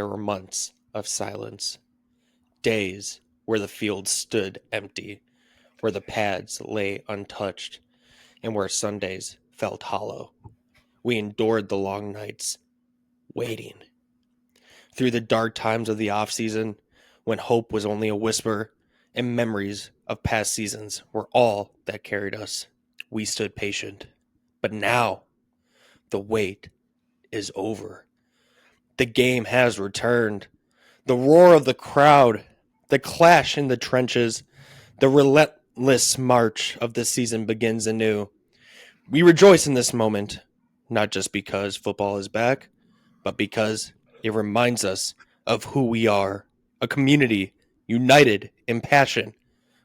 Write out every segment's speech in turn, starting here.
There were months of silence, days where the field stood empty, where the pads lay untouched, and where Sundays felt hollow. We endured the long nights, waiting. Through the dark times of the off-season, when hope was only a whisper, and memories of past seasons were all that carried us, we stood patient. But now, the wait is over. The game has returned. The roar of the crowd, the clash in the trenches, the relentless march of the season begins anew. We rejoice in this moment, not just because football is back, but because it reminds us of who we are, a community united in passion,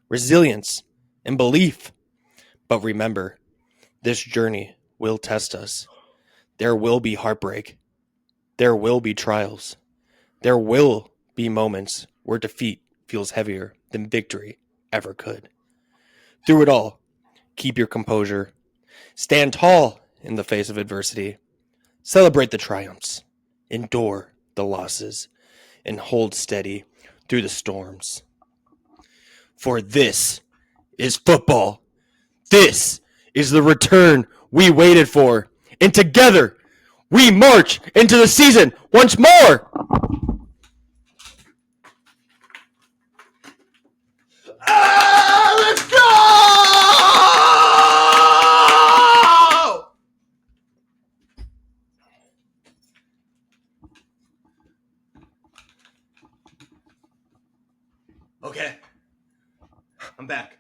resilience, and belief. But remember, this journey will test us. There will be heartbreak. There will be trials. There will be moments where defeat feels heavier than victory ever could. Through it all, keep your composure. Stand tall in the face of adversity. Celebrate the triumphs. Endure the losses. And hold steady through the storms. For this is football. This is the return we waited for. And together, we march into the season once more. Let's go! Okay. I'm back.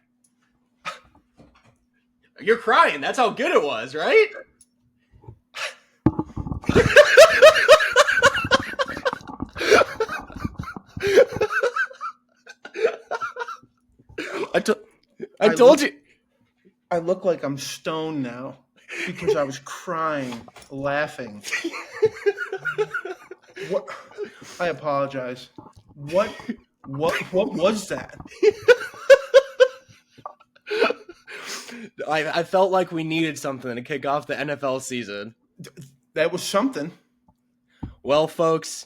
You're crying. That's how good it was, right? I told you. I look like I'm stoned now because I was crying, laughing. What? I apologize. What was that? I felt like we needed something to kick off the NFL season. That was something. Well, folks,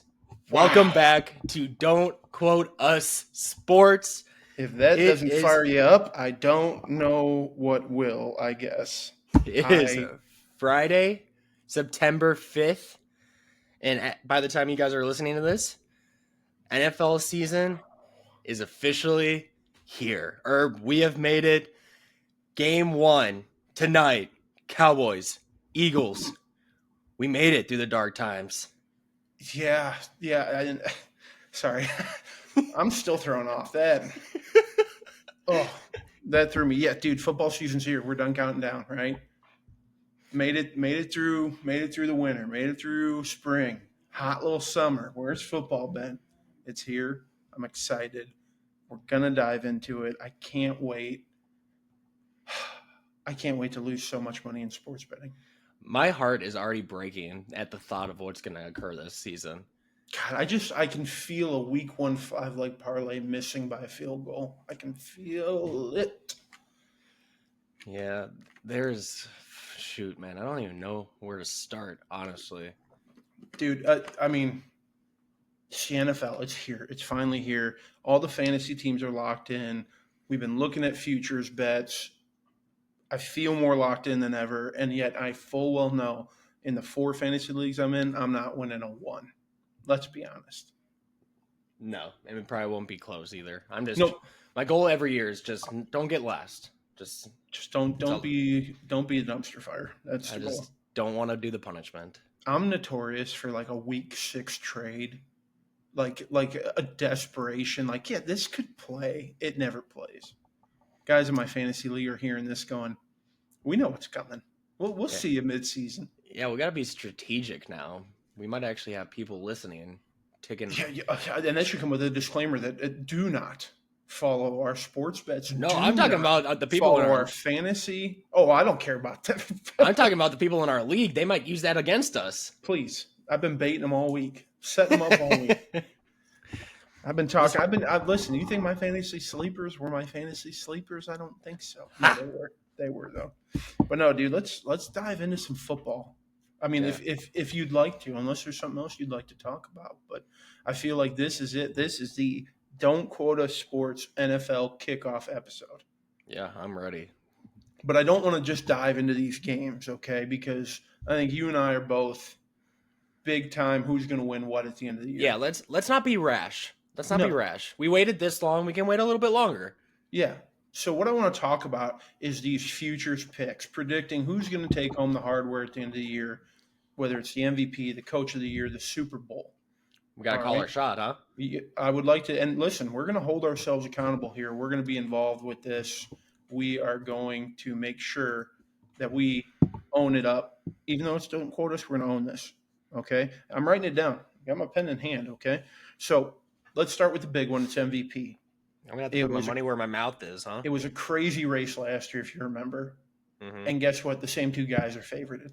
welcome back to Don't Quote Us Sports. If that doesn't fire you up, I don't know what will, I guess. It is Friday, September 5th. And by the time you guys are listening to this, NFL season is officially here. Herb, we have made it. Game 1 tonight, Cowboys, Eagles. We made it through the dark times. Yeah. Sorry. I'm still thrown off that. Oh, that threw me. Yeah, dude, football season's here. We're done counting down, right? Made it through the winter, made it through spring. Hot little summer. Where's football been? It's here. I'm excited. We're gonna dive into it. I can't wait. I can't wait to lose so much money in sports betting. My heart is already breaking at the thought of what's going to occur this season. God, I can feel a week 1 5-leg parlay missing by a field goal. I can feel it. Yeah, shoot, man. I don't even know where to start, honestly. Dude, I mean, it's the NFL. It's here. It's finally here. All the fantasy teams are locked in. We've been looking at futures bets. I feel more locked in than ever, and yet I full well know in the 4 fantasy leagues I'm in, I'm not winning a 1. Let's be honest. No, and it probably won't be close either. My goal every year is just don't get last. Just don't be a dumpster fire. That's the goal. Just don't want to do the punishment. I'm notorious for like a week 6 trade, like a desperation. Like, yeah, this could play. It never plays. Guys in my fantasy league are hearing this going, we know what's coming. We'll see you mid-season. Yeah, we got to be strategic now. We might actually have people listening. Yeah, and that should come with a disclaimer that do not follow our sports bets. No, I'm talking about the people in our fantasy. Oh, I don't care about that. I'm talking about the people in our league. They might use that against us. Please. I've been baiting them all week, setting them up all week. I've been talking. Listen, you think my fantasy sleepers were my fantasy sleepers? I don't think so. No, they were though. But no, dude, let's dive into some football. I mean, if you'd like to, unless there's something else you'd like to talk about. But I feel like this is it. This is the Don't Quote Us Sports NFL Kickoff episode. Yeah, I'm ready. But I don't want to just dive into these games, okay? Because I think you and I are both big time who's going to win what at the end of the year. Yeah, let's not be rash. Let's not No. be rash. We waited this long. We can wait a little bit longer. Yeah. So what I want to talk about is these futures picks, predicting who's going to take home the hardware at the end of the year, whether it's the MVP, the Coach of the Year, the Super Bowl. We got to call our shot, huh? I would like to, and listen, we're going to hold ourselves accountable here. We're going to be involved with this. We are going to make sure that we own it up. Even though it's Don't Quote Us, we're going to own this. Okay? I'm writing it down. Got my pen in hand, okay? So let's start with the big one. It's MVP. I'm going to have to put my money where my mouth is, huh? It was a crazy race last year, if you remember. Mm-hmm. And guess what? The same two guys are favorited.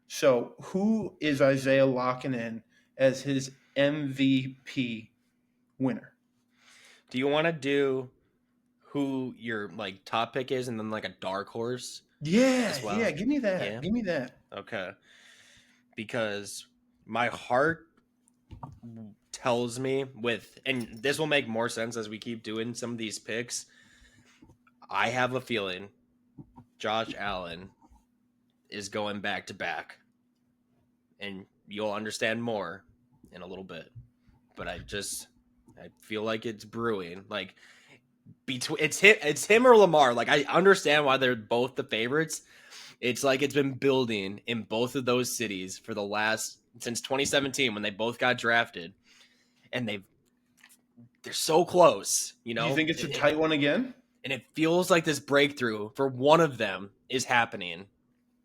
So who is Isaiah locking in as his MVP winner? Do you want to do who your top pick is and then a dark horse? Yeah, well? Yeah. Give me that. Yeah. Give me that. Okay. Because my heart tells me and this will make more sense as we keep doing some of these picks. I have a feeling Josh Allen is going back to back. And you'll understand more in a little bit. But I feel like it's brewing. It's him or Lamar. I understand why they're both the favorites. It's it's been building in both of those cities for since 2017 when they both got drafted. And they're so close, you know. Do you think it's a tight one again? And it feels like this breakthrough for one of them is happening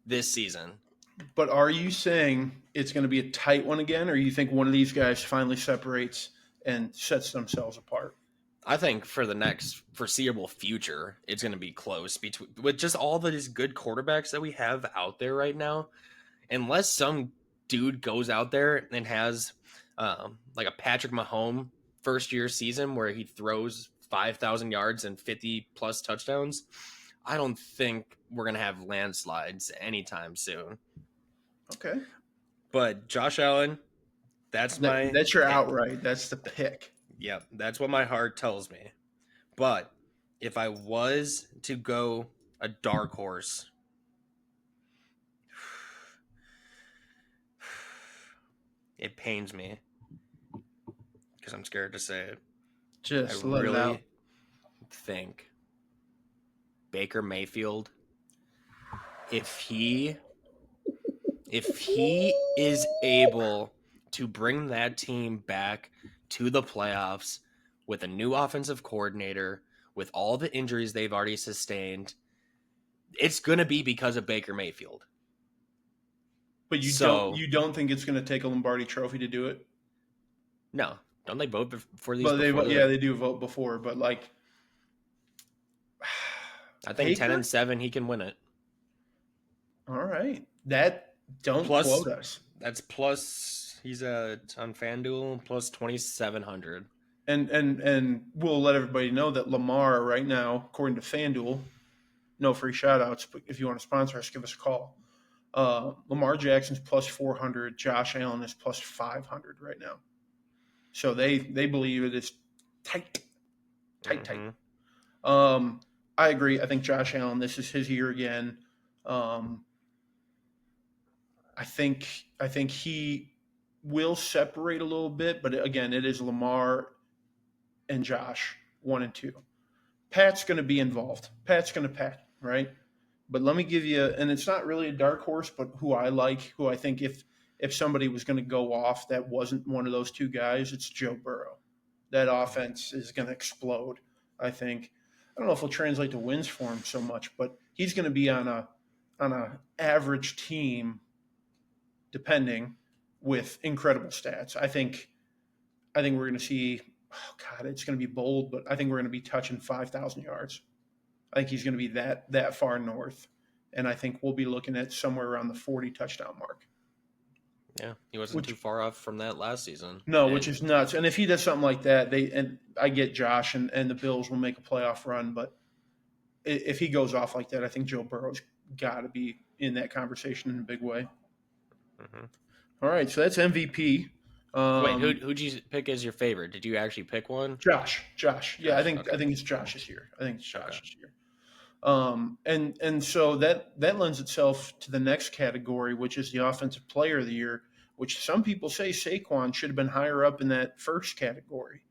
this season. But are you saying it's going to be a tight one again, or you think one of these guys finally separates and sets themselves apart? I think for the next foreseeable future, it's going to be close with just all these good quarterbacks that we have out there right now. Unless some dude goes out there and has a Patrick Mahomes first year season where he throws 5,000 yards and 50 plus touchdowns, I don't think we're going to have landslides anytime soon. Okay. But Josh Allen, that's your outright. That's the pick. Yep, that's what my heart tells me. But if I was to go a dark horse, it pains me because I'm scared to say it. Just I let really it out. think Baker Mayfield, if he is able to bring that team back to the playoffs with a new offensive coordinator, with all the injuries they've already sustained, it's going to be because of Baker Mayfield. But you don't think it's going to take a Lombardi trophy to do it? No. Don't they vote for these? Well, they do vote before, but I think Baker? 10-7 he can win it. All right. Don't quote us. That's plus he's on FanDuel plus 2,700. And we'll let everybody know that Lamar right now, according to FanDuel, no free shout outs, but if you want to sponsor us, give us a call. Lamar Jackson's plus 400, Josh Allen is plus 500 right now. So they believe it is tight. Mm-hmm. I agree. I think Josh Allen, this is his year again. I think he will separate a little bit, but again, it is Lamar and Josh, 1 and 2. Pat's going to be involved. Pat's going to Pat, right? But let me give you, and it's not really a dark horse, but who I think if somebody was going to go off that wasn't one of those two guys, it's Joe Burrow. That offense is going to explode, I think. I don't know if it'll translate to wins for him so much, but he's going to be on a average team, depending, with incredible stats. I think we're going to see, it's going to be bold, but I think we're going to be touching 5,000 yards. I think he's going to be that far north, and I think we'll be looking at somewhere around the 40 touchdown mark. Yeah, he wasn't too far off from that last season. No, which is nuts. And if he does something like that, I get Josh and the Bills will make a playoff run, but if he goes off like that, I think Joe Burrow's got to be in that conversation in a big way. Mm-hmm. All right, so that's MVP. Wait, who'd you pick as your favorite? Did you actually pick one? Josh. Yeah, Okay. I think it's Josh this year. I think it's Josh Okay. this year. And so that lends itself to the next category, which is the offensive player of the year, which some people say Saquon should have been higher up in that first category.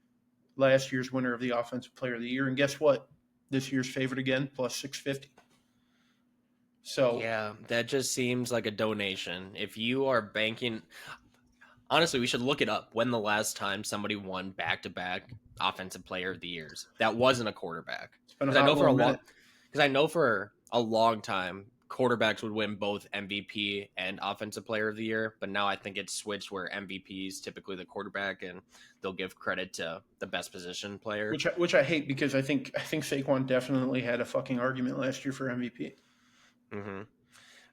Last year's winner of the offensive player of the year, and guess what? This year's favorite again, plus 650. So Yeah, that just seems like a donation. If you are banking, honestly, we should look it up when the last time somebody won back-to-back offensive player of the years. That wasn't a quarterback. it's been a Because I hot know for a little long minute. because I know for a long time quarterbacks would win both MVP and offensive player of the year, but now I think it's switched where MVP is typically the quarterback and they'll give credit to the best position player. Which I hate because I think Saquon definitely had a fucking argument last year for MVP.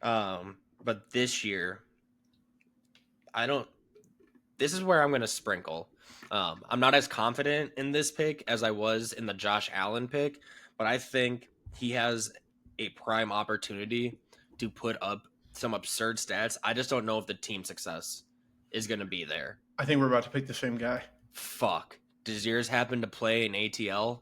But this year, I don't. This is where I'm going to sprinkle. I'm not as confident in this pick as I was in the Josh Allen pick, but I think he has a prime opportunity to put up some absurd stats. I just don't know if the team success is going to be there. I think we're about to pick the same guy. Fuck. Does yours happen to play in ATL?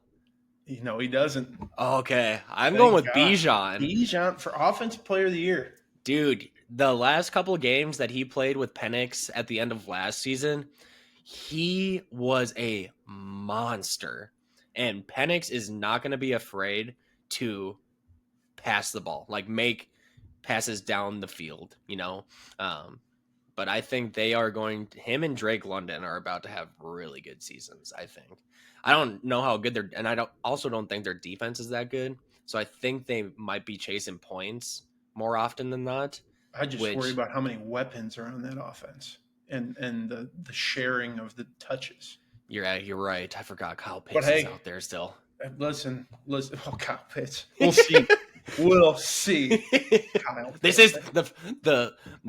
No, he doesn't. Okay. I'm Thank going with God. Bijan. Bijan for offensive player of the year. Dude, the last couple of games that he played with Penix at the end of last season, he was a monster. And Penix is not going to be afraid to pass the ball, like make passes down the field, you know? But I think they are him and Drake London are about to have really good seasons, I think. I don't know how good and I don't think their defense is that good. So I think they might be chasing points more often than not. I just worry about how many weapons are on that offense and the sharing of the touches. You're right. I forgot Kyle Pitts is out there still. Listen. Oh, Kyle Pitts. We'll see. We'll see. Kyle Pitts. This is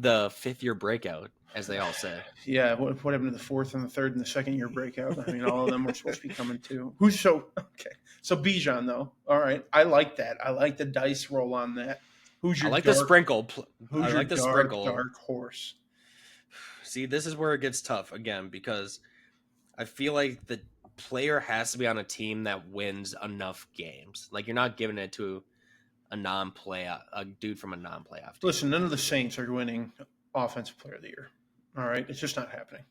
the fifth year breakout, as they all say. Yeah. What happened to the fourth and the third and the second year breakout? I mean, all of them were supposed to be coming too. Okay? So Bijan though. All right. I like that. I like the dice roll on that. The sprinkle. Who's your dark horse? See, this is where it gets tough again because I feel like the player has to be on a team that wins enough games. Like you're not giving it to a dude from a non-playoff team. Listen, none of the Saints are winning offensive player of the year. All right, it's just not happening.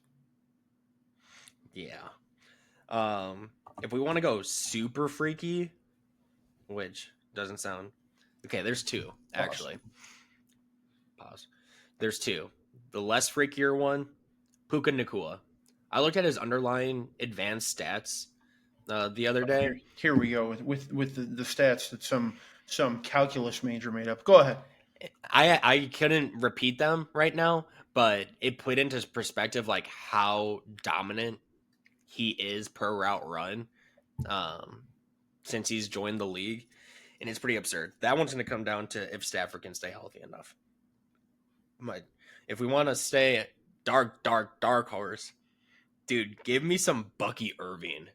Yeah. If we want to go super freaky, which doesn't sound okay, there's two actually. Pause. There's two. The less freakier one, Puka Nacua. I looked at his underlying advanced stats the other day. Here we go with the stats that some calculus major made up. Go ahead. I couldn't repeat them right now, but it put into perspective like how dominant he is per route run since he's joined the league, and it's pretty absurd. That one's going to come down to if Stafford can stay healthy enough. But if we want to stay dark horse, dude, give me some Bucky Irving.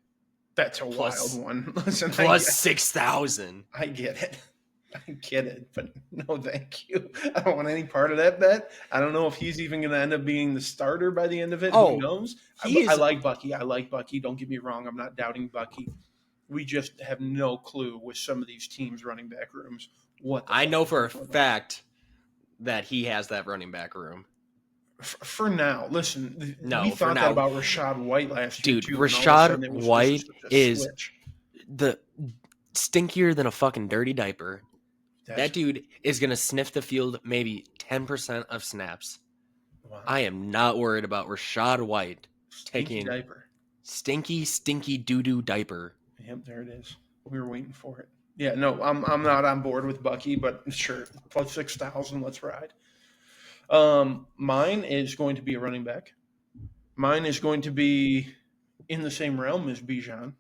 That's a wild one. Listen, plus 6,000. I get it, but no, thank you. I don't want any part of that bet. I don't know if he's even going to end up being the starter by the end of it. Who knows? I like Bucky. Don't get me wrong. I'm not doubting Bucky. We just have no clue with some of these teams' running back rooms. I know for a fact that he has that running back room. For now, listen. We thought that about Rachaad White last year. Dude, Rachaad White is the stinkier than a fucking dirty diaper. That dude is going to sniff the field maybe 10% of snaps. Wow. I am not worried about Rachaad White taking diaper. Stinky doo-doo diaper. Yep, there it is. We were waiting for it. Yeah, no, I'm not on board with Bucky, but sure, plus 6,000, let's ride. Mine is going to be a running back. Mine is going to be in the same realm as Bijan.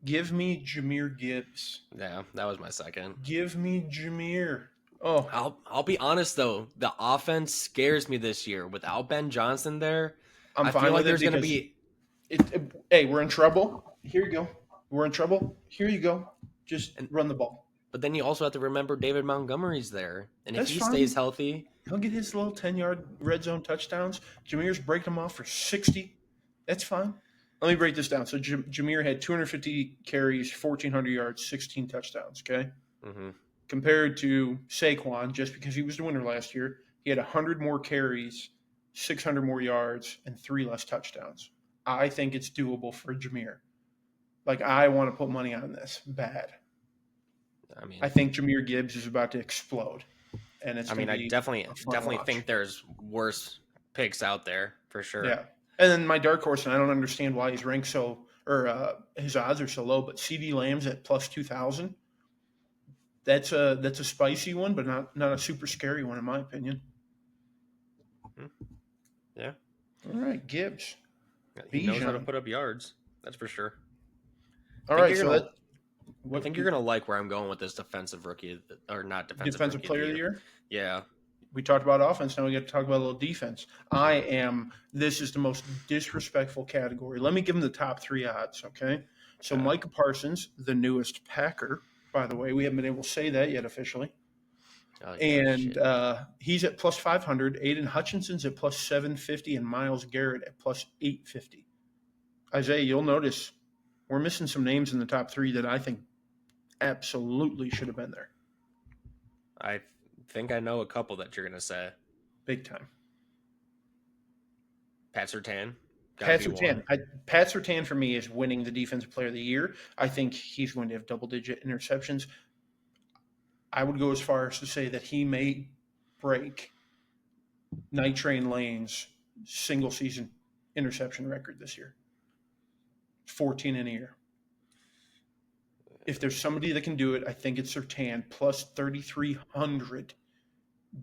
Give me Jahmyr Gibbs. Yeah, that was my second. Give me Jahmyr. Oh, I'll be honest though, the offense scares me this year. Without Ben Johnson there, I feel like there's going to be. Hey, we're in trouble. Here you go. We're in trouble. Here you go. Just run the ball. But then you also have to remember David Montgomery's there. And if That's he fine. stays healthy, He'll get his little 10-yard red zone touchdowns. Jahmyr's breaking them off for 60. That's fine. Let me break this down. So Jahmyr had 250 carries, 1,400 yards, 16 touchdowns, okay? mm-hmm. Compared to Saquon, just because he was the winner last year, he had 100 more carries, 600 more yards, and 3 less touchdowns. I think it's doable for Jahmyr. Like, I want to put money on this bad. I think Jahmyr Gibbs is about to explode. And it's I definitely think there's worse picks out there for sure. Yeah. And then my dark horse, and I don't understand why he's ranked so, or his odds are so low, but CD Lamb's at plus 2,000. That's a spicy one, but not a super scary one in my opinion. Yeah. All right, Gibbs. He knows how to put up yards. That's for sure. All right, I think you're gonna like where I'm going with this defensive rookie, or not defensive player of the year. Yeah. We talked about offense. Now we got to talk about a little defense. This is the most disrespectful category. Let me give him the top 3 odds, okay? So Micah Parsons, the newest Packer, by the way. We haven't been able to say that yet officially. Oh, yeah, and he's at plus 500. Aiden Hutchinson's at plus 750, and Myles Garrett at plus 850. Isaiah, you'll notice we're missing some names in the top 3 that I think absolutely should have been there. I think I know a couple that you're going to say. Big time. Pat Surtain. Pat Surtain for me is winning the Defensive Player of the Year. I think he's going to have double-digit interceptions. I would go as far as to say that he may break Night Train Lane's single-season interception record this year. 14 in a year. If there's somebody that can do it, I think it's Surtain, plus 3,300.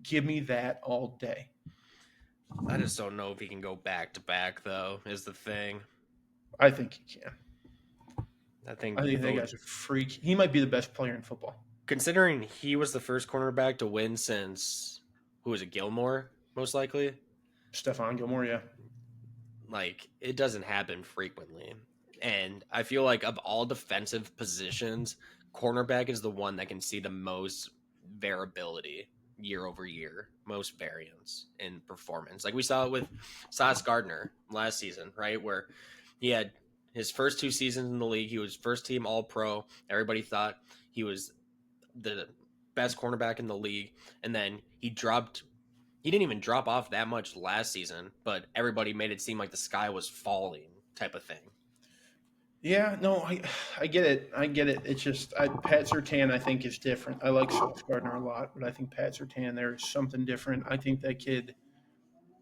Give me that all day. I just don't know if he can go back-to-back, though, is the thing. I think he can. I think that guy's a freak. He might be the best player in football. Considering he was the first cornerback to win since, who was it, Gilmore, most likely? Stephon Gilmore, yeah. Like, it doesn't happen frequently. And I feel like of all defensive positions, cornerback is the one that can see the most variability year over year, most variance in performance. Like we saw it with Sauce Gardner last season, right? Where he had his first 2 seasons in the league. He was first team All-Pro. Everybody thought he was the best cornerback in the league. And then he didn't even drop off that much last season, but everybody made it seem like the sky was falling type of thing. Yeah, no, I get it. It's just Pat Surtain, I think, is different. I like Sauce Gardner a lot, but I think Pat Surtain, there is something different. I think that kid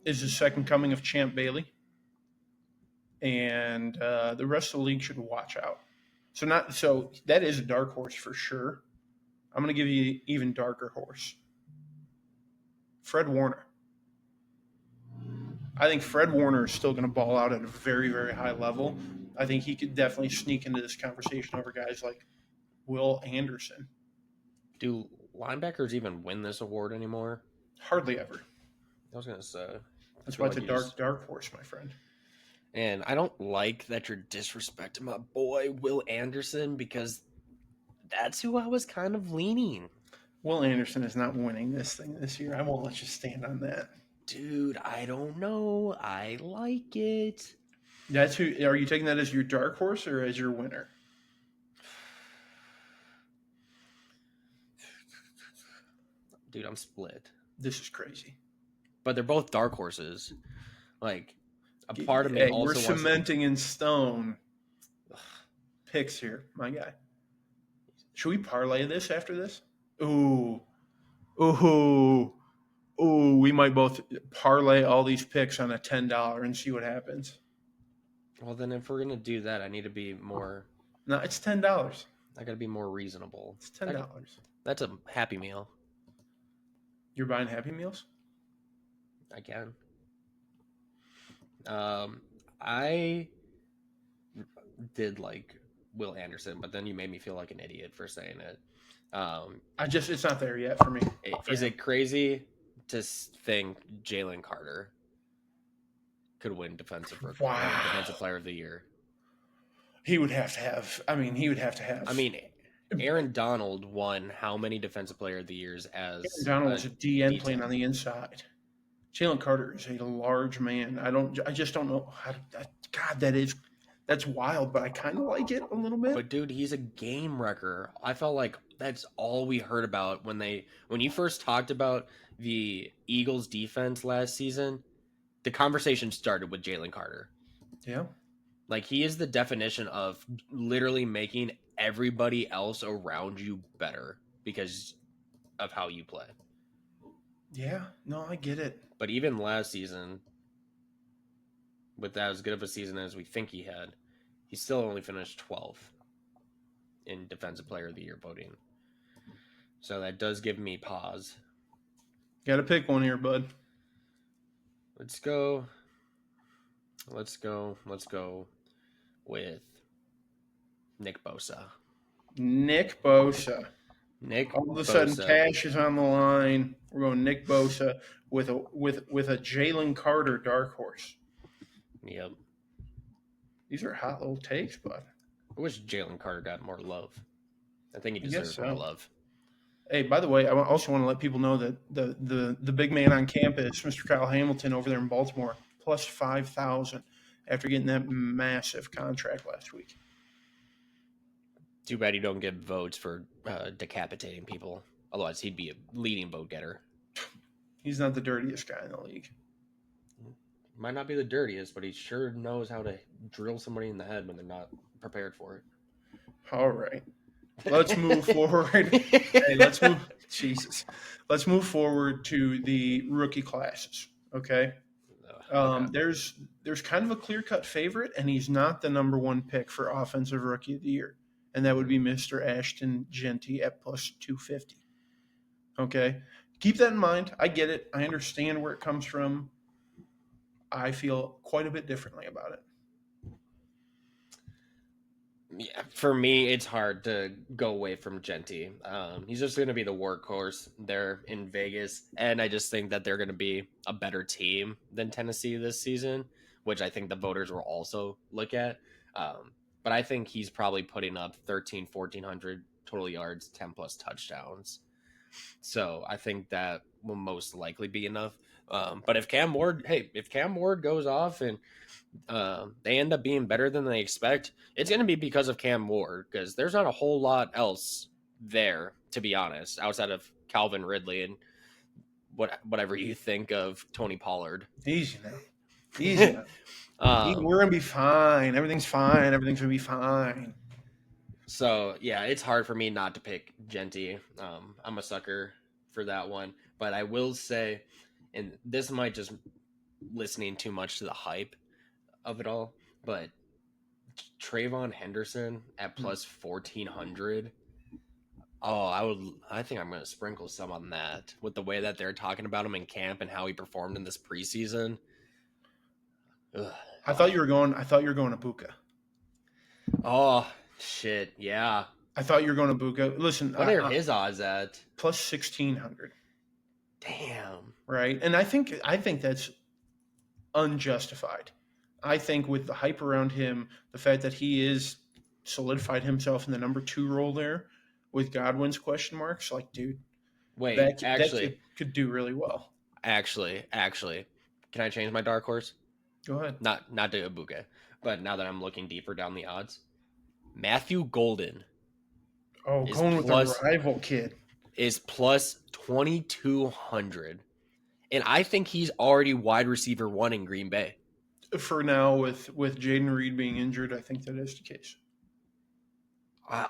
is the second coming of Champ Bailey, and the rest of the league should watch out. So that is a dark horse for sure. I'm going to give you an even darker horse. Fred Warner. I think Fred Warner is still going to ball out at a very, very high level. I think he could definitely sneak into this conversation over guys like Will Anderson. Do linebackers even win this award anymore? Hardly ever. I was going to say. That's why it's a dark horse, my friend. And I don't like that you're disrespecting my boy, Will Anderson, because that's who I was kind of leaning. Will Anderson is not winning this thing this year. I won't let you stand on that. Dude, I don't know. I like it. That's who. Are you taking that as your dark horse or as your winner? Dude, I'm split. This is crazy. But they're both dark horses. Like, a part of me also we're cementing in stone picks here, my guy. Should we parlay this after this? Ooh. We might both parlay all these picks on a $10 and see what happens. Well, then if we're going to do that, I need to be more... No, it's $10. I got to be more reasonable. It's $10. That's a Happy Meal. You're buying Happy Meals? I can. I did like Will Anderson, but then you made me feel like an idiot for saying it. It's not there yet for me. Is it crazy to think Jalen Carter could win defensive player of the year? He would have to have. Aaron Donald won how many Defensive Player of the Years Aaron as Donald a was a DN playing D-tackle? on the inside. Jalen Carter is a large man. I just don't know how to. God, that's wild, but I kind of like it a little bit. But dude, he's a game wrecker. I felt like that's all we heard about when you first talked about the Eagles defense last season. The conversation started with Jalen Carter. Yeah. Like he is the definition of literally making everybody else around you better because of how you play. Yeah. No, I get it. But even last season, with as good of a season as we think he had, he still only finished 12th in Defensive Player of the Year voting. So that does give me pause. Got to pick one here, bud. Let's go with Nick Bosa. Nick Bosa. Nick All of a Bosa. sudden, cash is on the line. We're going Nick Bosa with a Jalen Carter dark horse. Yep. These are hot little takes, bud. I wish Jalen Carter got more love. I think he deserves more love. Hey, by the way, I also want to let people know that the big man on campus, Mr. Kyle Hamilton over there in Baltimore, plus 5,000 after getting that massive contract last week. Too bad you don't get votes for decapitating people. Otherwise, he'd be a leading vote getter. He's not the dirtiest guy in the league. Might not be the dirtiest, but he sure knows how to drill somebody in the head when they're not prepared for it. All right. Let's move forward. Hey, let's move. Jesus. Let's move forward to the rookie classes. Okay. Okay. There's kind of a clear-cut favorite, and he's not the number one pick for Offensive Rookie of the Year, and that would be Mr. Ashton Jeanty at plus 250. Okay. Keep that in mind. I get it. I understand where it comes from. I feel quite a bit differently about it. Yeah, for me, it's hard to go away from Jeanty. He's just going to be the workhorse there in Vegas, and I just think that they're going to be a better team than Tennessee this season, which I think the voters will also look at. But I think he's probably putting up 1,400 total yards, 10 plus touchdowns. So I think that will most likely be enough. But if Cam Ward goes off and they end up being better than they expect, it's going to be because of Cam Ward, because there's not a whole lot else there, to be honest, outside of Calvin Ridley and whatever you think of Tony Pollard. Easy now. Easy now. We're going to be fine. Everything's fine. Everything's going to be fine. So, yeah, it's hard for me not to pick Jeanty. I'm a sucker for that one. But I will say, and this might just listening too much to the hype of it all, but Trayvon Henderson at plus 1,400. I think I'm going to sprinkle some on that with the way that they're talking about him in camp and how he performed in this preseason. Ugh. I thought you were going to Puka. Oh, shit. Yeah. I thought you were going to Puka. Listen, what are his odds at? Plus 1,600. Damn. Right. And I think that's unjustified. I think with the hype around him, the fact that he is solidified himself in the number 2 role there with Godwin's question marks, like, dude, wait, that could do really well. Actually, can I change my dark horse? Go ahead. Not to Ibuka, but now that I'm looking deeper down the odds, Matthew Golden. Oh, going with the rival kid is plus 2,200, and I think he's already wide receiver 1 in Green Bay. For now, with Jaden Reed being injured, I think that is the case.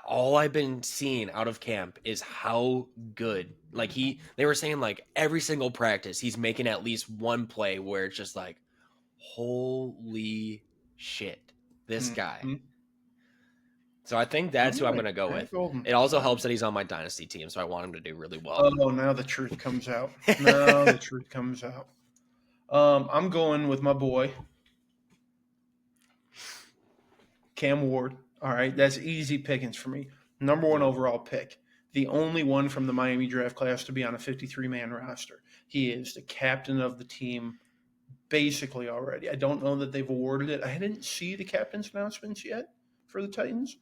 All I've been seeing out of camp is how good. Like they were saying, like every single practice, he's making at least one play where it's just like, holy shit, this guy. So I think that's who I'm going to go with. It also helps that he's on my dynasty team, so I want him to do really well. Oh, now the truth comes out. I'm going with my boy, Cam Ward. All right, that's easy pickings for me. Number 1 overall pick. The only one from the Miami draft class to be on a 53-man roster. He is the captain of the team basically already. I don't know that they've awarded it. I didn't see the captain's announcements yet for the Titans,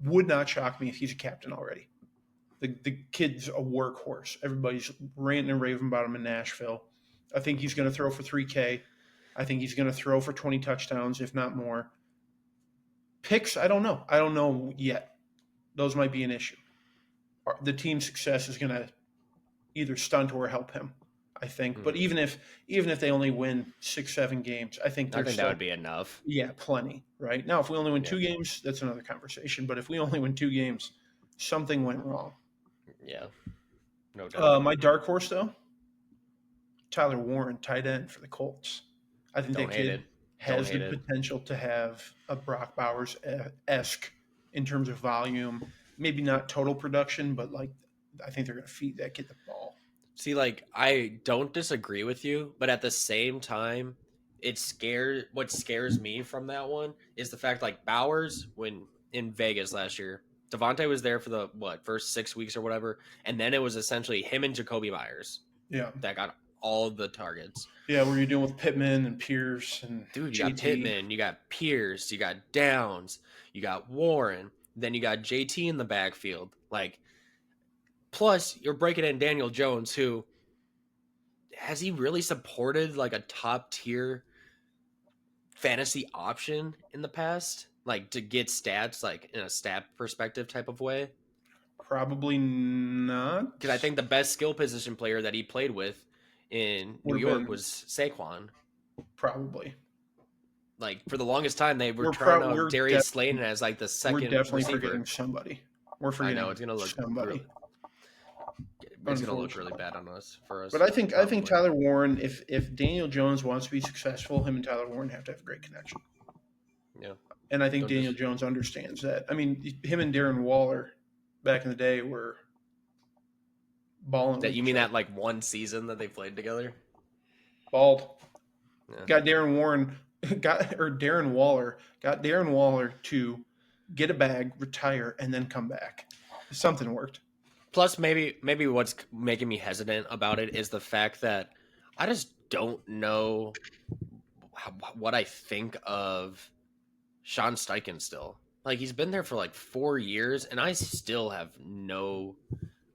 Would not shock me if he's a captain already. The kid's a workhorse. Everybody's ranting and raving about him in Nashville. I think he's going to throw for 3K. I think he's going to throw for 20 touchdowns, if not more. Picks, I don't know. I don't know yet. Those might be an issue. The team's success is going to either stunt or help him, I think. But even if they only win 6-7 games, I think that would be enough. Yeah, plenty. Right now, if we only win 2 games, that's another conversation. But if we only win 2 games, something went wrong. Yeah, no doubt. My dark horse though, Tyler Warren, tight end for the Colts. I think that kid has the potential to have a Brock Bowers-esque in terms of volume. Maybe not total production, but like I think they're going to feed that kid the ball. See, like I don't disagree with you, but at the same time, what scares me from that one is the fact like Bowers when in Vegas last year, Devontae was there for the first 6 weeks or whatever, and then it was essentially him and Jacoby Myers. Yeah, that got all the targets. Yeah, where you're dealing with Pittman and Pierce and dude, you got Pittman, you got Pierce, you got Downs, you got Warren, then you got JT in the backfield. Like, plus you're breaking in Daniel Jones, who has he really supported like a top tier fantasy option in the past? Like to get stats, like in a stat perspective type of way? Probably not. Because I think the best skill position player that he played with in New York was Saquon. Probably. Like for the longest time, they were trying out Darius Slayton as like the second. We're definitely receiver. Forgetting somebody. We're forgetting. I know it's gonna look somebody. It's gonna look really bad on us for us. But I think Tyler Warren, if Daniel Jones wants to be successful, him and Tyler Warren have to have a great connection. Yeah. And I think Daniel Jones understands that. I mean, him and Darren Waller back in the day were balling. That you mean that like one season that they played together? Balled. Yeah. Darren Waller got Darren Waller to get a bag, retire, and then come back. Something worked. Plus, maybe what's making me hesitant about it is the fact that I just don't know what I think of Sean Steichen still. Like, he's been there for like 4 years, and I still have no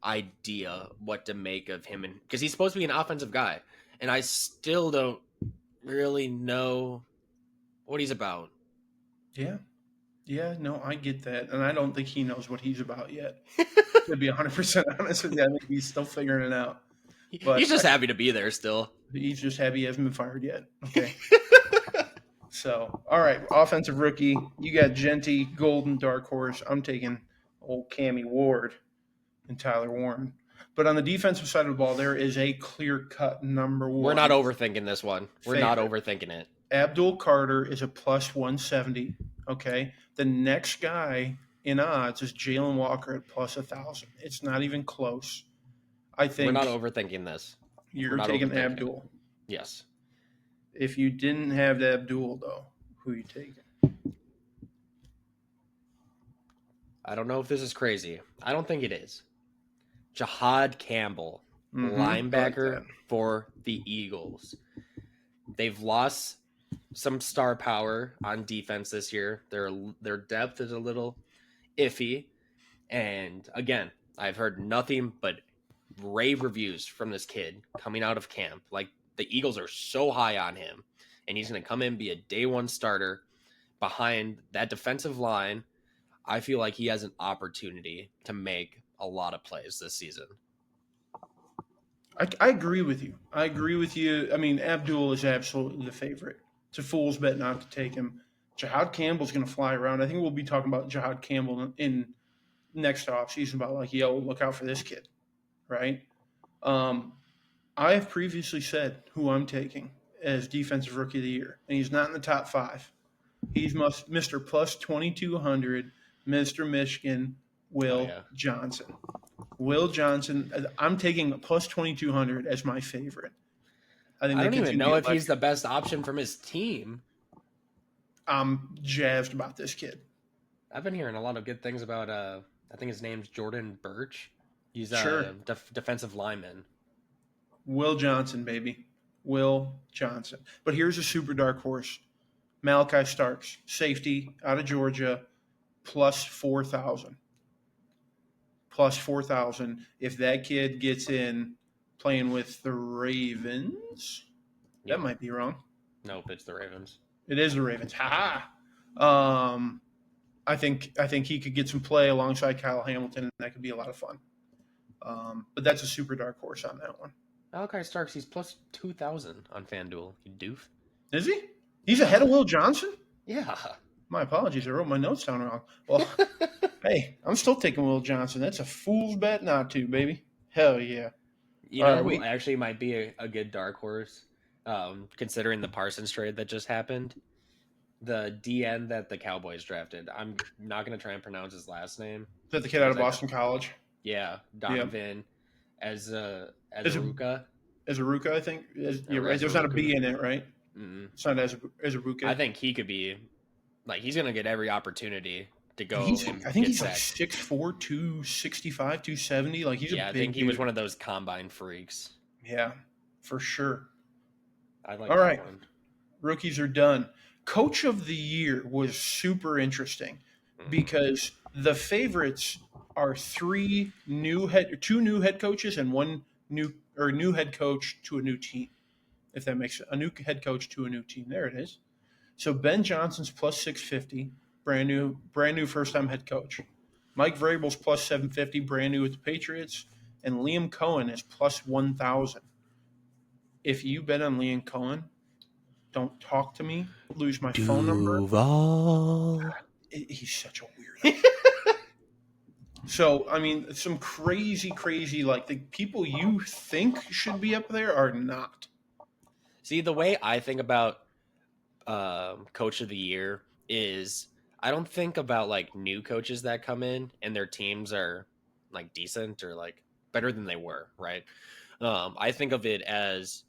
idea what to make of him. Because he's supposed to be an offensive guy, and I still don't really know what he's about. Yeah. Yeah, no, I get that. And I don't think he knows what he's about yet. To be 100% honest with you, I think he's still figuring it out. But he's just happy to be there still. He's just happy he hasn't been fired yet. Okay. So, all right, offensive rookie. You got Jeanty, Golden, Dark Horse. I'm taking old Cammy Ward and Tyler Warren. But on the defensive side of the ball, there is a clear-cut number one. We're not overthinking this one. We're not overthinking it. Abdul Carter is a plus 170, okay? The next guy in odds is Jalen Walker at plus 1,000. It's not even close. I think we're not overthinking this. You're taking Abdul. Yes. If you didn't have the Abdul, though, who are you taking? I don't know if this is crazy. I don't think it is. Jahad Campbell, linebacker for the Eagles. They've lost some star power on defense this year. Their depth is a little iffy. And again, I've heard nothing but rave reviews from this kid coming out of camp. Like, the Eagles are so high on him, and he's going to come in and be a day one starter behind that defensive line. I feel like he has an opportunity to make a lot of plays this season. I agree with you. I mean, Abdul is absolutely the favorite. It's a fool's bet not to take him. Jahad Campbell's going to fly around. I think we'll be talking about Jahad Campbell in next offseason about like, yo, look out for this kid, right? I have previously said who I'm taking as Defensive Rookie of the Year, and he's not in the top 5. He's Mr. Plus 2,200, Mr. Michigan, Will Johnson. Will Johnson, I'm taking plus 2,200 as my favorite. I don't even know if he's the best option from his team. I'm jazzed about this kid. I've been hearing a lot of good things about, I think his name's Jordan Birch. He's a defensive lineman. Will Johnson, baby. Will Johnson. But here's a super dark horse. Malachi Starks, safety out of Georgia. plus 4,000. Plus 4,000. If that kid gets in playing with the Ravens, Yep. that might be wrong. Nope, it's the Ravens. It is the Ravens. Ha. I think he could get some play alongside Kyle Hamilton, and that could be a lot of fun. But that's a super dark horse on that one. Malachi Starks, he's plus 2,000 on FanDuel. You doof. Is he? He's ahead of Will Johnson? Yeah. My apologies. I wrote my notes down wrong. Well, hey, I'm still taking Will Johnson. That's a fool's bet not to, baby. Hell yeah. You know who actually might be a good dark horse, considering the Parsons trade that just happened? The DN that the Cowboys drafted. I'm not going to try and pronounce his last name. Is that the kid out of Boston College? Yeah, Donovan Azaruka. Azaruka, I think. You're right. There's not a B in it, right? Mm-hmm. It's not Azaruka. I think he could be, he's going to get every opportunity to go. I think he's like 6'4", 265, 270. Like he's a big I think he dude. was one of those combine freaks. Yeah, for sure. I like All that right. one. Rookies are done. Coach of the year was super interesting because the favorites are two new head coaches and one new head coach to a new team. If that makes a new head coach to a new team. There it is. So Ben Johnson's plus 650, brand new first time head coach. Mike Vrabel's plus 750, brand new with the Patriots, and Liam Cohen is plus 1,000. If you bet on Liam Cohen, don't talk to me. Lose my phone number. He's such a weirdo. So, I mean, some crazy, like the people you think should be up there are not. See, the way I think about Coach of the Year is I don't think about like new coaches that come in and their teams are like decent or like better than they were, right? I think of it as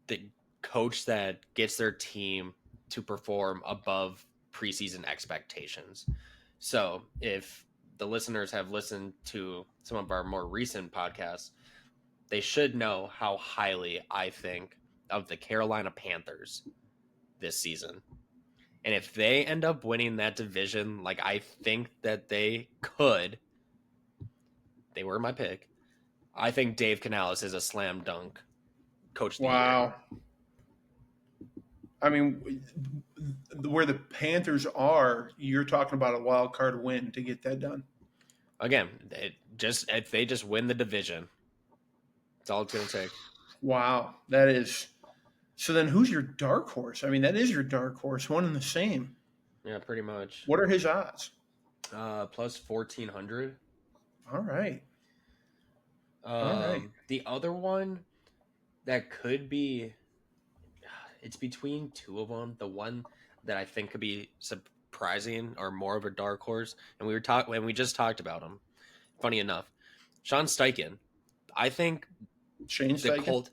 the coach that gets their team to perform above preseason expectations. So if the listeners have listened to some of our more recent podcasts, they should know how highly I think of the Carolina Panthers this season. And if they end up winning that division, like I think that they could, they were my pick. I think Dave Canales is a slam dunk coach of the year. I mean, where the Panthers are, you're talking about a wild card win to get that done. Again, if they just win the division, that's all it's going to take. Wow, that is. So then, who's your dark horse? I mean, that is your dark horse, one and the same. Yeah, pretty much. What are his odds? Plus 1,400. All right. The other one that could be, it's between two of them. The one that I think could be surprising or more of a dark horse, and we just talked about him. Funny enough, Sean Steichen. I think Shane Steichen.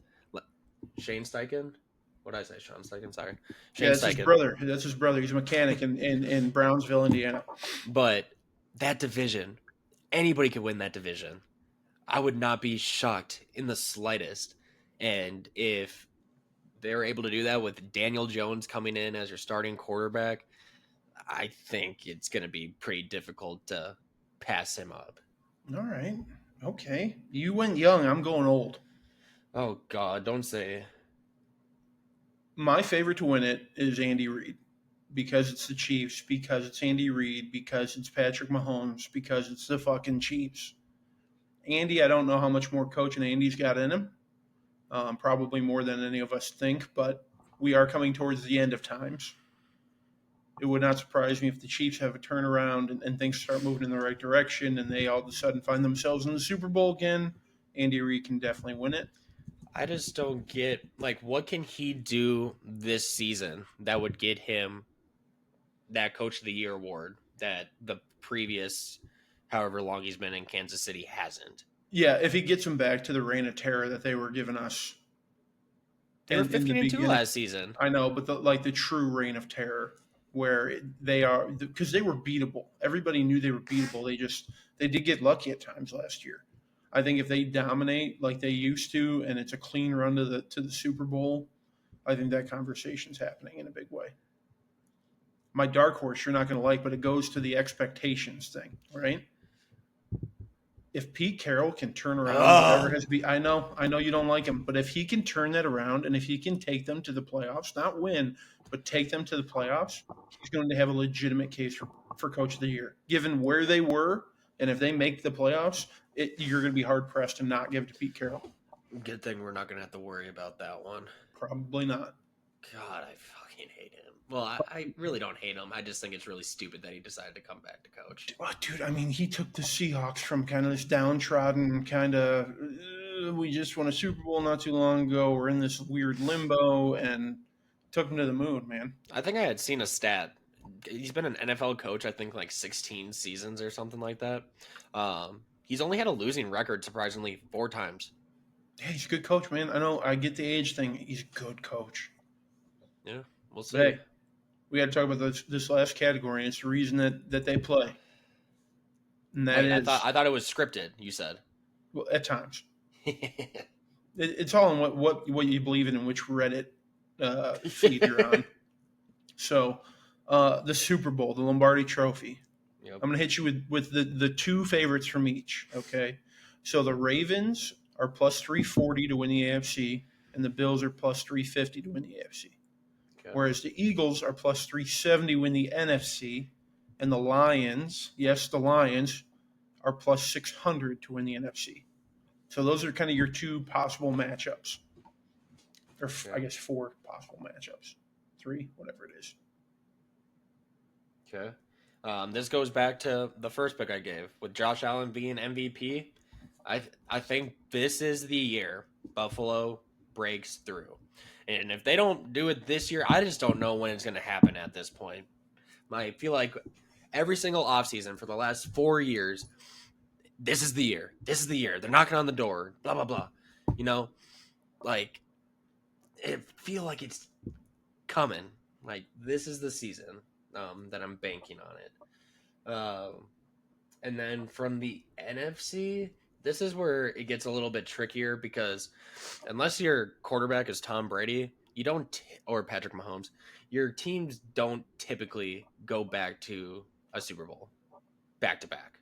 Shane Steichen. What did I say? Sean Steichen. Sorry. That's his brother. That's his brother. He's a mechanic in Brownsville, Indiana. But that division, anybody could win that division. I would not be shocked in the slightest. And if they're able to do that with Daniel Jones coming in as your starting quarterback, I think it's going to be pretty difficult to pass him up. All right. Okay. You went young. I'm going old. Oh, God. Don't say. My favorite to win it is Andy Reid because it's the Chiefs, because it's Andy Reid, because it's Patrick Mahomes, because it's the fucking Chiefs. Andy, I don't know how much more coaching Andy's got in him. Probably more than any of us think, but we are coming towards the end of times. It would not surprise me if the Chiefs have a turnaround and things start moving in the right direction and they all of a sudden find themselves in the Super Bowl again. Andy Reid can definitely win it. I just don't get, what can he do this season that would get him that Coach of the Year award that the previous however long he's been in Kansas City hasn't? Yeah, if he gets them back to the reign of terror that they were giving us. They were 15-2 last season. I know, but the true reign of terror where they are, because they were beatable. Everybody knew they were beatable. They did get lucky at times last year. I think if they dominate like they used to, and it's a clean run to the Super Bowl, I think that conversation's happening in a big way. my dark horse you're not going to like, but it goes to the expectations thing, right? If Pete Carroll can turn around whatever has been, I know you don't like him, but if he can turn that around and if he can take them to the playoffs, not win, but take them to the playoffs, he's going to have a legitimate case for Coach of the Year. Given where they were, and if they make the playoffs, you're going to be hard pressed to not give it to Pete Carroll. Good thing we're not going to have to worry about that one. Probably not. God, I fucking hate him. Well, I really don't hate him. I just think it's really stupid that he decided to come back to coach. Oh, dude, I mean, he took the Seahawks from kind of this downtrodden kind of, we just won a Super Bowl not too long ago. We're in this weird limbo, and took him to the moon, man. I think I had seen a stat. He's been an NFL coach, I think, like 16 seasons or something like that. He's only had a losing record, surprisingly, 4 times. Yeah, he's a good coach, man. I know, I get the age thing. He's a good coach. Yeah, we'll see. Hey, we got to talk about this last category. It's the reason that they play. And that is, I thought it was scripted, you said. Well, at times. It's all in what you believe in and which Reddit feed you're on. So, the Super Bowl, the Lombardi Trophy. Yep. I'm going to hit you with the 2 favorites from each, okay? So the Ravens are plus 340 to win the AFC, and the Bills are plus 350 to win the AFC. Okay. Whereas the Eagles are plus 370 to win the NFC, and the Lions, yes, the Lions, are plus 600 to win the NFC. So those are kind of your 2 possible matchups. Or I guess 4 possible matchups. 3, whatever it is. Okay. This goes back to the first pick I gave. With Josh Allen being MVP, I think this is the year Buffalo breaks through. And if they don't do it this year, I just don't know when it's going to happen at this point. I feel like every single offseason for the last 4 years, this is the year. This is the year. They're knocking on the door, blah, blah, blah. You know, like, I feel like it's coming. Like, this is the season that I'm banking on it. And then from the NFC, this is where it gets a little bit trickier because unless your quarterback is Tom Brady, you don't, or Patrick Mahomes, your teams don't typically go back to a Super Bowl back to back.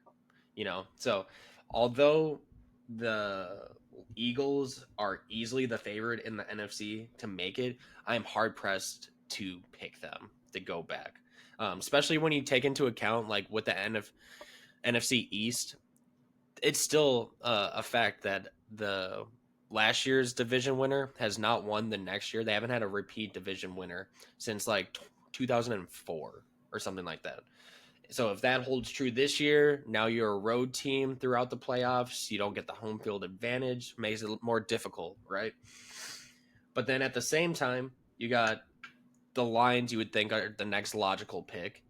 You know, so although the Eagles are easily the favorite in the NFC to make it, I'm hard pressed to pick them to go back, especially when you take into account like with the NFC East, it's still a fact that the last year's division winner has not won the next year. They haven't had a repeat division winner since like 2004 or something like that. So if that holds true this year, now you're a road team throughout the playoffs. You don't get the home field advantage. Makes it more difficult, right? But then at the same time, you got the Lions you would think are the next logical pick.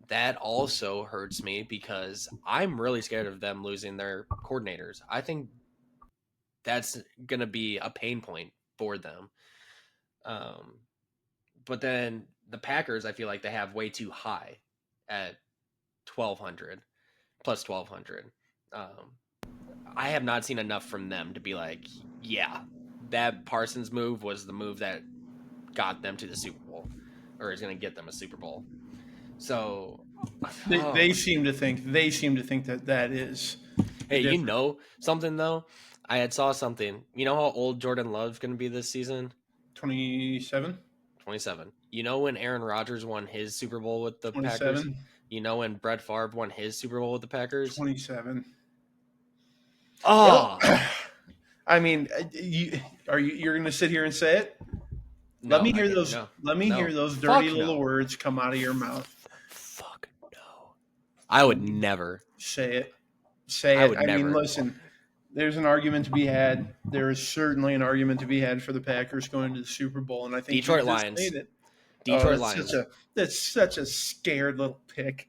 That also hurts me because I'm really scared of them losing their coordinators. I think that's going to be a pain point for them. But then the Packers, I feel like they have way too high at 1,200, plus 1,200. I have not seen enough from them to be like, yeah, that Parsons move was the move that got them to the Super Bowl, or is going to get them a Super Bowl. So they seem to think that is. Hey, different. You know something though? I had saw something. You know how old Jordan Love's going to be this season? 27. 27. You know when Aaron Rodgers won his Super Bowl with the 27. Packers? You know when Brett Favre won his Super Bowl with the Packers? 27. Oh. Well, I mean, you're going to sit here and say it? No, let me hear those. No. Let me hear those dirty little words come out of your mouth. Fuck no. I would never say it. I mean, listen. There's an argument to be had. There is certainly an argument to be had for the Packers going to the Super Bowl, and I think Detroit Lions. Lions. That's such a scared little pick.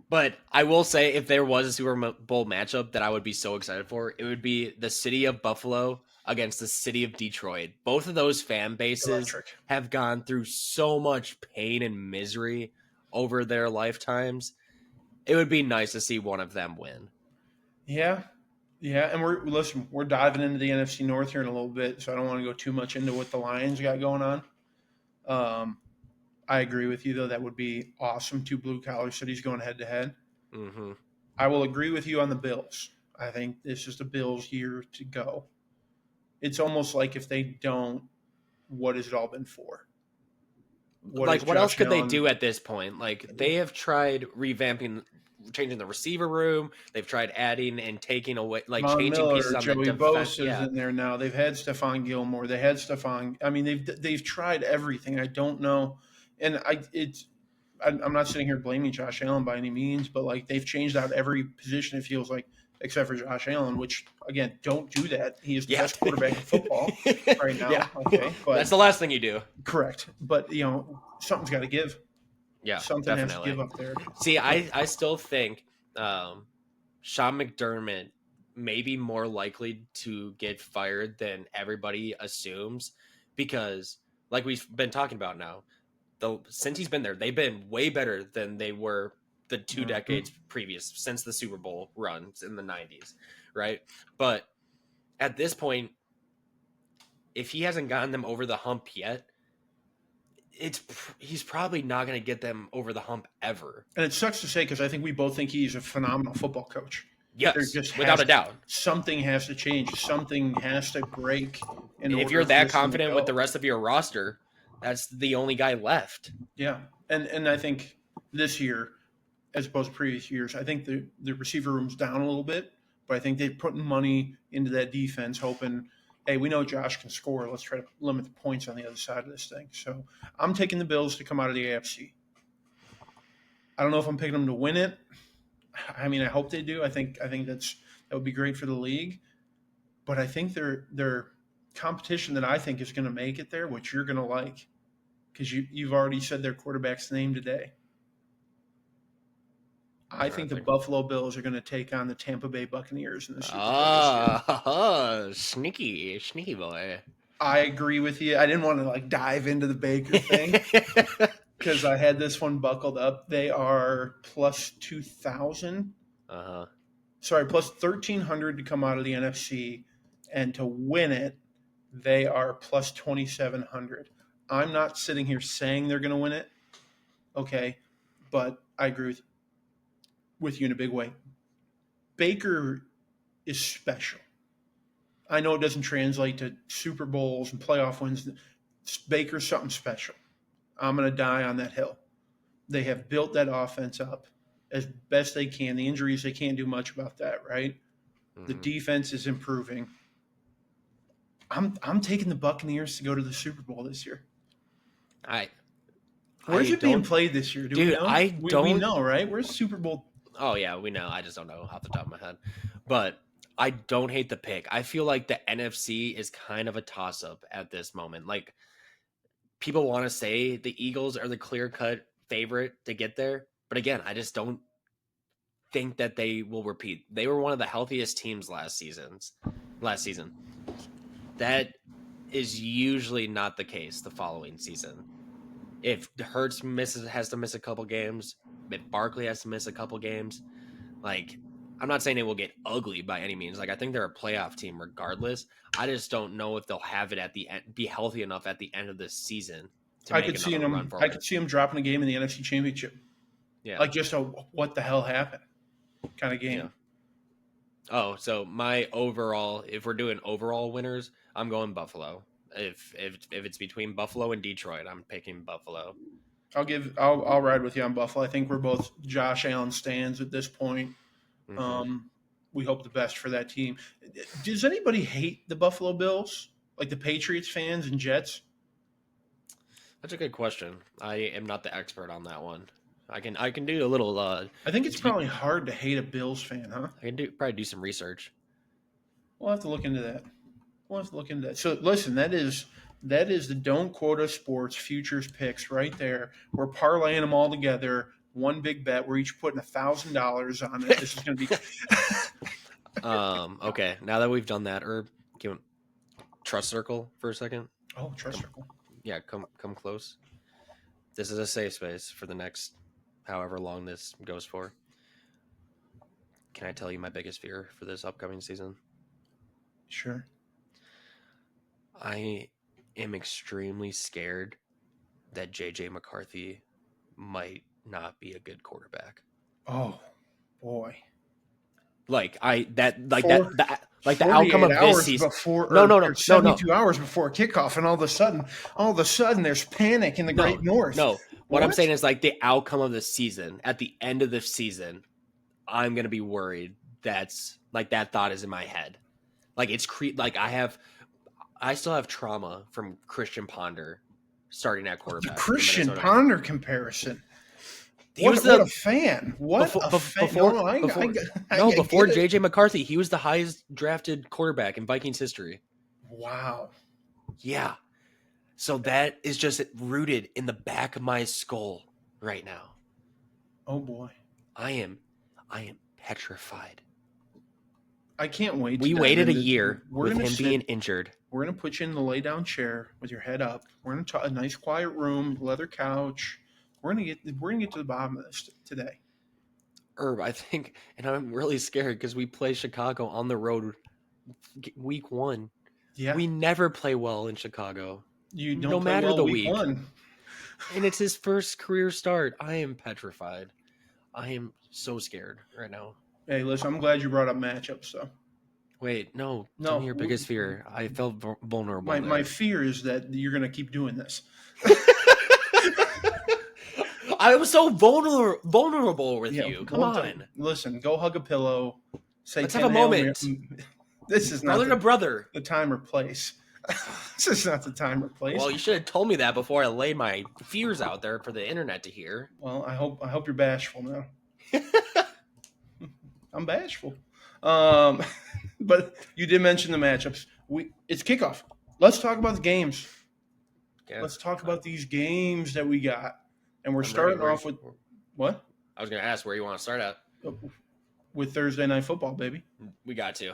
But I will say, if there was a Super Bowl matchup that I would be so excited for, it would be the city of Buffalo against the city of Detroit. Both of those fan bases have gone through so much pain and misery over their lifetimes. It would be nice to see one of them win. Yeah. Yeah, and we're diving into the NFC North here in a little bit, so I don't want to go too much into what the Lions got going on. I agree with you, though. That would be awesome. Two blue-collar cities going head-to-head. Mm-hmm. I will agree with you on the Bills. I think this is the Bills' year to go. It's almost like if they don't, what has it all been for? What else could they do at this point? Like, they have tried revamping, changing the receiver room. They've tried adding and taking away, like Von changing Miller, pieces on Joey the defense. Bosa's Yeah, in there now. They've had Stephon Gilmore. They had Stephon. I mean, they've tried everything. I don't know, and I'm not sitting here blaming Josh Allen by any means, but like they've changed out every position. It feels like, except for Josh Allen, which again, don't do that. He is the best quarterback in football right now. Yeah. Okay, but that's the last thing you do. correct. But something's got to give. Yeah, Something definitely. has to give up there. See, I still think Sean McDermott may be more likely to get fired than everybody assumes, because like we've been talking about now, since he's been there, they've been way better than they were the 2 decades previous, since the Super Bowl runs in the 90s, right? But at this point, if he hasn't gotten them over the hump yet, he's probably not going to get them over the hump ever. And it sucks to say, because I think we both think he's a phenomenal football coach. Yes, without a doubt. Something has to change. Something has to break. If you're that confident with the rest of your roster, that's the only guy left. Yeah, and I think this year, as opposed to previous years, I think the receiver room's down a little bit, but I think they're putting money into that defense, hoping, hey, we know Josh can score. Let's try to limit the points on the other side of this thing. So I'm taking the Bills to come out of the AFC. I don't know if I'm picking them to win it. I mean, I hope they do. I think that would be great for the league. But I think their competition that I think is going to make it there, which you're going to like, because you've already said their quarterback's name today. I think the Buffalo Bills are going to take on the Tampa Bay Buccaneers in the Super Bowl this year. Sneaky boy. I agree with you. I didn't want to dive into the Baker thing because I had this one buckled up. They are plus 2,000. Sorry, plus 1,300 to come out of the NFC, and to win it, they are plus 2,700. I'm not sitting here saying they're going to win it, okay, but I agree with you in a big way. Baker is special. I know it doesn't translate to Super Bowls and playoff wins. Baker's something special. I'm going to die on that hill. They have built that offense up as best they can. The injuries, they can't do much about that, right? Mm-hmm. The defense is improving. I'm taking the Buccaneers to go to the Super Bowl this year. Where's it being played this year? We know? We know, right? Where's Super Bowl? Oh, yeah, we know. I just don't know off the top of my head. But I don't hate the pick. I feel like the NFC is kind of a toss-up at this moment. Like, people want to say the Eagles are the clear-cut favorite to get there. But again, I just don't think that they will repeat. They were one of the healthiest teams last season. That is usually not the case the following season. If Hurts has to miss a couple games, if Barkley has to miss a couple games, I'm not saying it will get ugly by any means. I think they're a playoff team regardless. I just don't know if they'll have it at the end, be healthy enough at the end of this season to make another run forward. I could see them dropping a game in the NFC Championship. Yeah, just a what the hell happened kind of game. Yeah. Oh, so my overall, if we're doing overall winners, I'm going Buffalo. If it's between Buffalo and Detroit, I'm picking Buffalo. I'll ride with you on Buffalo. I think we're both Josh Allen stans at this point. Mm-hmm. We hope the best for that team. Does anybody hate the Buffalo Bills, like the Patriots fans and Jets? That's a good question. I am not the expert on that one. I can do a little. I think it's probably hard to hate a Bills fan, huh? I can probably do some research. We'll have to look into that. So listen, that is the Don't Quota Sports futures picks right there. We're parlaying them all together. One big bet. We're each putting $1,000 on it. This is going to be. Okay. Now that we've done that, Erb, trust circle for a second. Oh, trust circle. Yeah, come close. This is a safe space for the next however long this goes for. Can I tell you my biggest fear for this upcoming season? Sure. I am extremely scared that J.J. McCarthy might not be a good quarterback. Oh, boy. Like the 48 outcome of this hours season. before, No. 72 hours before kickoff, and all of a sudden, there's panic in the Great North. No, what I'm saying is like the outcome of the season. At the end of the season, I'm gonna be worried. That's like that thought is in my head. Like it's like I still have trauma from Christian Ponder starting at quarterback. The Christian Ponder comparison. What a fan! Before J.J. McCarthy, he was the highest drafted quarterback in Vikings history. Wow. Yeah. So that is just rooted in the back of my skull right now. Oh boy. I am petrified. I can't wait. We waited a year with him being injured. We're going to put you in the lay down chair with your head up. We're going to talk a nice quiet room, leather couch. We're going to get to the bottom of this today. Herb, I think, and I'm really scared because we play Chicago on the road week 1. Yeah. We never play well in Chicago. You don't no play matter well the week 1. And it's his first career start. I am petrified. I am so scared right now. Hey, listen, I'm glad you brought up matchups, though. Wait, no. Tell me your biggest fear. I felt vulnerable. My fear is that you're going to keep doing this. I was so vulnerable with you. Come on. Listen, go hug a pillow. Let's have a moment. This is not brother. The time or place. This is not the time or place. Well, you should have told me that before I laid my fears out there for the internet to hear. Well, I hope you're bashful now. I'm bashful. But you did mention the matchups. It's kickoff. Let's talk about the games. Yeah. Let's talk about these games that we got. And we're starting off with what? I was going to ask where you want to start at. With Thursday Night Football, baby. We got to.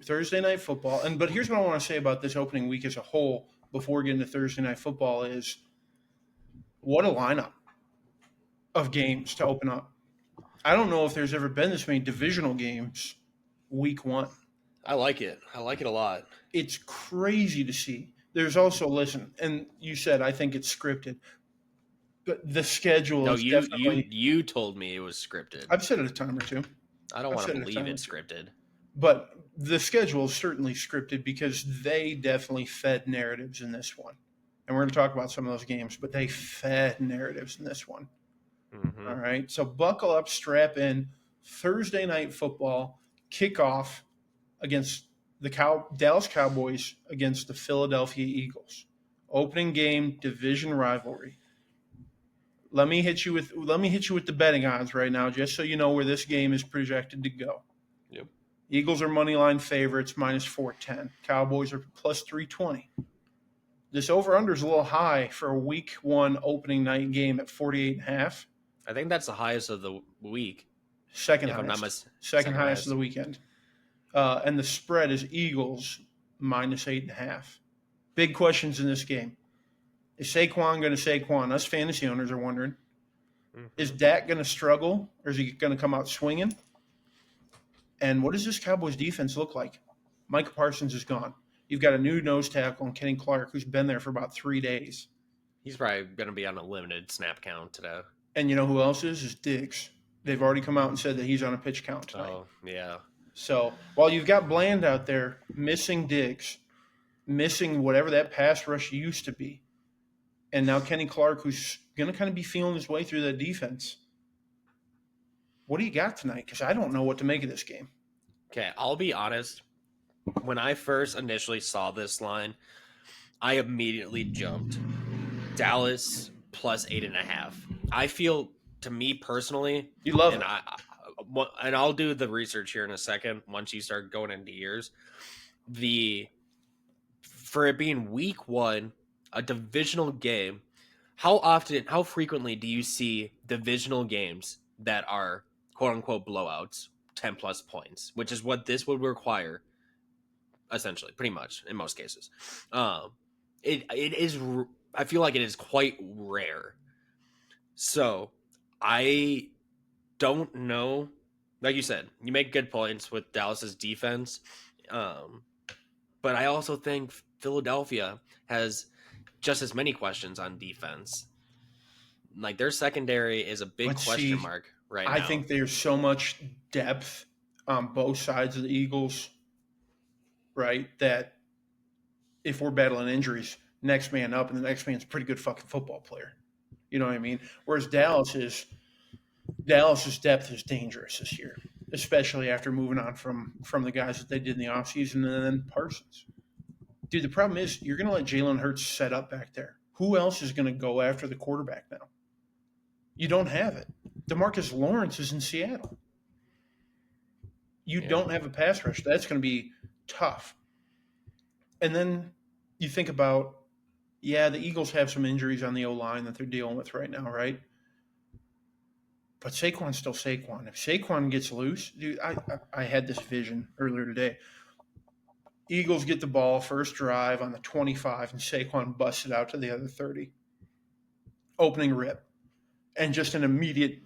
Thursday Night Football. But here's what I want to say about this opening week as a whole before getting to Thursday Night Football is what a lineup of games to open up. I don't know if there's ever been this many divisional games week 1. I like it. I like it a lot. It's crazy to see. There's also, listen, and you said I think it's scripted. But the schedule is definitely... you told me it was scripted. I've said it a time or two. I don't want to believe it's scripted. But the schedule is certainly scripted because they definitely fed narratives in this one. And we're going to talk about some of those games, but they fed narratives in this one. Mm-hmm. All right. So buckle up, strap in. Thursday Night Football kickoff against the Dallas Cowboys against the Philadelphia Eagles. Opening game, division rivalry. Let me hit you with the betting odds right now, just so you know where this game is projected to go. Yep. Eagles are moneyline favorites, minus 410. Cowboys are plus 320. This over-under is a little high for a week 1 opening night game at 48.5. I think that's the highest of the week. Second highest of the weekend. And the spread is Eagles minus 8.5. Big questions in this game. Is Saquon going to Saquon? Us fantasy owners are wondering. Mm-hmm. Is Dak going to struggle, or is he going to come out swinging? And what does this Cowboys defense look like? Micah Parsons is gone. You've got a new nose tackle in Kenny Clark, who's been there for about 3 days. He's probably going to be on a limited snap count today. And you know who else is? Is Diggs. They've already come out and said that he's on a pitch count tonight. Oh, yeah. So while you've got Bland out there missing Diggs, missing whatever that pass rush used to be, and now Kenny Clark, who's going to kind of be feeling his way through that defense. What do you got tonight? Because I don't know what to make of this game. Okay, I'll be honest. When I first initially saw this line, I immediately jumped. Dallas plus 8.5. I feel, to me personally, you love it. And I'll do the research here in a second once you start going into years. For it being week 1, a divisional game, how frequently do you see divisional games that are quote unquote blowouts, 10 plus points, which is what this would require, essentially, pretty much in most cases. It is. I feel like it is quite rare. So I don't know. Like you said, you make good points with Dallas's defense, but I also think Philadelphia has just as many questions on defense. Like their secondary is a big But question see, mark right now. I think there's so much depth on both sides of the Eagles, right? That if we're battling injuries, next man up, and the next man's a pretty good fucking football player. You know what I mean? Whereas Dallas's depth is dangerous this year, especially after moving on from the guys that they did in the offseason and then Parsons. Dude, the problem is you're going to let Jalen Hurts set up back there. Who else is going to go after the quarterback now? You don't have it. DeMarcus Lawrence is in Seattle. You don't have a pass rush. That's going to be tough. And then you think about, the Eagles have some injuries on the O-line that they're dealing with right now, right? But Saquon's still Saquon. If Saquon gets loose, dude, I had this vision earlier today. Eagles get the ball first drive on the 25, and Saquon busts it out to the other 30. Opening rip. And just an immediate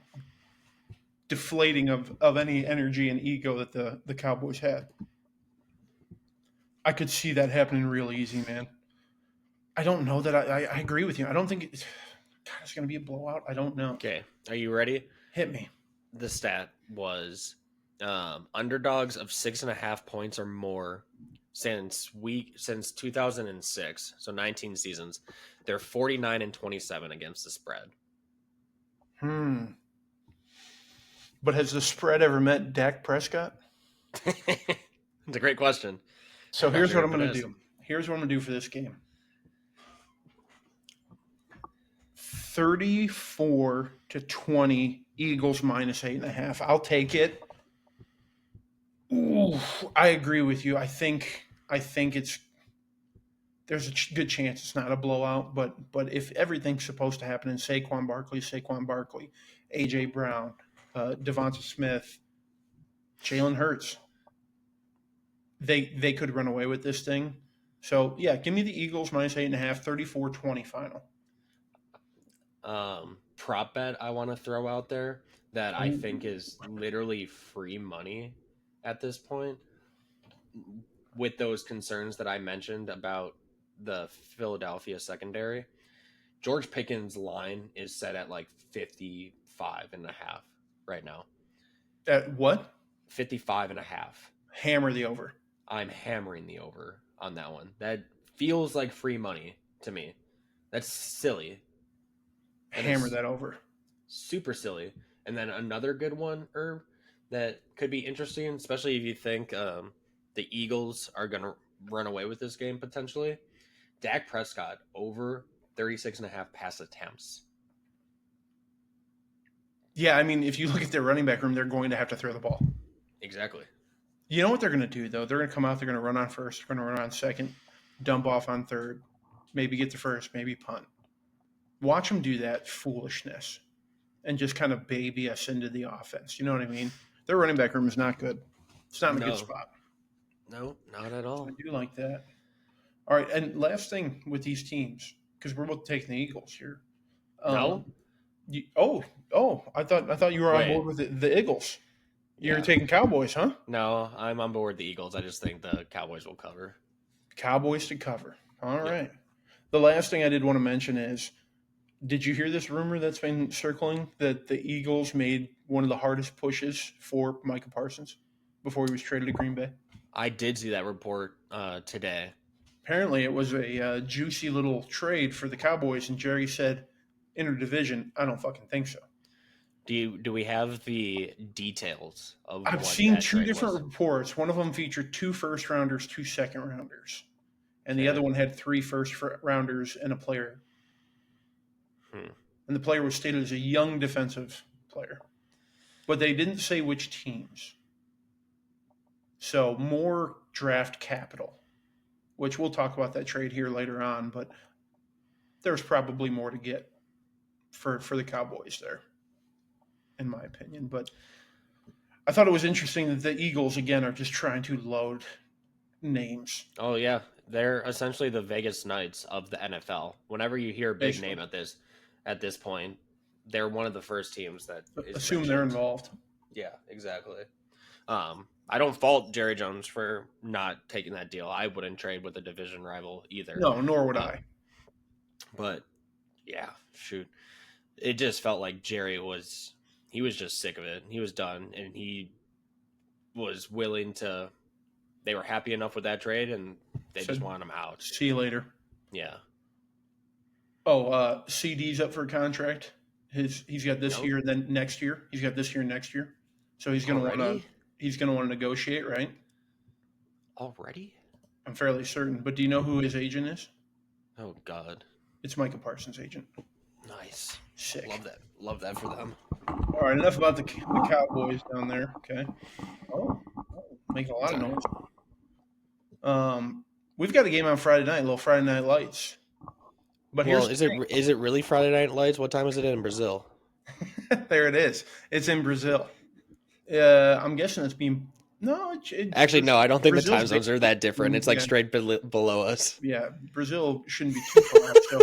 deflating of any energy and ego that the Cowboys had. I could see that happening real easy, man. I don't know that I agree with you. I don't think it's going to be a blowout. I don't know. Okay, are you ready? Hit me. The stat was underdogs of 6.5 points or more since 2006, so 19 seasons. They're 49-27 against the spread. But has the spread ever met Dak Prescott? It's a great question. So here's what I'm going to do. Here's what I'm going to do for this game. 34-20 Eagles minus 8.5. I'll take it. Ooh, I agree with you. I think there's a good chance it's not a blowout, but if everything's supposed to happen in Saquon Barkley, AJ Brown, Devonta Smith, Jalen Hurts, they could run away with this thing. So yeah, give me the Eagles minus 8.5, 34-20 final. Prop bet I want to throw out there that I think is literally free money at this point, with those concerns that I mentioned about the Philadelphia secondary. George Pickens' line is set at like 55.5 right now. At what? 55.5. Hammer the over. I'm hammering the over on that one. That feels like free money to me. That's silly. Hammer that over. Super silly. And then another good one, Herb, that could be interesting, especially if you think the Eagles are going to run away with this game potentially. Dak Prescott over 36.5 pass attempts. Yeah, I mean, if you look at their running back room, they're going to have to throw the ball. Exactly. You know what they're going to do, though? They're going to come out, they're going to run on first, they're going to run on second, dump off on third, maybe get to first, maybe punt. Watch them do that foolishness and just kind of baby us into the offense. You know what I mean? Their running back room is not good. It's not in a good spot. No, not at all. I do like that. All right, and last thing with these teams, because we're both taking the Eagles here. No? I thought you were on board with the Eagles. You're taking Cowboys, huh? No, I'm on board with the Eagles. I just think the Cowboys will cover. Cowboys to cover. All right. The last thing I did want to mention is, did you hear this rumor that's been circling that the Eagles made one of the hardest pushes for Micah Parsons before he was traded to Green Bay? I did see that report today. Apparently, it was a juicy little trade for the Cowboys, and Jerry said, interdivision, I don't fucking think so. Do we have the details of I've seen two different reports. One of them featured 2 first-rounders, 2 second-rounders. And the other one had 3 first-rounders and a player. And the player was stated as a young defensive player. But they didn't say which teams. So more draft capital, which we'll talk about that trade here later on. But there's probably more to get for the Cowboys there, in my opinion. But I thought it was interesting that the Eagles, again, are just trying to load names. Oh, yeah. They're essentially the Vegas Knights of the NFL. Whenever you hear a big name at this point, they're one of the first teams that is assume mentioned. They're involved. Yeah, exactly. I don't fault Jerry Jones for not taking that deal. I wouldn't trade with a division rival either. No, nor would I. But, yeah, shoot. it just felt like Jerry was just sick of it. He was done, and he was willing to. They were happy enough with that trade, and they just wanted him out. See you later. Yeah. Oh, CD's up for a contract. He's got this year, and then next year he's got this year and next year. So he's going to want to negotiate, right? Already? I'm fairly certain. But do you know who his agent is? Oh God. It's Micah Parsons' agent. Nice. Sick. Love that for them. All right, enough about the Cowboys down there. Okay. Oh, making a lot of noise. We've got a game on Friday night, a little Friday Night Lights. But is it really Friday Night Lights? What time is it in Brazil? There it is. It's in Brazil. I'm guessing it's being no. Actually, no. I don't think Brazil's the time zones are that different. It's like straight below us. Yeah, Brazil shouldn't be too far off. So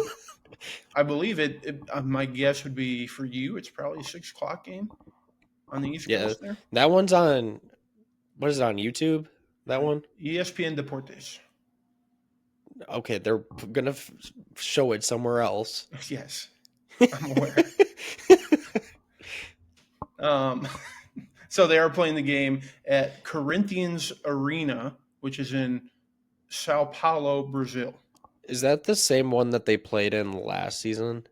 I believe my guess would be for you. It's probably a 6 o'clock game on the East Coast. There. That one's on. What is it on YouTube? That one? ESPN Deportes. Okay, they're gonna show it somewhere else. Yes, I'm aware. So they are playing the game at Corinthians Arena, which is in Sao Paulo, Brazil. Is that the same one that they played in last season?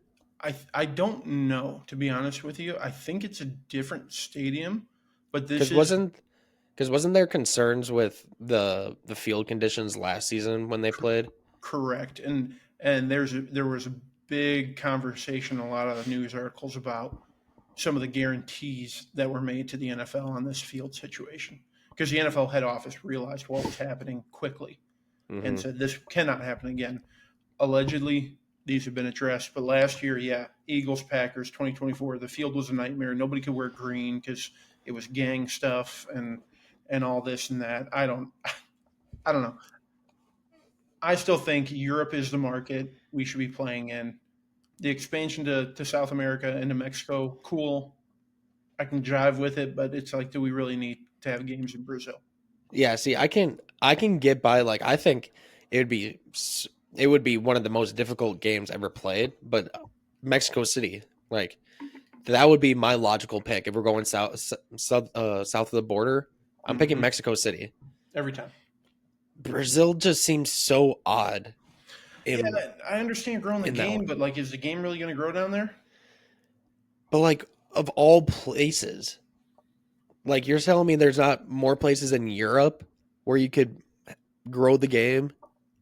I don't know, to be honest with you. I think it's a different stadium, but this wasn't there concerns with the field conditions last season when they played? Correct, and there was a big conversation, a lot of news articles about some of the guarantees that were made to the NFL on this field situation, because the NFL head office realized what was happening quickly and said this cannot happen again. Allegedly, these have been addressed, but last year, Eagles, Packers, 2024, the field was a nightmare. Nobody could wear green because it was gang stuff and all this and that. I don't know. I still think Europe is the market we should be playing in. The expansion to South America and to Mexico, cool. I can jive with it, but it's like, do we really need to have games in Brazil? Yeah, see, I can get by. Like, I think it would be one of the most difficult games ever played, but Mexico City, like, that would be my logical pick if we're going south of the border. I'm picking Mexico City every time. Brazil just seems so odd. I understand you're growing the game, but like, is the game really going to grow down there? But like, of all places, like, you're telling me there's not more places in Europe where you could grow the game,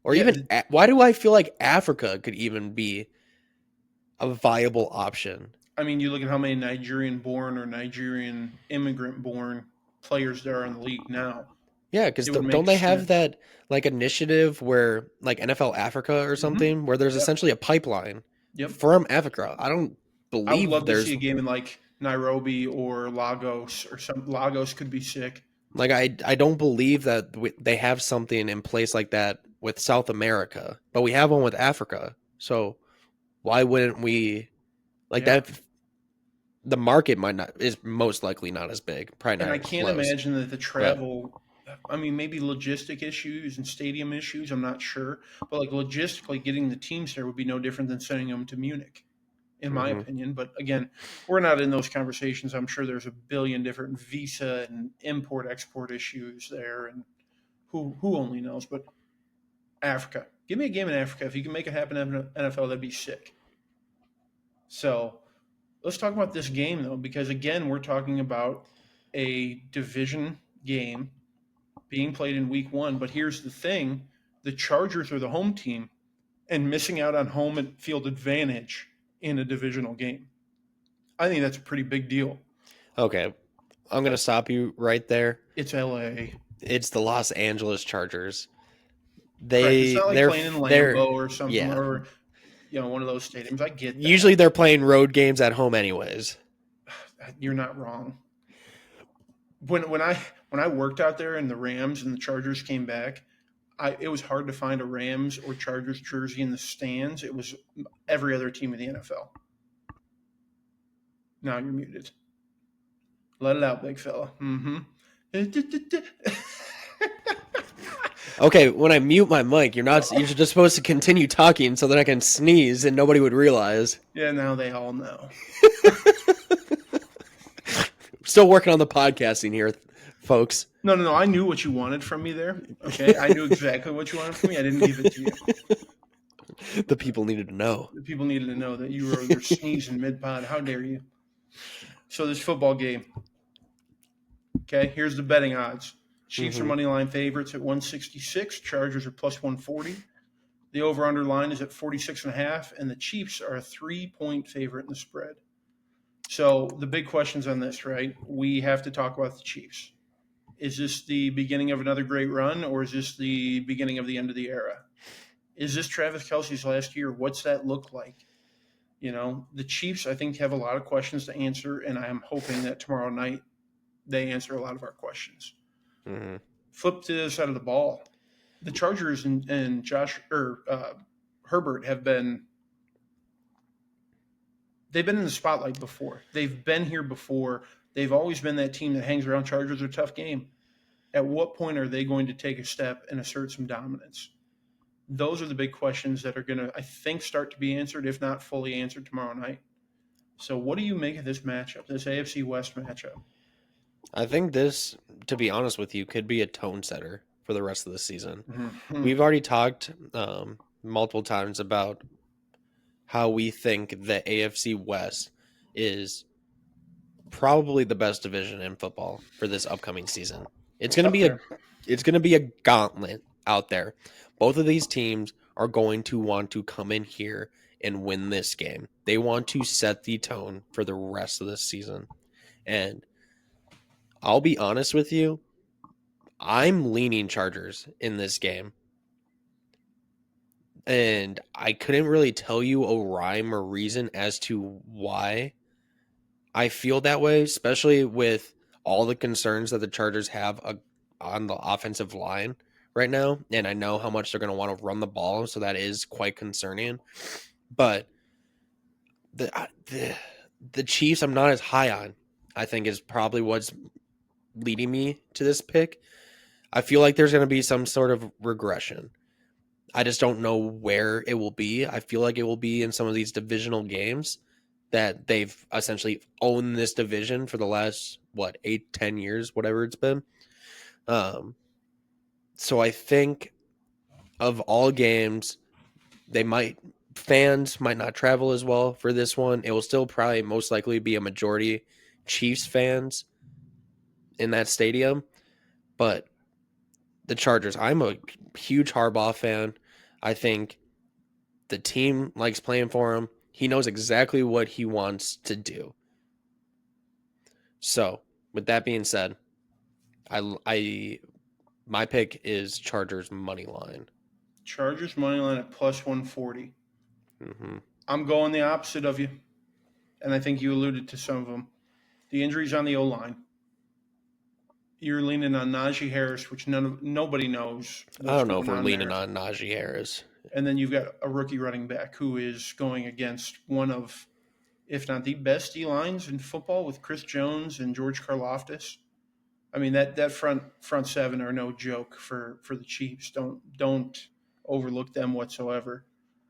or even why do I feel like Africa could even be a viable option? I mean, you look at how many Nigerian-born or Nigerian immigrant-born players there are in the league now. Yeah, because don't they have that like initiative where like NFL Africa or something where there's essentially a pipeline from Africa? I don't believe I would love to see a game in like Nairobi or Lagos or some. Lagos could be sick. Like, I don't believe that they have something in place like that with South America, but we have one with Africa. So why wouldn't we like that? The market is most likely not as big. Probably not. And I can't imagine that the travel. I mean, maybe logistic issues and stadium issues. I'm not sure, but like logistically, getting the teams there would be no different than sending them to Munich, in my opinion. But again, we're not in those conversations. I'm sure there's a billion different visa and import-export issues there, and who only knows. But Africa, give me a game in Africa. If you can make it happen in NFL, that'd be sick. So let's talk about this game, though, because again, we're talking about a division game being played in week 1. But here's the thing. The Chargers are the home team and missing out on home field advantage in a divisional game. I think that's a pretty big deal. Okay. I'm going to stop you right there. It's LA. It's the Los Angeles Chargers. It's not like playing in Lambeau or something, or one of those stadiums. I get that. Usually they're playing road games at home anyways. You're not wrong. When I worked out there and the Rams and the Chargers came back, it was hard to find a Rams or Chargers jersey in the stands. It was every other team in the NFL. Now you're muted. Let it out, big fella. Okay, when I mute my mic, you're just supposed to continue talking so that I can sneeze and nobody would realize. Yeah, now they all know. Still working on the podcasting here, folks. No. I knew what you wanted from me there. Okay, I knew exactly what you wanted from me. I didn't give it to you. The people needed to know. The people needed to know that you're sneezing mid-pod. How dare you? So this football game. Okay, here's the betting odds. Chiefs are money line favorites at 166. Chargers are plus 140. The over-under line is at 46.5, and the Chiefs are a 3-point favorite in the spread. So the big questions on this, right? We have to talk about the Chiefs. Is this the beginning of another great run, or is this the beginning of the end of the era? Is this Travis Kelce's last year? What's that look like? You know, the Chiefs, I think, have a lot of questions to answer, and I'm hoping that tomorrow night they answer a lot of our questions. Mm-hmm. Flip to the other side of the ball. The Chargers and Herbert have been – they've been in the spotlight before. They've been here before. They've always been that team that hangs around. Chargers are a tough game. At what point are they going to take a step and assert some dominance? Those are the big questions that are going to, I think, start to be answered, if not fully answered, tomorrow night. So what do you make of this matchup, this AFC West matchup? I think this, to be honest with you, could be a tone setter for the rest of the season. Mm-hmm. We've already talked multiple times about how we think the AFC West is probably the best division in football for this upcoming season. It's going to be a gauntlet out there. Both of these teams are going to want to come in here and win this game. They want to set the tone for the rest of the season. And I'll be honest with you, I'm leaning Chargers in this game. And I couldn't really tell you a rhyme or reason as to why I feel that way, especially with all the concerns that the Chargers have on the offensive line right now. And I know how much they're going to want to run the ball, so that is quite concerning. But the Chiefs I'm not as high on, I think, is probably what's leading me to this pick. I feel like there's going to be some sort of regression. I just don't know where it will be. I feel like it will be in some of these divisional games that they've essentially owned this division for the last, 8-10 years, whatever it's been. So I think of all games, fans might not travel as well for this one. It will still probably most likely be a majority Chiefs fans in that stadium. But the Chargers, I'm a huge Harbaugh fan. I think the team likes playing for him. He knows exactly what he wants to do. So, with that being said, my pick is Chargers money line. Chargers money line at plus 140. Mm-hmm. I'm going the opposite of you, and I think you alluded to some of them. The injuries on the O-line. You're leaning on Najee Harris, which nobody knows. I don't know if we're leaning on Najee Harris. And then you've got a rookie running back who is going against one of, if not the best D-lines in football, with Chris Jones and George Karlaftis. I mean, that front seven are no joke for the Chiefs. Don't overlook them whatsoever.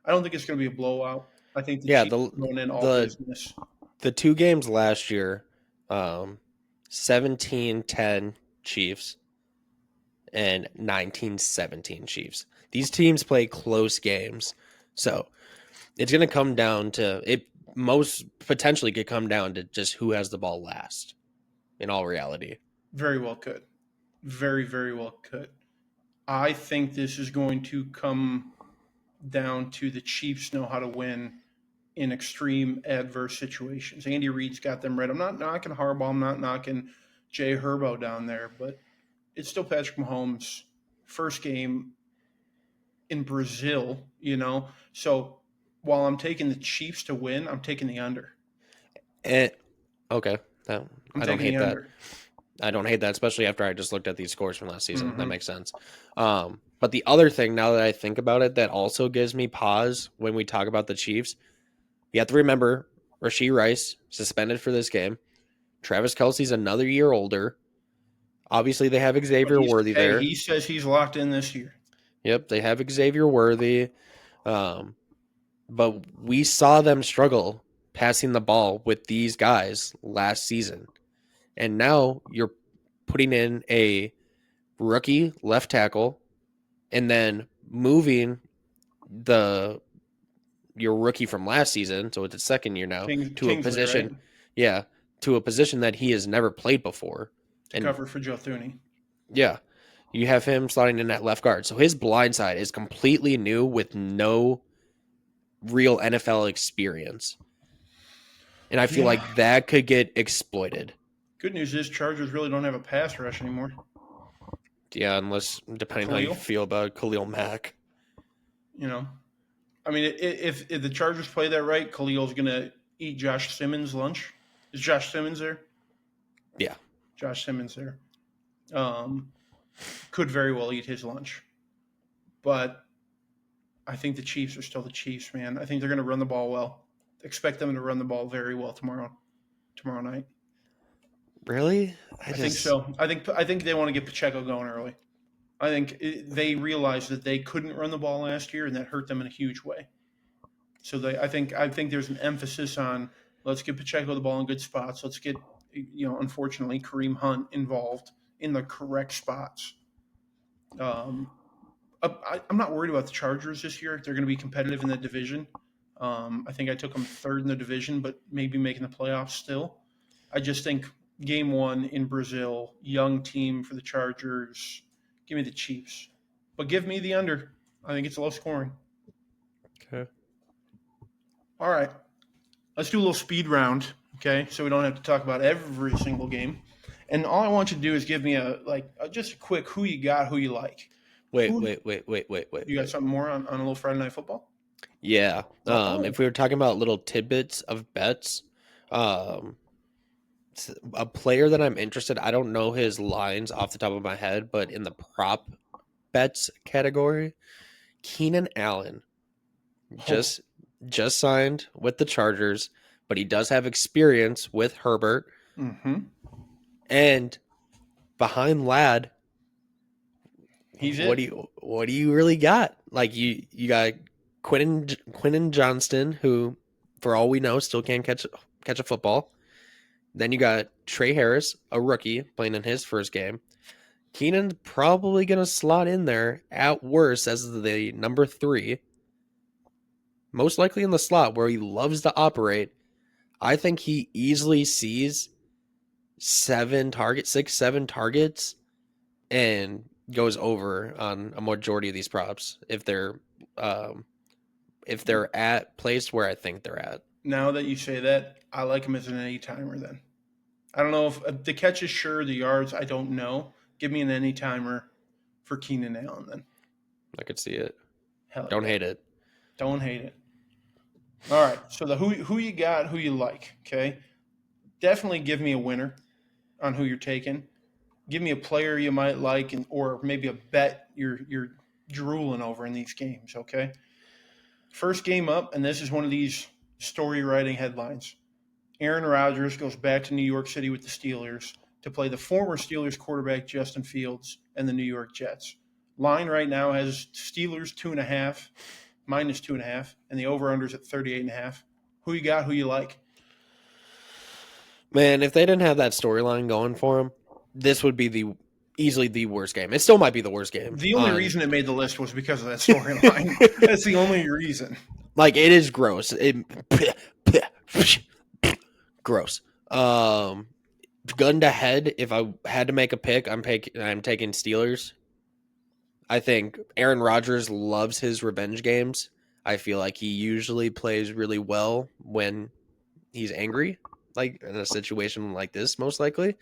I don't think it's going to be a blowout. I think the Chiefs are going in all business. The two games last year, 17-10 Chiefs and 19-17 Chiefs. These teams play close games. So it's going to come down to it. Most potentially could come down to just who has the ball last in all reality. Very well could. Very, very well could. I think this is going to come down to the Chiefs know how to win in extreme adverse situations. Andy Reid's got them right. I'm not knocking Harbaugh. I'm not knocking Jay Herbo down there, but it's still Patrick Mahomes' first game in Brazil, So while I'm taking the Chiefs to win, I'm taking the under. Okay. I don't hate that, especially after I just looked at these scores from last season. Mm-hmm. That makes sense. But the other thing, now that I think about it, that also gives me pause when we talk about the Chiefs, you have to remember Rashee Rice suspended for this game. Travis Kelce's another year older. Obviously, they have Xavier Worthy there. He says he's locked in this year. Yep, they have Xavier Worthy. But we saw them struggle passing the ball with these guys last season. And now you're putting in a rookie left tackle and then moving your rookie from last season, so it's his second year now, to a position, right? Yeah, to a position that he has never played before. To cover for Joe Thuney. Yeah. You have him slotting in at left guard. So his blind side is completely new with no real NFL experience. And I feel like that could get exploited. Good news is Chargers really don't have a pass rush anymore. Yeah, unless, depending on how you feel about Khalil Mack. You know, I mean, if the Chargers play that right, Khalil's going to eat Josh Simmons' lunch. Is Josh Simmons there? Yeah. Josh Simmons there. Could very well eat his lunch. But I think the Chiefs are still the Chiefs, man. I think they're going to run the ball well. Expect them to run the ball very well tomorrow night. Really? I think so. I think they want to get Pacheco going early. I think they realized that they couldn't run the ball last year, and that hurt them in a huge way. So I think there's an emphasis on let's get Pacheco the ball in good spots. Let's get, unfortunately, Kareem Hunt involved in the correct spots. I'm not worried about the Chargers this year. They're going to be competitive in the division. I think I took them third in the division, but maybe making the playoffs still. I just think game one in Brazil, young team for the Chargers. Give me the Chiefs. But give me the under. I think it's low scoring. Okay. All right. Let's do a little speed round, okay? So we don't have to talk about every single game. And all I want you to do is give me just a quick who you got, who you like. Wait. You got something more on a little Friday Night Football? Yeah. If we were talking about little tidbits of bets, a player that I'm interested, I don't know his lines off the top of my head, but in the prop bets category, Keenan Allen just signed with the Chargers, but he does have experience with Herbert. Mm-hmm. And behind Ladd, what do you really got? Like you got Quentin Johnston, who, for all we know, still can't catch a football. Then you got Trey Harris, a rookie, playing in his first game. Keenan's probably going to slot in there at worst as the number 3. Most likely in the slot where he loves to operate. I think he easily sees 6-7 targets and goes over on a majority of these props if they're at place where I think they're at. Now that you say that, I like him as an any-timer then. I don't know if the catch is sure, the yards, I don't know. Give me an any-timer for Keenan Allen then. I could see it. Don't hate it. Don't hate it. All right, so the who you got, who you like, okay? Definitely give me a winner on who you're taking. Give me a player you might like, or maybe a bet you're drooling over in these games, okay? First game up, and this is one of these story writing headlines. Aaron Rodgers goes back to New York City with the Steelers to play the former Steelers quarterback Justin Fields and the New York Jets. Line right now has Steelers 2.5, minus 2.5, and the over-under's at 38.5. Who you got, who you like? Man, if they didn't have that storyline going for them, this would be easily the worst game. It still might be the worst game. The only reason it made the list was because of that storyline. That's the only reason. Like, it is gross. Gross. Gun to head, if I had to make a pick, I'm taking Steelers. I think Aaron Rodgers loves his revenge games. I feel like he usually plays really well when he's angry, like in a situation like this, most likely.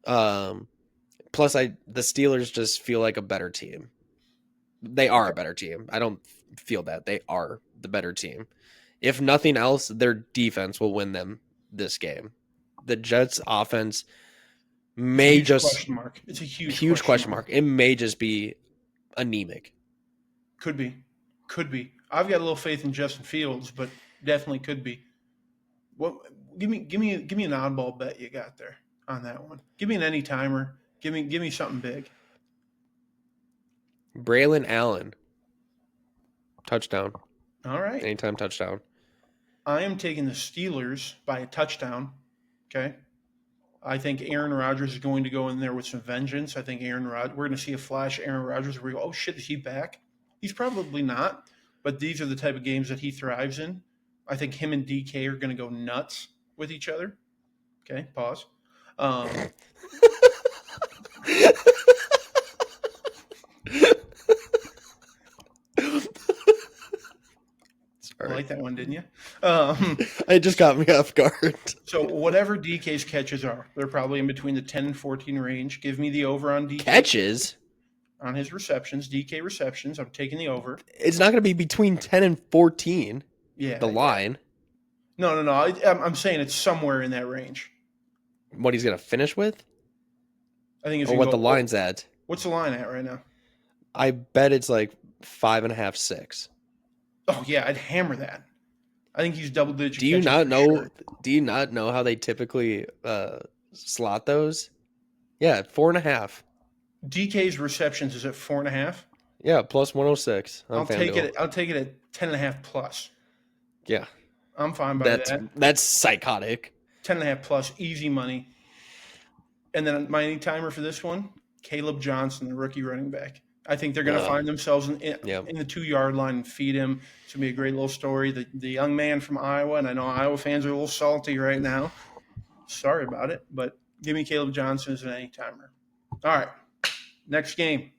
Plus, the Steelers just feel like a better team. They are a better team. I don't feel that. They are the better team. If nothing else, their defense will win them this game. The Jets' offense may just question mark. It's a huge question mark. It may just be anemic. Could be. I've got a little faith in Justin Fields, but definitely could be. What? Give me an oddball bet you got there on that one. Give me an any timer. Give me something big. Braylon Allen. Touchdown. All right. Anytime touchdown. I am taking the Steelers by a touchdown. Okay. I think Aaron Rodgers is going to go in there with some vengeance. I think we're going to see a flash Aaron Rodgers where we go, oh shit, is he back? He's probably not, but these are the type of games that he thrives in. I think him and DK are going to go nuts with each other. Okay, pause. I like that one, didn't you? It just got me off guard. So whatever DK's catches are, they're probably in between the 10 and 14 range. Give me the over on DK. Catches? On his receptions, DK receptions. I'm taking the over. It's not going to be between 10 and 14. Yeah. The line. No. I'm saying it's somewhere in that range. What he's going to finish with? I think it's or what the line's at. What's the line at right now? I bet it's like 5.5, 6. Oh yeah, I'd hammer that. I think he's double digit. Do you not know? Sure. Do you not know how they typically slot those? Yeah, 4.5. DK's receptions is at 4.5. Yeah, plus 106. I'll take it at 10.5 plus. Yeah, I'm fine by that. That's psychotic. 10.5 plus, easy money. And then my any-timer for this one, Caleb Johnson, the rookie running back. I think they're going to find themselves in the 2-yard line and feed him. It's going to be a great little story. The young man from Iowa, and I know Iowa fans are a little salty right now. Sorry about it, but give me Caleb Johnson as an any-timer. All right, next game.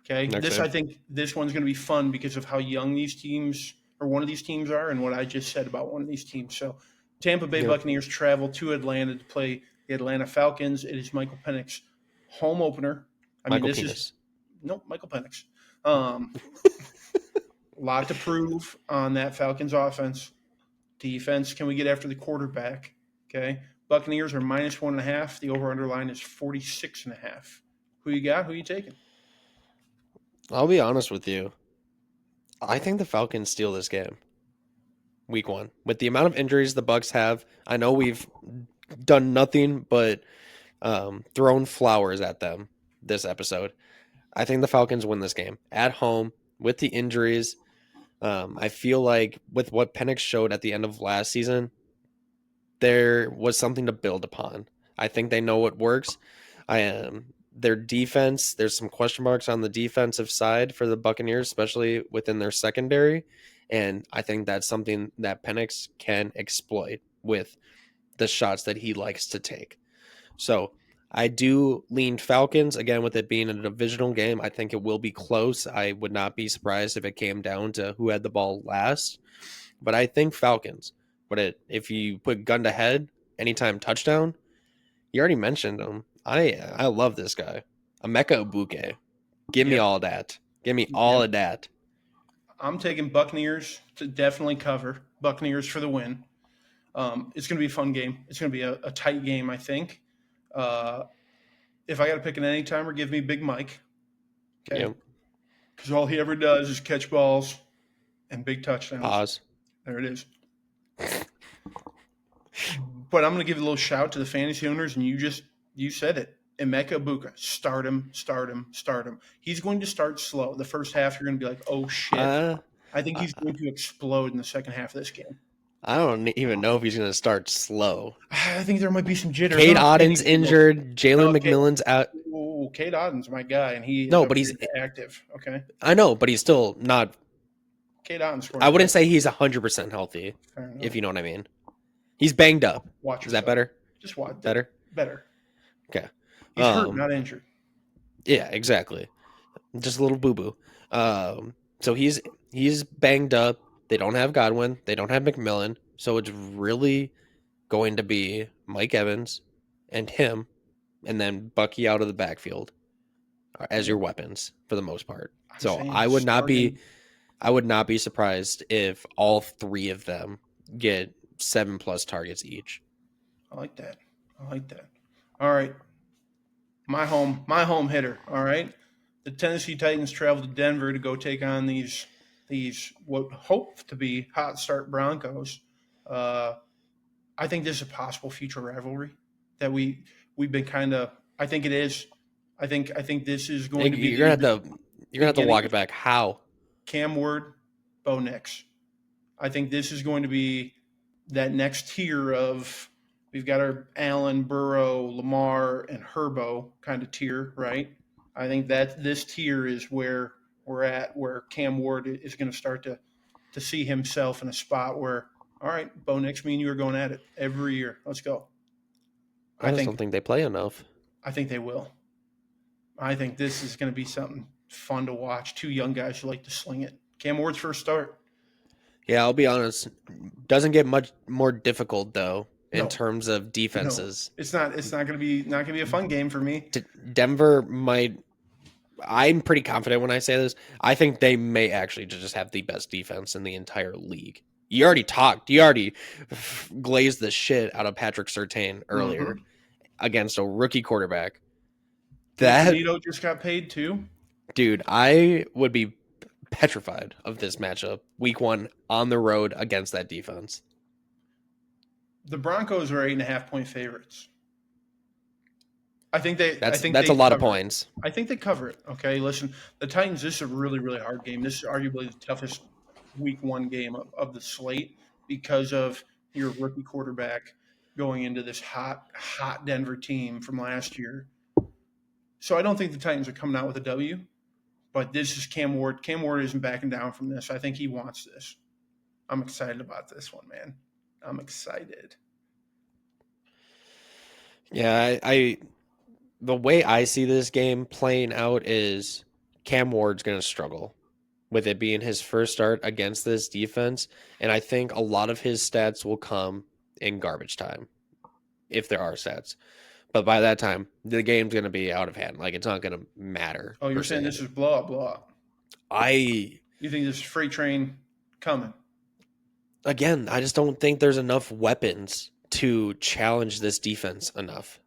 Okay, I think this one's going to be fun because of how young these teams or one of these teams are and what I just said about one of these teams. So Tampa Bay Buccaneers travel to Atlanta to play the Atlanta Falcons. It is Michael Penix's home opener. Michael Penix. A lot to prove on that Falcons offense. Defense, can we get after the quarterback? Okay. Buccaneers are minus 1.5. The over-under line is 46.5. Who you got? Who you taking? I'll be honest with you. I think the Falcons steal this game. Week 1. With the amount of injuries the Bucs have, I know we've done nothing but thrown flowers at them this episode. I think the Falcons win this game at home with the injuries. I feel like with what Penix showed at the end of last season, there was something to build upon. I think they know what works. Their defense, there's some question marks on the defensive side for the Buccaneers, especially within their secondary. And I think that's something that Penix can exploit with the shots that he likes to take. So I do lean Falcons, again, with it being a divisional game. I think it will be close. I would not be surprised if it came down to who had the ball last. But I think Falcons. But if you put gun to head, anytime touchdown, you already mentioned him. I love this guy. Emeka Egbuka. Give me all that. Give me all of that. I'm taking Buccaneers to definitely cover. Buccaneers for the win. It's going to be a fun game. It's going to be a tight game, I think. If I got to pick an any-timer, give me Big Mike. Okay. Because all he ever does is catch balls and big touchdowns. Pause. There it is. But I'm going to give a little shout to the fantasy owners, and you said it. Emeka Egbuka, start him. He's going to start slow. The first half, you're going to be like, oh, shit. I think he's going to explode in the second half of this game. I don't even know if he's going to start slow. I think there might be some jitters. Cade Otton's injured. Jalen McMillan's out. Oh, Cade Otton's my guy, and but he's active. Okay. I know, but he's still not. Cade Otton's. I wouldn't say he's 100% healthy, if you know what I mean. He's banged up. Is that better? Just watch. Better? Better. Okay. He's hurt, not injured. Yeah, exactly. Just a little boo-boo. So he's banged up. They don't have Godwin. They don't have McMillan. So it's really going to be Mike Evans and him, and then Bucky out of the backfield as your weapons for the most part. So I would not be surprised if all three of them get 7+ targets each. I like that. All right. My home hitter. All right. The Tennessee Titans travel to Denver to go take on these what hope to be hot start Broncos. I think this is a possible future rivalry that we've been kind of. I think it is. I think this is going to be You're gonna have to walk it back. How? Cam Ward, Bo Nix. I think this is going to be that next tier of we've got our Allen, Burrow, Lamar, and Herbo kind of tier, right? I think that this tier is where we're at, where Cam Ward is going to start to see himself in a spot where, all right, Bo Nix, me and you are going at it every year. Let's go. I just don't think they play enough. I think they will. I think this is going to be something fun to watch. Two young guys who like to sling it. Cam Ward's first start. Yeah, I'll be honest. Doesn't get much more difficult though in terms of defenses. No, it's not going to be a fun game for me. Denver might. I'm pretty confident when I say this. I think they may actually just have the best defense in the entire league. You already glazed the shit out of Patrick Surtain earlier against a rookie quarterback. That Benito just got paid too. Dude, I would be petrified of this matchup. Week 1 on the road against that defense. The Broncos are 8.5-point favorites. I think that's a lot of points. I think they cover it. Okay, listen, the Titans. This is a really, really hard game. This is arguably the toughest Week 1 game of the slate because of your rookie quarterback going into this hot Denver team from last year. So I don't think the Titans are coming out with a W, but this is Cam Ward. Cam Ward isn't backing down from this. I think he wants this. I'm excited about this one, man. I'm excited. Yeah, the way I see this game playing out is Cam Ward's going to struggle with it being his first start against this defense, and I think a lot of his stats will come in garbage time, if there are stats. But by that time, the game's going to be out of hand. Like, it's not going to matter. Oh, you're saying this is blowout? You think this is freight train coming? Again, I just don't think there's enough weapons to challenge this defense enough.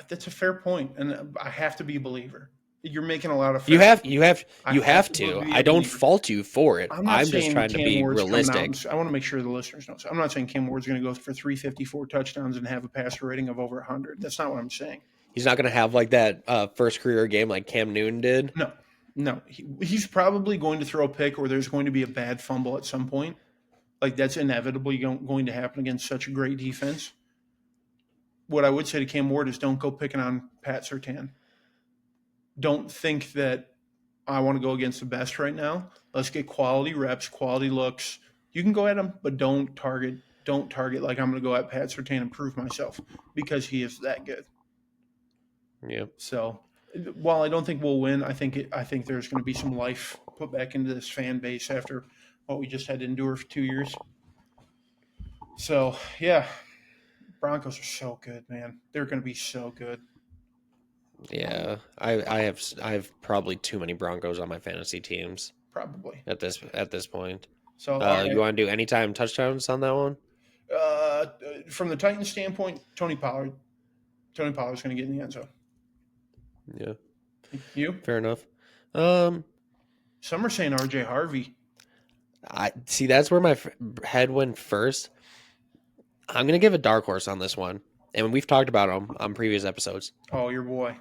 That's a fair point, and I have to be a believer. You're making a lot of. You have to. I don't fault you for it. I'm just trying to be realistic. I want to make sure the listeners know. So I'm not saying Cam Ward's going to go for 354 touchdowns and have a passer rating of over 100. That's not what I'm saying. He's not going to have like that first career game like Cam Newton did. No. He's probably going to throw a pick, or there's going to be a bad fumble at some point. Like, that's inevitably going to happen against such a great defense. What I would say to Cam Ward is don't go picking on Pat Surtain. Don't think that I want to go against the best right now. Let's get quality reps, quality looks. You can go at him, but don't target like I'm going to go at Pat Surtain and prove myself, because he is that good. Yep. So while I don't think we'll win, I think there's going to be some life put back into this fan base after what we just had to endure for 2 years. So, yeah, Broncos are so good, man. They're going to be so good. Yeah, I have probably too many Broncos on my fantasy teams. Probably at this point. So you want to do anytime touchdowns on that one? From the Titans standpoint, Tony Pollard's going to get in the end zone. Yeah. You? Fair enough. Some are saying RJ Harvey. I see. That's where my head went first. I'm going to give a dark horse on this one, and we've talked about him on previous episodes. Oh, your boy.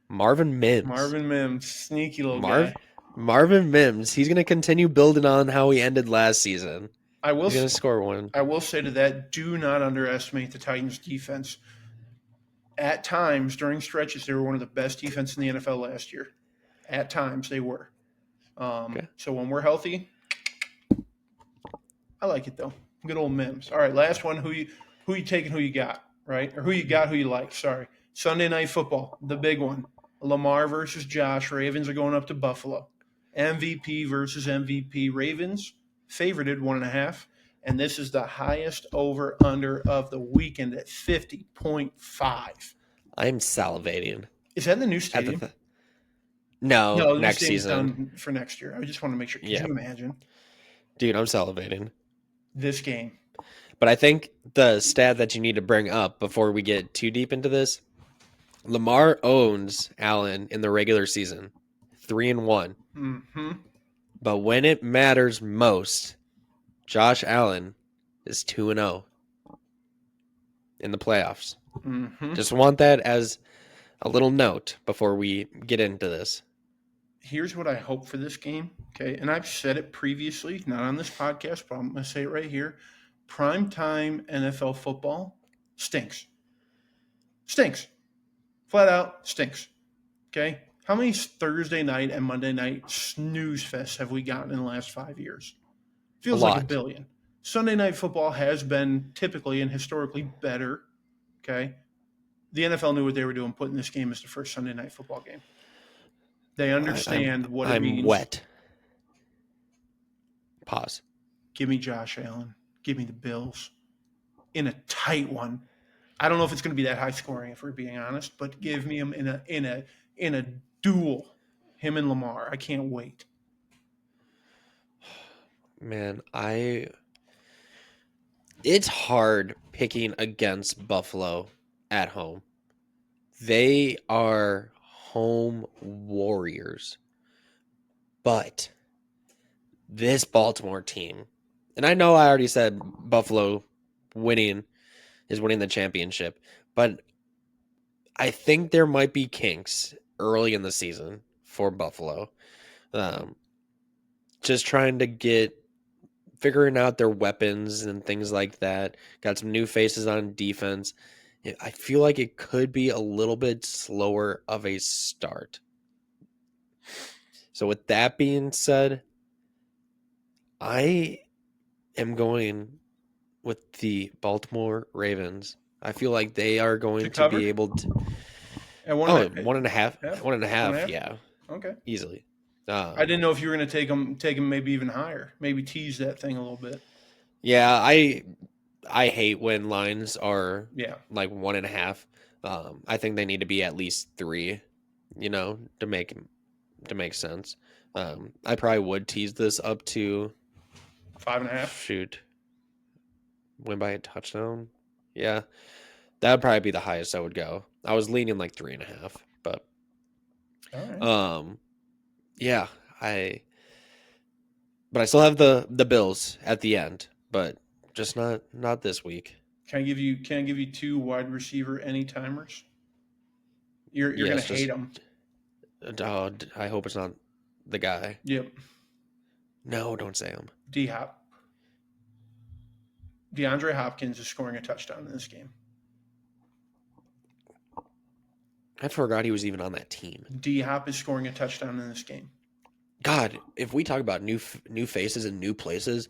Marvin Mims. Sneaky little guy. Marvin Mims. He's going to continue building on how he ended last season. He's going to score one. I will say to that, do not underestimate the Titans' defense. At times, during stretches, they were one of the best defenses in the NFL last year. At times, they were. Okay. So when we're healthy, I like it, though. Good old Mims. All right, last one. Who you taking, who you got, right? Or who you like, sorry. Sunday Night Football, the big one. Lamar versus Josh. Ravens are going up to Buffalo. MVP versus MVP. Ravens favorited 1.5. And this is the highest over-under of the weekend at 50.5. I'm salivating. Is that in the new stadium? No, next season. Done for next year. I just want to make sure. Can you imagine? Dude, I'm salivating. This game. But I think the stat that you need to bring up before we get too deep into this, Lamar owns Allen in the regular season, 3-1. Mm-hmm. But when it matters most, Josh Allen is 2-0 in the playoffs. Mm-hmm. Just want that as a little note before we get into this. Here's what I hope for this game, okay? And I've said it previously, not on this podcast, but I'm going to say it right here. Primetime NFL football stinks. Stinks. Flat out stinks, okay? How many Thursday night and Monday night snooze fests have we gotten in the last 5 years? Feels like a billion. Sunday night football has been typically and historically better, okay? The NFL knew what they were doing, putting this game as the first Sunday night football game. They understand what it means. I'm wet. Pause. Give me Josh Allen. Give me the Bills in a tight one. I don't know if it's going to be that high scoring, if we're being honest, but give me him in a duel. Him and Lamar. I can't wait. Man, it's hard picking against Buffalo at home. They are home warriors. But this Baltimore team, and I know I already said Buffalo is winning the championship, but I think there might be kinks early in the season for Buffalo. Just trying to figuring out their weapons and things like that. Got some new faces on defense. I feel like it could be a little bit slower of a start. So with that being said, I am going with the Baltimore Ravens. I feel like they are going to be able to. At one and a half. Yeah. Okay. Easily. I didn't know if you were going to take them maybe even higher. Maybe tease that thing a little bit. Yeah, I hate when lines are like 1.5. I think they need to be at least 3, to make sense. I probably would tease this up to 5.5. Shoot. Win by a touchdown. Yeah. That would probably be the highest I would go. I was leaning like 3.5, but all right. Yeah, but I still have the Bills at the end, but just not this week. Can I give you 2 wide receiver anytimers? You're going to hate them. Oh, I hope it's not the guy. Yep. No, don't say him. D-Hop. DeAndre Hopkins is scoring a touchdown in this game. I forgot he was even on that team. D-Hop is scoring a touchdown in this game. God, if we talk about new faces and new places,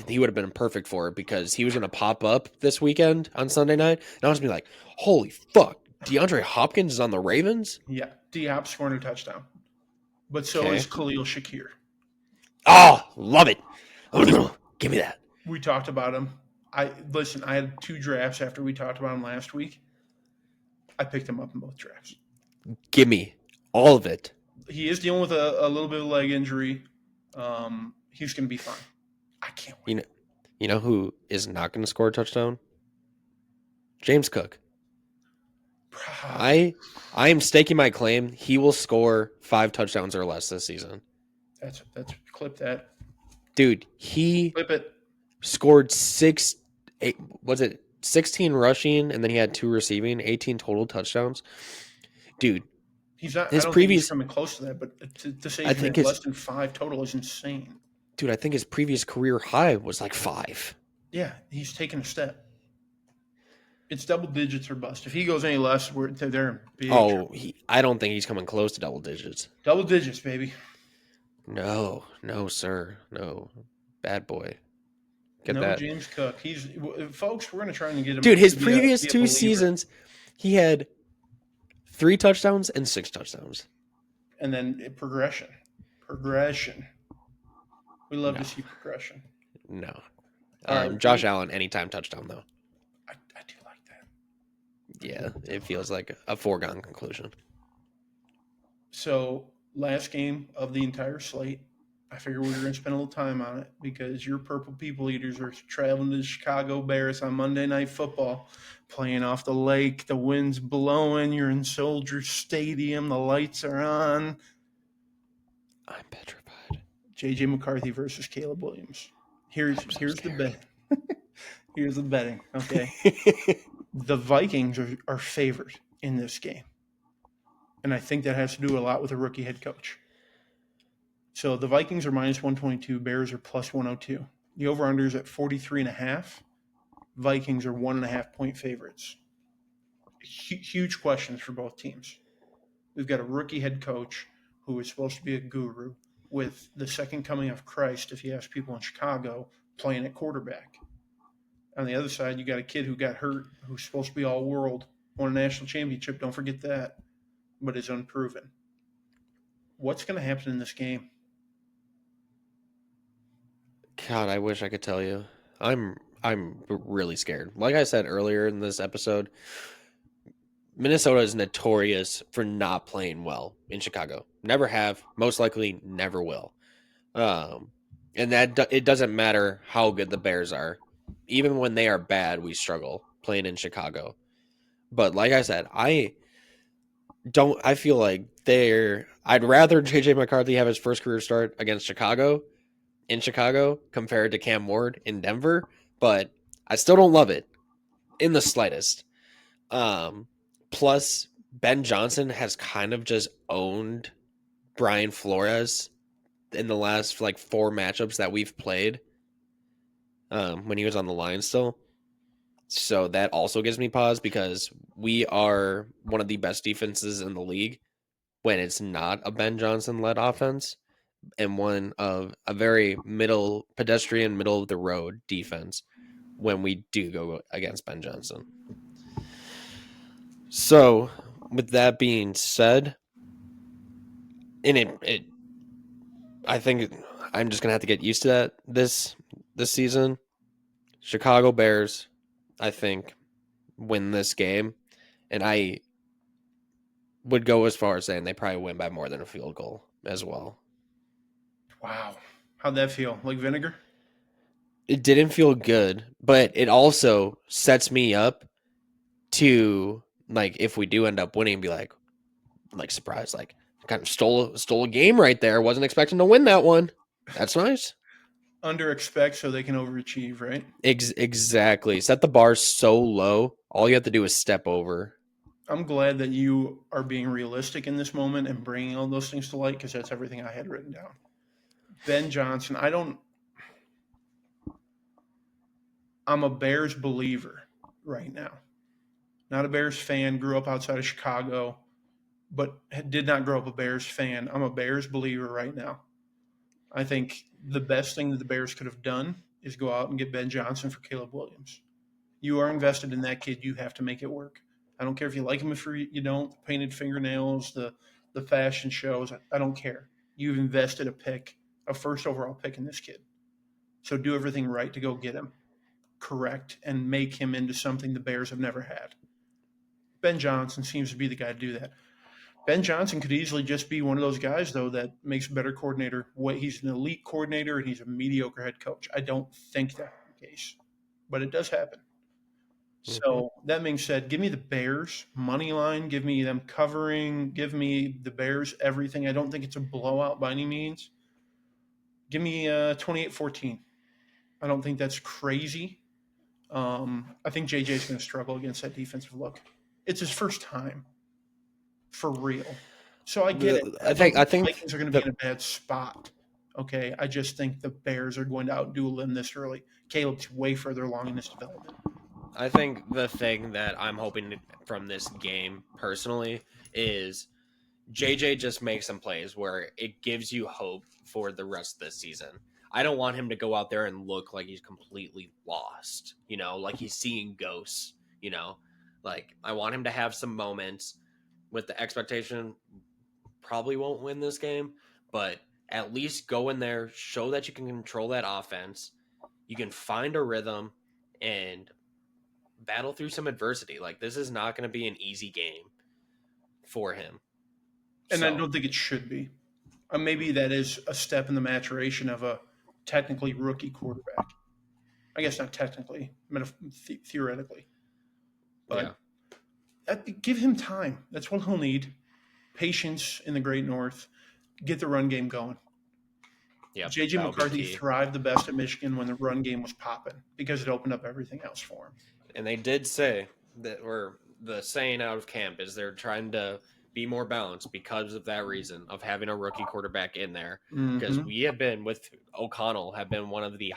he would have been perfect for it because he was going to pop up this weekend on Sunday night, and I was going to be like, holy fuck, DeAndre Hopkins is on the Ravens? Yeah, D-Hop scoring a touchdown. But so is Khalil Shakir. Oh, love it. Give me that. We talked about him. I had 2 drafts after we talked about him last week. I picked him up in both drafts. Give me all of it. He is dealing with a little bit of leg injury. He's going to be fine. I can't wait. You know who is not going to score a touchdown? James Cook. I am staking my claim. He will score 5 touchdowns or less this season. That's clip that. Dude, he clip it. Scored 16 rushing, and then he had 2 receiving, 18 total touchdowns. Dude, he's not. I don't think he's coming close to that, but to say he's less than 5 total is insane. Dude, I think his previous career high was like 5. Yeah, he's taking a step. It's double digits or bust. If he goes any less, they're in big trouble. I don't think he's coming close to double digits. Double digits, baby. No, sir. No. Bad boy. Get that. James Cook. Folks, we're going to try and get him. Dude, his previous 2 seasons, he had 3 touchdowns and 6 touchdowns. And then progression. We love to see progression. No. Josh Allen, anytime touchdown, though. I do like that. Yeah, it feels like a foregone conclusion. So, last game of the entire slate. I figured we were going to spend a little time on it because your Purple People Eaters are traveling to the Chicago Bears on Monday Night Football, playing off the lake. The wind's blowing. You're in Soldier Stadium. The lights are on. I'm petrified. J.J. McCarthy versus Caleb Williams. Here's the bet. Here's the betting. Okay. The Vikings are favored in this game. And I think that has to do a lot with a rookie head coach. So the Vikings are minus 122. Bears are plus 102. The over-under is at 43.5. Vikings are 1.5 point favorites. Huge questions for both teams. We've got a rookie head coach who is supposed to be a guru with the second coming of Christ, if you ask people in Chicago, playing at quarterback. On the other side, you got a kid who got hurt, who's supposed to be all world, won a national championship, don't forget that, but is unproven. What's going to happen in this game? God, I wish I could tell you. I'm really scared. Like I said earlier in this episode, Minnesota is notorious for not playing well in Chicago. Never have, most likely never will. And that it doesn't matter how good the Bears are. Even when they are bad, we struggle playing in Chicago. But like I said, I feel like I'd rather JJ McCarthy have his first career start against Chicago in Chicago compared to Cam Ward in Denver, but I still don't love it in the slightest. Plus, Ben Johnson has kind of just owned Brian Flores in the last like 4 matchups that we've played when he was on the line still. So that also gives me pause because we are one of the best defenses in the league when it's not a Ben Johnson led offense, and one of a very pedestrian, middle of the road defense when we do go against Ben Johnson. So, with that being said, I think I'm just gonna have to get used to that this season. Chicago Bears, I think, win this game, and I would go as far as saying they probably win by more than a field goal as well. Wow. How'd that feel? Like vinegar? It didn't feel good, but it also sets me up to, like, if we do end up winning, be like surprised, like kind of stole a game right there. Wasn't expecting to win that one. That's nice. Under expect so they can overachieve, right? Exactly. Set the bar so low. All you have to do is step over. I'm glad that you are being realistic in this moment and bringing all those things to light because that's everything I had written down. Ben Johnson, I'm a Bears believer right now. Not a Bears fan, grew up outside of Chicago, but did not grow up a Bears fan. I'm a Bears believer right now. I think the best thing that the Bears could have done is go out and get Ben Johnson for Caleb Williams. You are invested in that kid. You have to make it work. I don't care if you like him, if you don't, the painted fingernails, the fashion shows. I don't care. You've invested a first overall pick in this kid. So do everything right to go get him correct and make him into something the Bears have never had. Ben Johnson seems to be the guy to do that. Ben Johnson could easily just be one of those guys, though, that makes a better coordinator. He's an elite coordinator and he's a mediocre head coach. I don't think that's the case, but it does happen. So that being said, give me the Bears money line. Give me them covering. Give me the Bears everything. I don't think it's a blowout by any means. Give me 28-14. I don't think that's crazy. I think JJ's going to struggle against that defensive look. It's his first time, for real. So I get it. I think the Vikings are going to be in a bad spot. Okay, I just think the Bears are going to outduel them this early. Caleb's way further along in this development. I think the thing that I'm hoping from this game personally is JJ just makes some plays where it gives you hope for the rest of the season. I don't want him to go out there and look like he's completely lost, like he's seeing ghosts, like I want him to have some moments with the expectation probably won't win this game, but at least go in there, show that you can control that offense. You can find a rhythm and battle through some adversity. Like, this is not going to be an easy game for him. And I don't think it should be. Maybe that is a step in the maturation of a technically rookie quarterback. I guess not technically, theoretically. But give him time. That's what he'll need. Patience in the Great North. Get the run game going. Yeah, JJ McCarthy thrived the best at Michigan when the run game was popping because it opened up everything else for him. And they did say that, or the saying out of camp is they're trying to be more balanced because of that reason of having a rookie quarterback in there. Mm-hmm. Because we have been with O'Connell have been one of the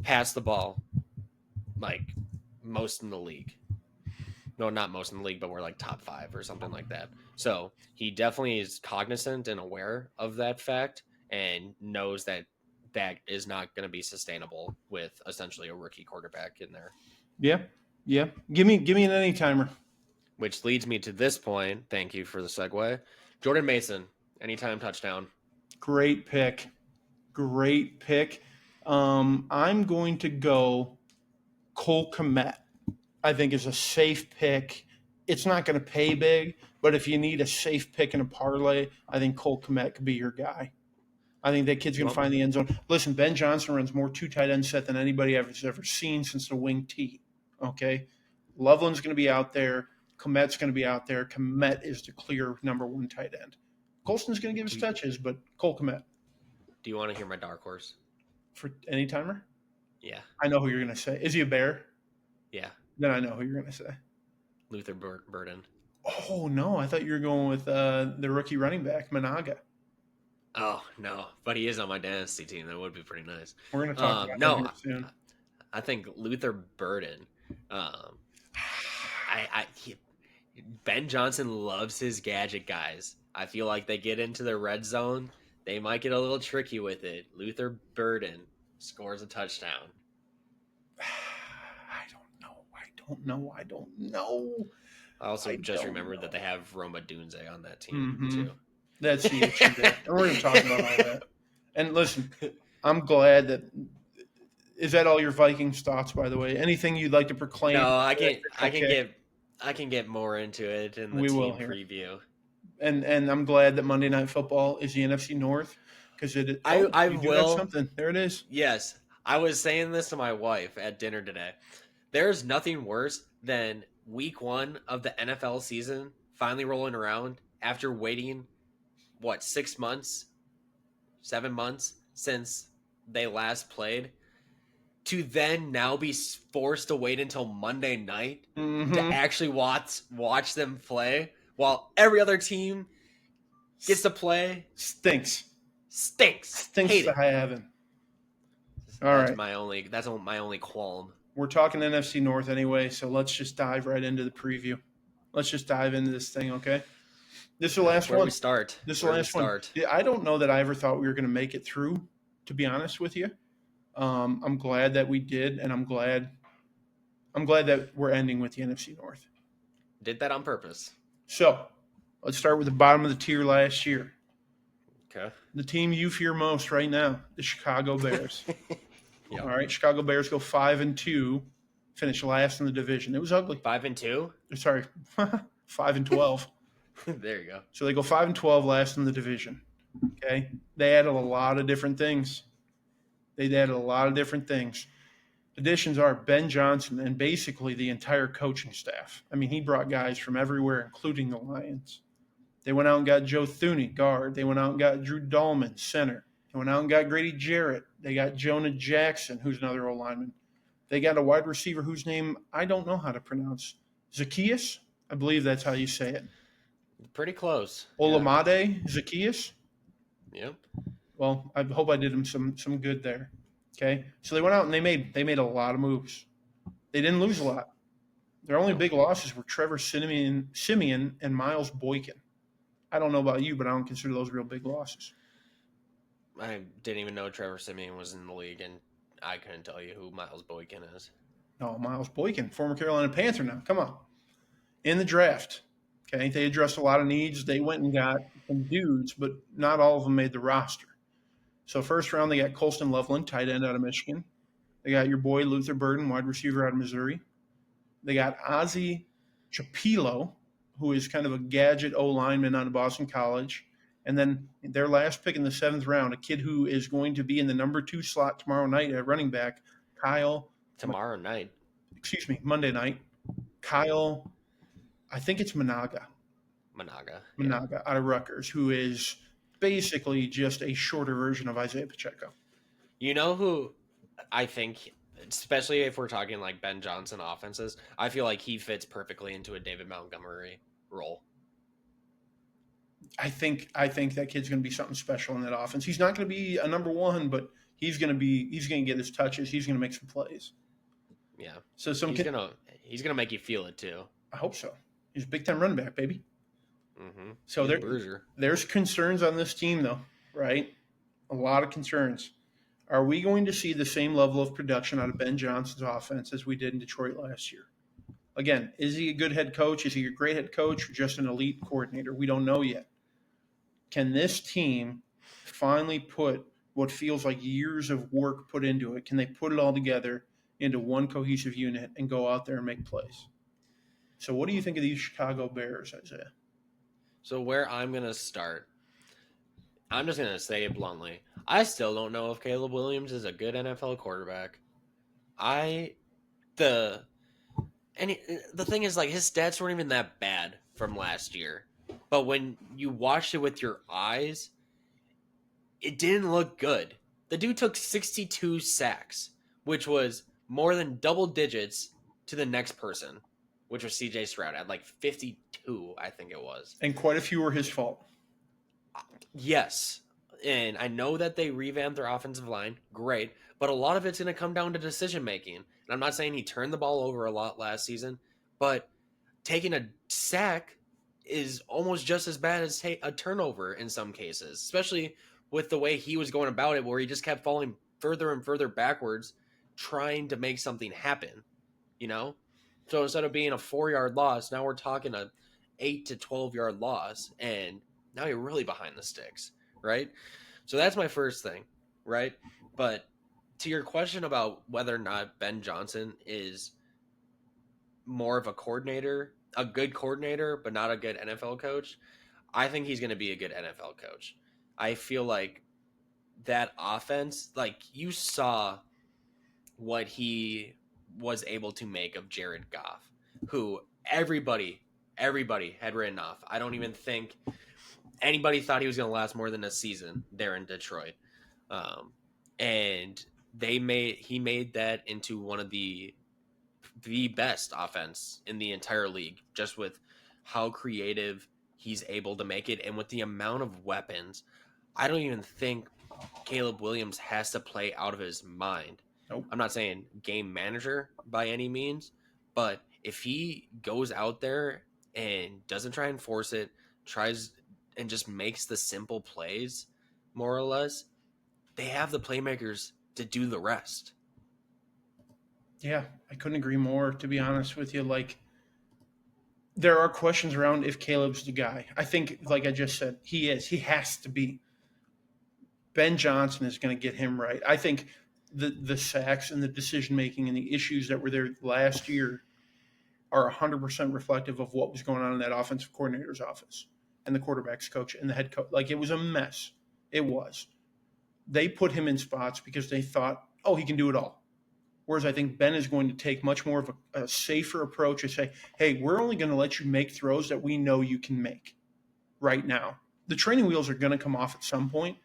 pass the ball like most in the league. No, not most in the league, but we're like top 5 or something like that. So he definitely is cognizant and aware of that fact and knows that that is not going to be sustainable with essentially a rookie quarterback in there. Yeah. Give me an any timer. Which leads me to this point. Thank you for the segue. Jordan Mason, anytime touchdown. Great pick. I'm going to go Cole Kmet. I think is a safe pick. It's not going to pay big, but if you need a safe pick in a parlay, I think Cole Kmet could be your guy. I think that kid's going to find the end zone. Listen, Ben Johnson runs more 2 tight end set than anybody has ever seen since the wing T. Okay? Loveland's going to be out there. Kmet's going to be out there. Kmet is the clear number 1 tight end. Colston's going to give us touches, but Cole Kmet. Do you want to hear my dark horse? For any timer? Yeah. I know who you're going to say. Is he a Bear? Yeah. Then I know who you're going to say. Luther Burden. Oh, no. I thought you were going with the rookie running back, Managa. Oh, no. But he is on my dynasty team. That would be pretty nice. We're going to talk about him soon. I think Luther Burden. Ben Johnson loves his gadget guys. I feel like they get into the red zone. They might get a little tricky with it. Luther Burden scores a touchdown. I don't know. I also just remembered that they have Roma Dunze on that team, too. That's the issue there. And we're going to talk about all that. And listen, I'm glad that – is that all your Vikings thoughts, by the way? Anything you'd like to proclaim? No, I can get more into it in the team preview. And I'm glad that Monday Night Football is the NFC North because I will something. There it is. Yes, I was saying this to my wife at dinner today. There's nothing worse than week 1 of the NFL season finally rolling around after waiting, 6 months, 7 months since they last played, to then now be forced to wait until Monday night to actually watch them play while every other team gets to play. Stinks Hate to high heaven. All that's right. That's my only qualm. We're talking NFC North anyway, so let's just dive right into the preview. Let's just dive into this thing, okay? This is the last one. Where we start. This is the last one. I don't know that I ever thought we were going to make it through, to be honest with you. I'm glad that we did, and I'm glad that we're ending with the NFC North. Did that on purpose. So, let's start with the bottom of the tier last year. Okay. The team you fear most right now, the Chicago Bears. Yep. All right, Chicago Bears go 5-2, finish last in the division. It was ugly. 5-2? Sorry, 5-12. There you go. So they go 5-12, last in the division. Okay, they added a lot of different things. Additions are Ben Johnson and basically the entire coaching staff. I mean, he brought guys from everywhere, including the Lions. They went out and got Joe Thuney, guard. They went out and got Drew Dahlman, center. They went out and got Grady Jarrett. They got Jonah Jackson, who's another O-lineman. They got a wide receiver whose name I don't know how to pronounce. Zacchaeus? I believe that's how you say it. Pretty close. Olamide Zacchaeus? Yep. Well, I hope I did him some good there. Okay? So they went out and they made a lot of moves. They didn't lose a lot. Their only big losses were Trevor Siemian and Miles Boykin. I don't know about you, but I don't consider those real big losses. I didn't even know Trevor Siemian was in the league, and I couldn't tell you who Miles Boykin is. No, Miles Boykin, former Carolina Panther now. Come on. In the draft, okay, they addressed a lot of needs. They went and got some dudes, but not all of them made the roster. So first round, they got Colston Loveland, tight end out of Michigan. They got your boy Luther Burden, wide receiver out of Missouri. They got Ozzie Chapilo, who is kind of a gadget O-lineman out of Boston College. And then their last pick in the 7th round, a kid who is going to be in the number 2 slot tomorrow night at running back, Monday night. Kyle, I think it's Managa out of Rutgers, who is basically just a shorter version of Isaiah Pacheco. You know who I think, especially if we're talking like Ben Johnson offenses, I feel like he fits perfectly into a David Montgomery role. I think that kid's going to be something special in that offense. He's not going to be a number one, but he's going to get his touches. He's going to make some plays. Yeah. So he's gonna make you feel it too. I hope so. He's a big time running back, baby. Mm-hmm. So there's concerns on this team, though, right? A lot of concerns. Are we going to see the same level of production out of Ben Johnson's offense as we did in Detroit last year? Again, is he a good head coach? Is he a great head coach or just an elite coordinator? We don't know yet. Can this team finally put what feels like years of work put into it? Can they put it all together into one cohesive unit and go out there and make plays? So what do you think of these Chicago Bears, Isaiah? So where I'm going to start, I'm just going to say it bluntly. I still don't know if Caleb Williams is a good NFL quarterback. The thing is, like, his stats weren't even that bad from last year. But when you watched it with your eyes, it didn't look good. The dude took 62 sacks, which was more than double digits to the next person, which was C.J. Stroud at like 52, I think it was. And quite a few were his fault. Yes. And I know that they revamped their offensive line. Great. But a lot of it's going to come down to decision making. And I'm not saying he turned the ball over a lot last season, but taking a sack is almost just as bad as a turnover in some cases, especially with the way he was going about it, where he just kept falling further and further backwards trying to make something happen, you know? So instead of being a 4-yard loss, now we're talking a 8 to 12-yard loss, and now you're really behind the sticks, right? So that's my first thing, right? But to your question about whether or not Ben Johnson is more of a coordinator, a good coordinator, but not a good NFL coach, I think he's going to be a good NFL coach. I feel like that offense, like you saw what he was able to make of Jared Goff, who everybody had written off. I don't even think anybody thought he was going to last more than a season there in Detroit. And he made that into one of the best offense in the entire league, just with how creative he's able to make it. And with the amount of weapons, I don't even think Caleb Williams has to play out of his mind. Nope. I'm not saying game manager by any means, but if he goes out there and doesn't try and force it, tries and just makes the simple plays, more or less, they have the playmakers to do the rest. Yeah, I couldn't agree more, to be honest with you. Like, there are questions around if Caleb's the guy. I think, like I just said, he is. He has to be. Ben Johnson is going to get him right. I think the sacks and the decision-making and the issues that were there last year are 100% reflective of what was going on in that offensive coordinator's office and the quarterback's coach and the head coach. Like, it was a mess. It was. They put him in spots because they thought, oh, he can do it all. Whereas I think Ben is going to take much more of a safer approach and say, hey, we're only going to let you make throws that we know you can make right now. The training wheels are going to come off at some point.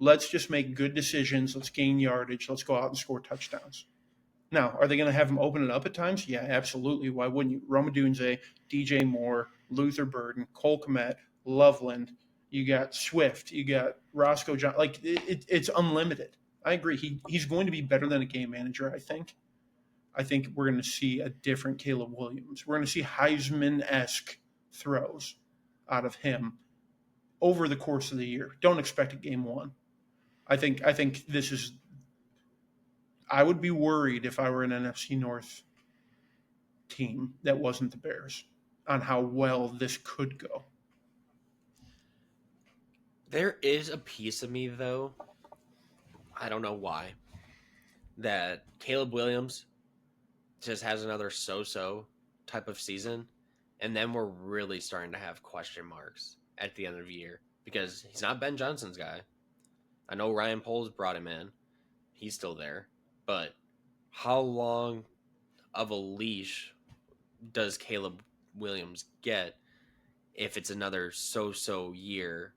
Let's just make good decisions. Let's gain yardage. Let's go out and score touchdowns. Now, are they going to have him open it up at times? Yeah, absolutely. Why wouldn't you? Rome Odunze, DJ Moore, Luther Burden, Cole Kmet, Loveland. You got Swift. You got Roscoe John. Like, it's unlimited. I agree. He's going to be better than a game manager, I think. I think we're going to see a different Caleb Williams. We're going to see Heisman-esque throws out of him over the course of the year. Don't expect a game one. I think this is – I would be worried if I were an NFC North team that wasn't the Bears on how well this could go. There is a piece of me, though, I don't know why, that Caleb Williams just has another so-so type of season, and then we're really starting to have question marks at the end of the year because he's not Ben Johnson's guy. I know Ryan Poles brought him in. He's still there. But how long of a leash does Caleb Williams get if it's another so-so year?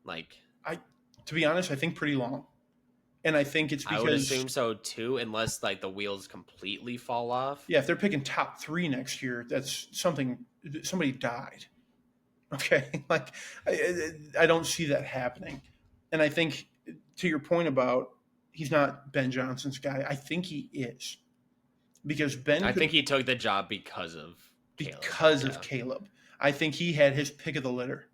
Like, to be honest, I think pretty long. And I think it's because I would assume so too, unless like the wheels completely fall off. yeah, if they're picking top 3 next year, that's somebody died. Okay, like I don't see that happening. And I think to your point about he's not Ben Johnson's guy, I think he is because I think he took the job because of Caleb. I think he had his pick of the litter.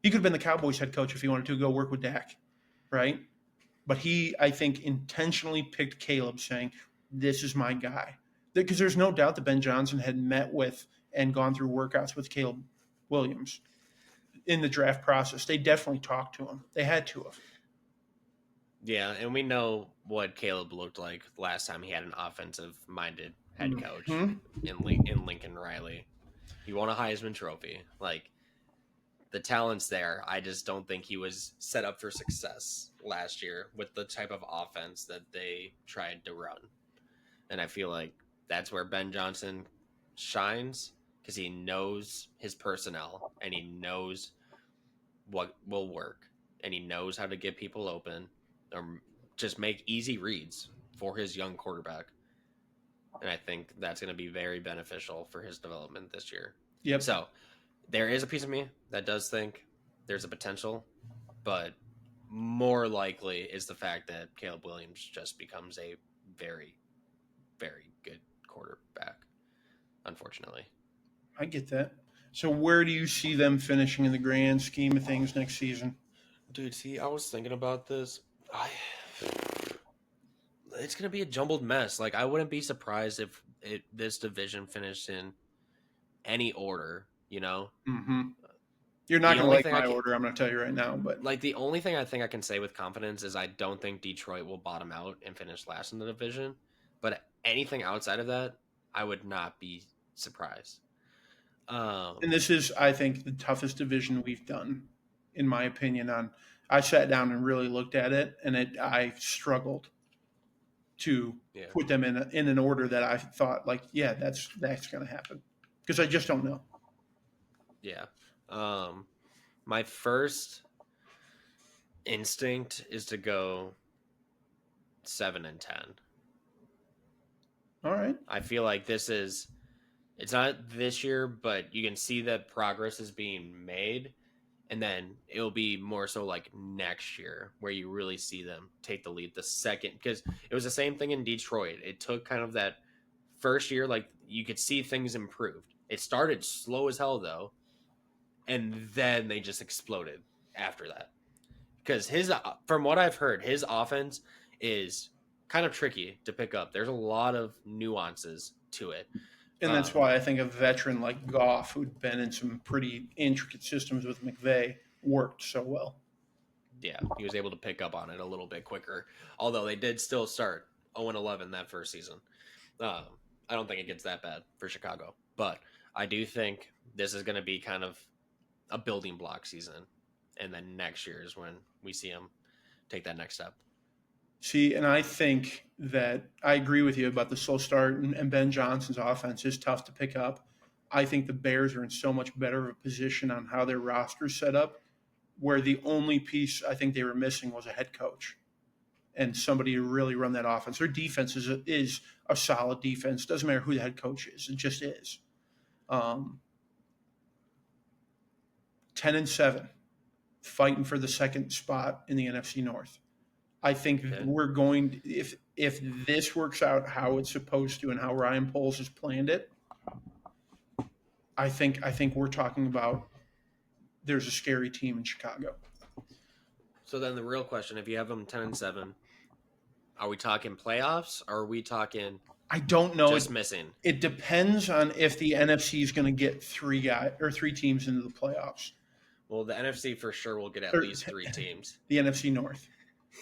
He could have been the Cowboys head coach if he wanted to go work with Dak, right? But he, I think, intentionally picked Caleb, saying, "This is my guy," because there's no doubt that Ben Johnson had met with and gone through workouts with Caleb Williams in the draft process. They definitely talked to him. They had to have. Yeah, and we know what Caleb looked like last time he had an offensive-minded head coach in Lincoln Riley. He won a Heisman Trophy. Like, the talent's there. I just don't think he was set up for success last year with the type of offense that they tried to run. And I feel like that's where Ben Johnson shines because he knows his personnel and he knows what will work and he knows how to get people open or just make easy reads for his young quarterback. And I think that's going to be very beneficial for his development this year. Yep. So there is a piece of me that does think there's a potential, but more likely is the fact that Caleb Williams just becomes a very, very good quarterback, unfortunately. I get that. So where do you see them finishing in the grand scheme of things next season? Dude, see, I was thinking about this. It's going to be a jumbled mess. Like, I wouldn't be surprised if this division finished in any order, you know? Mm-hmm. You're not going to like my order, I'm going to tell you right now. But like, the only thing I think I can say with confidence is I don't think Detroit will bottom out and finish last in the division. But anything outside of that, I would not be surprised. And this is, I think, the toughest division we've done, in my opinion. I sat down and really looked at it, and I struggled to put them in an order that I thought, like, yeah, that's going to happen. Because I just don't know. Yeah. My first instinct is to go 7-10. All right. I feel like it's not this year, but you can see that progress is being made. And then it'll be more so like next year where you really see them take the lead the second. Because it was the same thing in Detroit. It took kind of that first year, like you could see things improved. It started slow as hell though. And then they just exploded after that. Because from what I've heard, his offense is kind of tricky to pick up. There's a lot of nuances to it. And that's why I think a veteran like Goff, who'd been in some pretty intricate systems with McVay, worked so well. Yeah, he was able to pick up on it a little bit quicker. Although they did still start 0-11 that first season. I don't think it gets that bad for Chicago. But I do think this is going to be kind of a building block season. And then next year is when we see him take that next step. See, and I think that I agree with you about the slow start, and Ben Johnson's offense is tough to pick up. I think the Bears are in so much better of a position on how their roster's set up, where the only piece I think they were missing was a head coach and somebody to really run that offense. Their defense is a solid defense. Doesn't matter who the head coach is. It just is. 10-7, fighting for the second spot in the NFC North. I think we're going to, if this works out how it's supposed to and how Ryan Poles has planned it, I think we're talking about there's a scary team in Chicago. So then the real question, if you have them 10-7, are we talking playoffs or are we talking I don't know. Just missing? It depends on if the NFC is going to get three teams into the playoffs. Well, the NFC for sure will get at least 3 teams. The NFC North.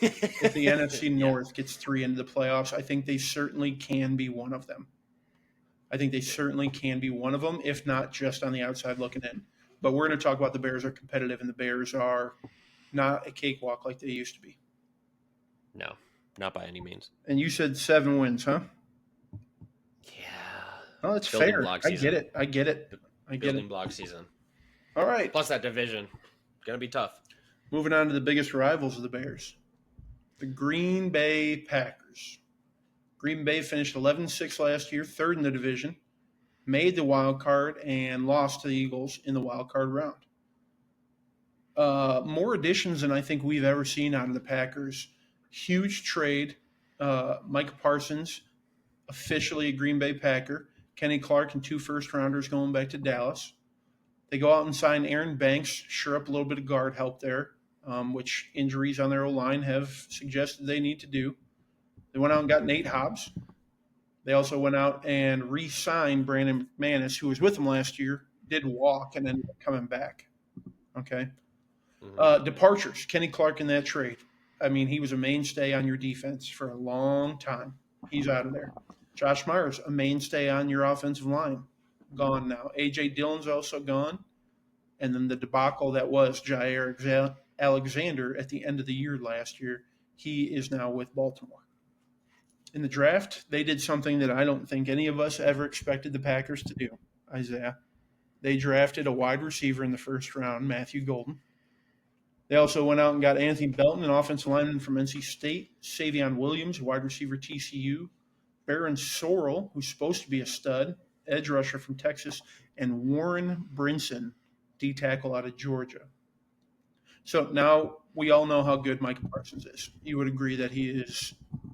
If the NFC North gets 3 into the playoffs, I think they certainly can be one of them. If not just on the outside looking in. But we're going to talk about the Bears are competitive, and the Bears are not a cakewalk like they used to be. No, not by any means. And you said 7 wins, huh? Yeah. Oh, that's fair. I get it. Building block season. All right. Plus that division. Going to be tough. Moving on to the biggest rivals of the Bears. The Green Bay Packers. Green Bay finished 11-6 last year, third in the division, made the wild card, and lost to the Eagles in the wild card round. More additions than I think we've ever seen out of the Packers. Huge trade. Micah Parsons, officially a Green Bay Packer. Kenny Clark and 2 first-rounders going back to Dallas. They go out and sign Aaron Banks, sure up a little bit of guard help there, which injuries on their O-line have suggested they need to do. They went out and got Nate Hobbs. They also went out and re-signed Brandon McManus, who was with them last year, did walk, and ended up coming back. Okay. Departures. Kenny Clark in that trade. I mean, he was a mainstay on your defense for a long time. He's out of there. Josh Myers, a mainstay on your offensive line. Gone now. A.J. Dillon's also gone. And then the debacle that was Jair Alexander at the end of the year last year, he is now with Baltimore. In the draft, they did something that I don't think any of us ever expected the Packers to do, Isaiah. They drafted a wide receiver in the first round, Matthew Golden. They also went out and got Anthony Belton, an offensive lineman from NC State, Savion Williams, wide receiver TCU, Baron Sorrell, who's supposed to be a stud, edge rusher from Texas, and Warren Brinson, D-tackle out of Georgia. So now we all know how good Micah Parsons is. You would agree that he is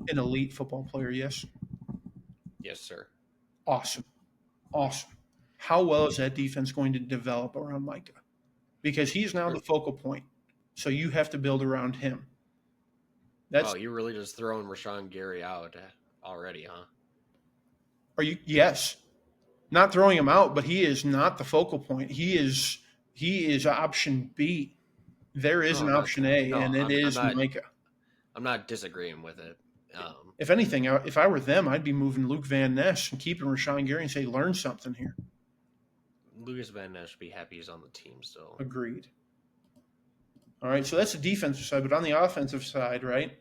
an elite football player, yes? Yes, sir. Awesome. How well is that defense going to develop around Micah? Because he's now the focal point. So you have to build around him. You're really just throwing Rashawn Gary out already, huh? Are you? Yes. Not throwing him out, but he is not the focal point. He is option B. There is an option A, and it is Micah. I'm not disagreeing with it. If anything, if I were them, I'd be moving Luke Van Ness and keeping Rashawn Gary and say, learn something here. Lucas Van Ness should be happy he's on the team still. Agreed. All right, so that's the defensive side. But on the offensive side, right,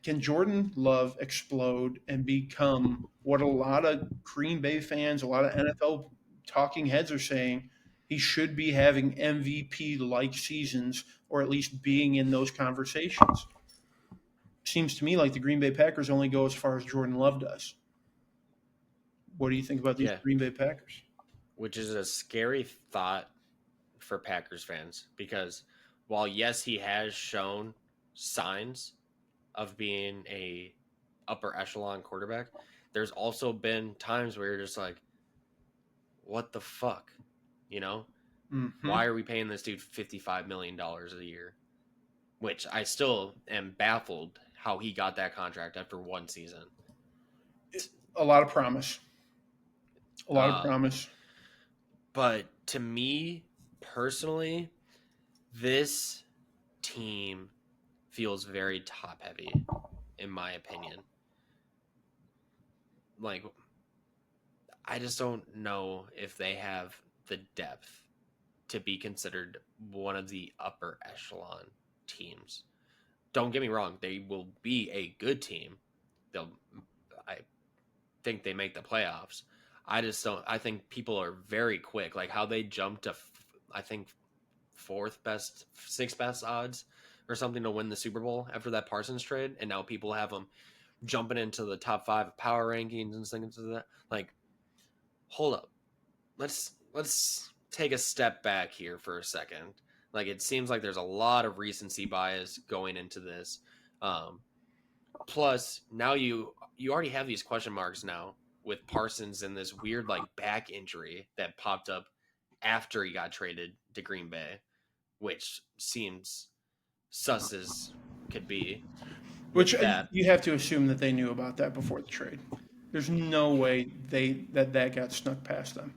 can Jordan Love explode and become what a lot of Green Bay fans, a lot of NFL talking heads are saying, he should be having MVP-like seasons or at least being in those conversations? Seems to me like the Green Bay Packers only go as far as Jordan Love does. What do you think about these Green Bay Packers? Which is a scary thought for Packers fans because while, yes, he has shown signs of being a upper echelon quarterback, there's also been times where you're just like, what the fuck? You know? Mm-hmm. Why are we paying this dude $55 million a year? Which I still am baffled how he got that contract after one season. A lot of promise. But to me, personally, this team feels very top-heavy, in my opinion. Like, I just don't know if they have the depth to be considered one of the upper echelon teams. Don't get me wrong, they will be a good team. I think they make the playoffs. I think people are very quick. Like how they jumped to, I think, sixth best odds or something to win the Super Bowl after that Parsons trade. And now people have them jumping into the top 5 power rankings and things like that. Like, hold up. Let's take a step back here for a second. Like, it seems like there's a lot of recency bias going into this. Plus, now you already have these question marks now with Parsons and this weird, like, back injury that popped up after he got traded to Green Bay, which seems sus as could be. Which you have to assume that they knew about that before the trade. There's no way that got snuck past them.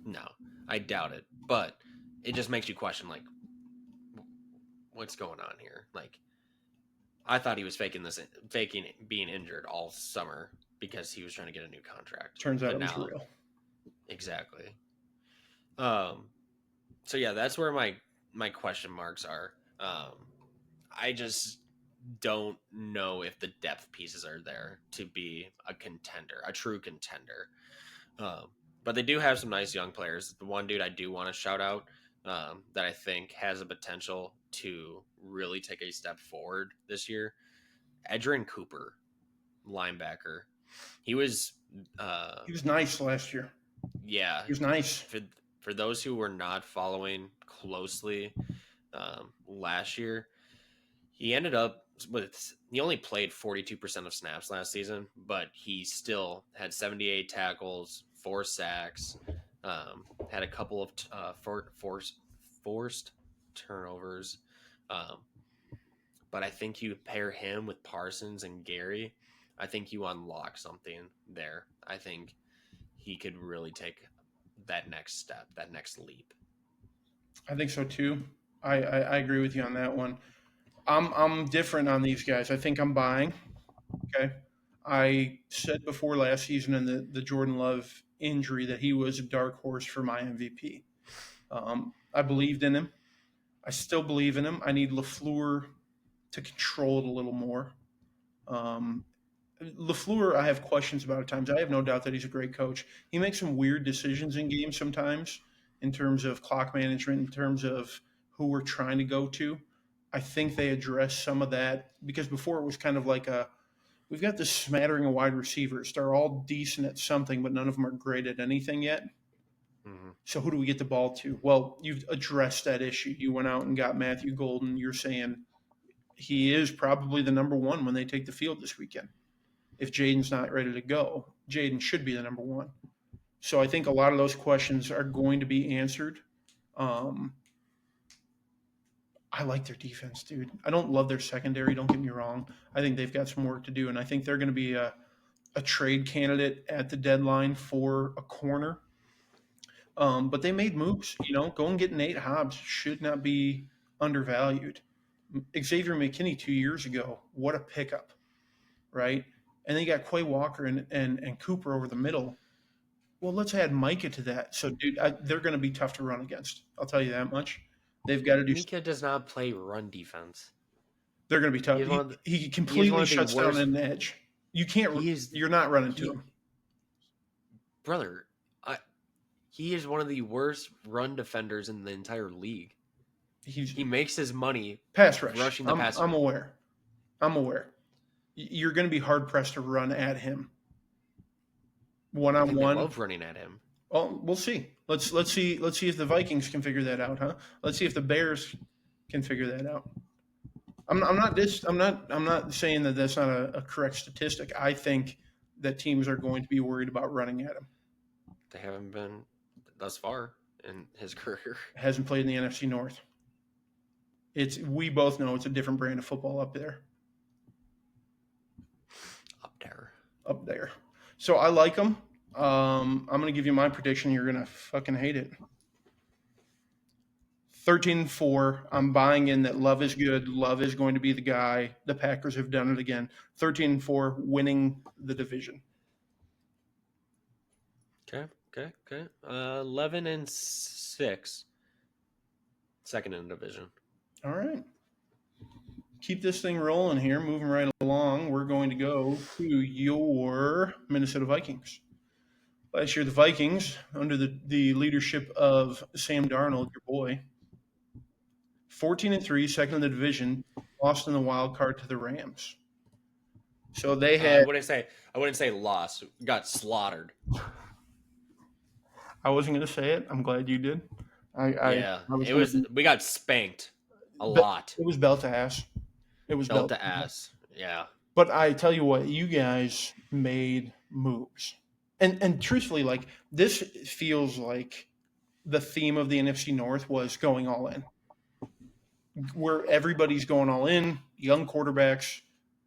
No, I doubt it. But it just makes you question, like, what's going on here? Like, I thought he was faking being injured all summer because he was trying to get a new contract. Turns out it was real. Exactly. So yeah, that's where my question marks are. I just don't know if the depth pieces are there to be a true contender. But they do have some nice young players. The one dude I do want to shout out that I think has a potential to really take a step forward this year. Edgerrin Cooper, linebacker. He was nice last year. yeah. He was nice. For those who were not following closely last year, he ended up he only played 42% of snaps last season, but he still had 78 tackles, 4 sacks, had a couple of forced turnovers. But I think you pair him with Parsons and Gary, I think you unlock something there. I think he could really take that next step, that next leap. I think so too. I agree with you on that one. I'm different on these guys. I think I'm buying. Okay. I said before last season in the Jordan Love injury that he was a dark horse for my MVP. I believed in him. I still believe in him. I need LaFleur to control it a little more. LaFleur, I have questions about at times. I have no doubt that he's a great coach. He makes some weird decisions in games sometimes in terms of clock management, in terms of who we're trying to go to. I think they address some of that because before it was kind of like we've got this smattering of wide receivers. They're all decent at something, but none of them are great at anything yet. Mm-hmm. So who do we get the ball to? Well, you've addressed that issue. You went out and got Matthew Golden. You're saying he is probably the number one when they take the field this weekend. If Jaden's not ready to go, Jaden should be the number one. So I think a lot of those questions are going to be answered. I like their defense, dude. I don't love their secondary. Don't get me wrong. I think they've got some work to do, and I think they're going to be a trade candidate at the deadline for a corner. But they made moves. Go and get Nate Hobbs should not be undervalued. Xavier McKinney 2 years ago, what a pickup, right? And then you got Quay Walker and Cooper over the middle. Well, let's add Micah to that. So, dude, they're going to be tough to run against. I'll tell you that much. They've got to do. Micah does not play run defense. They're going to be tough. He completely shuts down an edge. You can't. You're not running to him, brother. He is one of the worst run defenders in the entire league. He makes his money pass rush, rushing the passer. I'm aware. You're going to be hard pressed to run at him. One-on-one. I love running at him. Well, we'll see. Let's see if the Vikings can figure that out, huh? Let's see if the Bears can figure that out. I'm not saying that that's not a correct statistic. I think that teams are going to be worried about running at him. They haven't been thus far in his career. Hasn't played in the NFC North. We both know it's a different brand of football up there. Up there. So I like them. I'm going to give you my prediction. You're going to fucking hate it. 13-4. I'm buying in that Love is good. Love is going to be the guy. The Packers have done it again. 13-4, winning the division. Okay. 11-6. Second in the division. All right. Keep this thing rolling here, moving right along. We're going to go to your Minnesota Vikings. Last year, the Vikings, under the leadership of Sam Darnold, your boy, 14-3, second in the division, lost in the wild card to the Rams. So they had. I wouldn't say lost. Got slaughtered. I wasn't going to say it. I'm glad you did. We got spanked a lot. It was belt to ass. It was belt to ass. Yeah. But I tell you what, you guys made moves. And truthfully, like, this feels like the theme of the NFC North was going all in. Where everybody's going all in, young quarterbacks,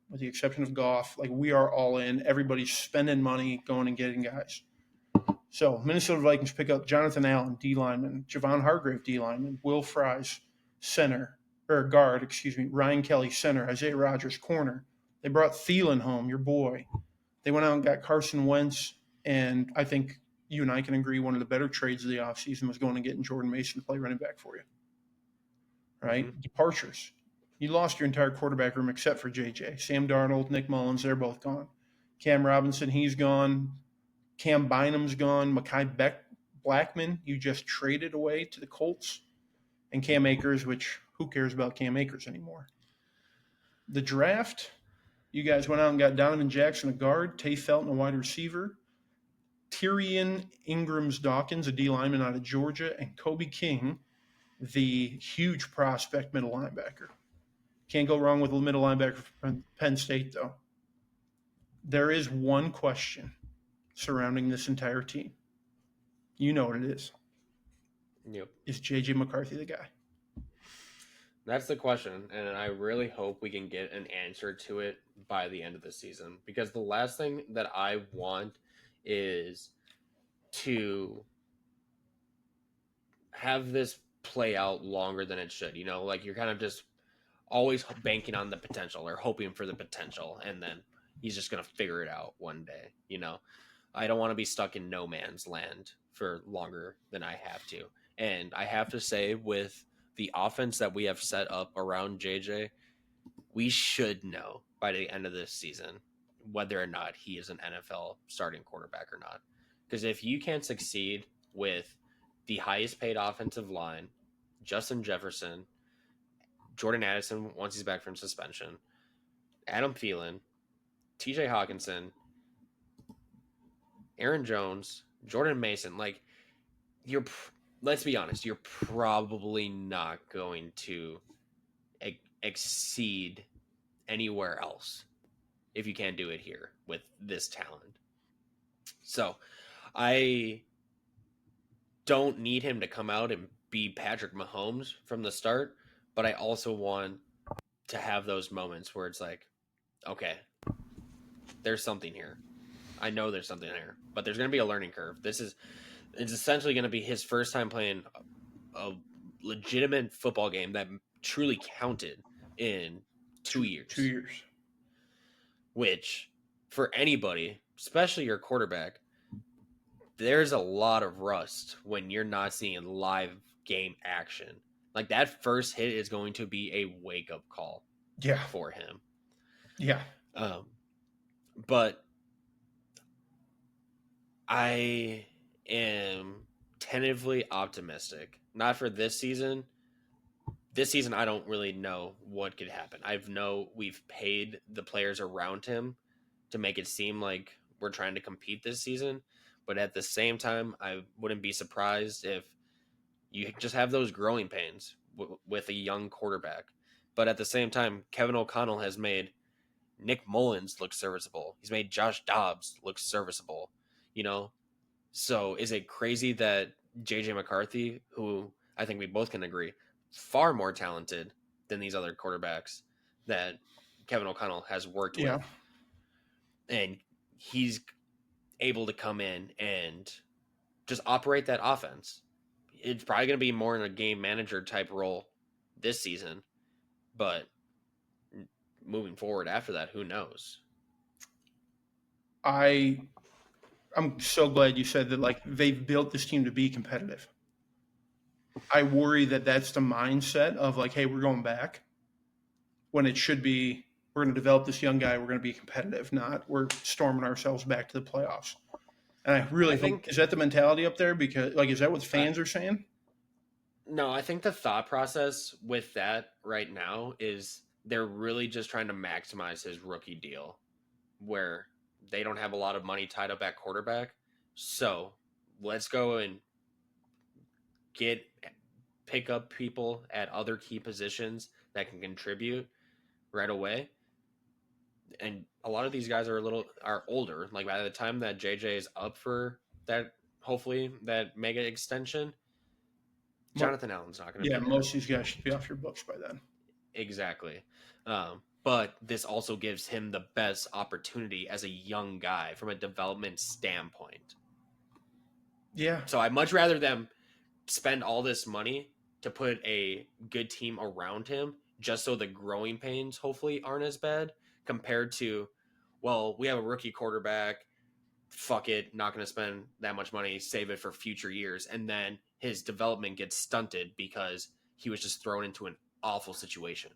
with the exception of Goff, like, we are all in. Everybody's spending money, going and getting guys. So Minnesota Vikings pick up Jonathan Allen, D lineman, Javon Hargrave, D lineman, Will Fries, guard, Ryan Kelly, center, Isaiah Rodgers, corner. They brought Thielen home, your boy. They went out and got Carson Wentz, and I think you and I can agree one of the better trades of the offseason was going and getting Jordan Mason to play running back for you. Right? Mm-hmm. Departures. You lost your entire quarterback room except for JJ. Sam Darnold, Nick Mullins, they're both gone. Cam Robinson, he's gone. Cam Bynum's gone. Mekhi Blackman, you just traded away to the Colts. and Cam Akers, which who cares about Cam Akers anymore? The draft, you guys went out and got Donovan Jackson, a guard, Tay Felton, a wide receiver, Tyrion Ingrams-Dawkins, a D lineman out of Georgia, and Kobe King, the huge prospect middle linebacker. Can't go wrong with a middle linebacker from Penn State, though. There is one question surrounding this entire team. You know what it is. Yep. Is J.J. McCarthy the guy? That's the question, and I really hope we can get an answer to it by the end of the season. Because the last thing that I want is to have this play out longer than it should. You know, like you're kind of just always banking on the potential or hoping for the potential, and then he's just going to figure it out one day. You know, I don't want to be stuck in no man's land for longer than I have to. And I have to say, with the offense that we have set up around JJ, we should know by the end of this season whether or not he is an NFL starting quarterback or not. Because if you can't succeed with the highest paid offensive line, Justin Jefferson, Jordan Addison once he's back from suspension, Adam Thielen, TJ Hawkinson, Aaron Jones, Jordan Mason, like let's be honest, you're probably not going to exceed anywhere else if you can't do it here with this talent. So I don't need him to come out and be Patrick Mahomes from the start, but I also want to have those moments where it's like, okay, there's something here. I know there's something there, but there's going to be a learning curve. It's essentially going to be his first time playing a legitimate football game that truly counted in 2 years. 2 years. Which, for anybody, especially your quarterback, there's a lot of rust when you're not seeing live game action. Like, that first hit is going to be a wake-up call for him. Yeah. But I am tentatively optimistic. Not for this season. This season, I don't really know what could happen. We've paid the players around him to make it seem like we're trying to compete this season. But at the same time, I wouldn't be surprised if you just have those growing pains with a young quarterback. But at the same time, Kevin O'Connell has made Nick Mullins look serviceable. He's made Josh Dobbs look serviceable, you know? So is it crazy that J.J. McCarthy, who I think we both can agree, far more talented than these other quarterbacks that Kevin O'Connell has worked with, and he's able to come in and just operate that offense? It's probably going to be more in a game manager type role this season, but moving forward after that, who knows? I'm so glad you said that. Like, they've built this team to be competitive. I worry that that's the mindset of like, hey, we're going back, when it should be we're going to develop this young guy, we're going to be competitive, not we're storming ourselves back to the playoffs. And I really think, is that the mentality up there? Because, like, is that what fans are saying? No, I think the thought process with that right now is they're really just trying to maximize his rookie deal, where they don't have a lot of money tied up at quarterback. So let's go and pick up people at other key positions that can contribute right away. And a lot of these guys are older. Like, by the time that JJ is up for that, hopefully that mega extension, Jonathan Allen's not going to be there. Most of these guys should be off your books by then. Exactly. But this also gives him the best opportunity as a young guy from a development standpoint. Yeah. So I'd much rather them spend all this money to put a good team around him, just so the growing pains hopefully aren't as bad, compared to, well, we have a rookie quarterback, fuck it, not going to spend that much money, save it for future years, and then his development gets stunted because he was just thrown into an awful situation.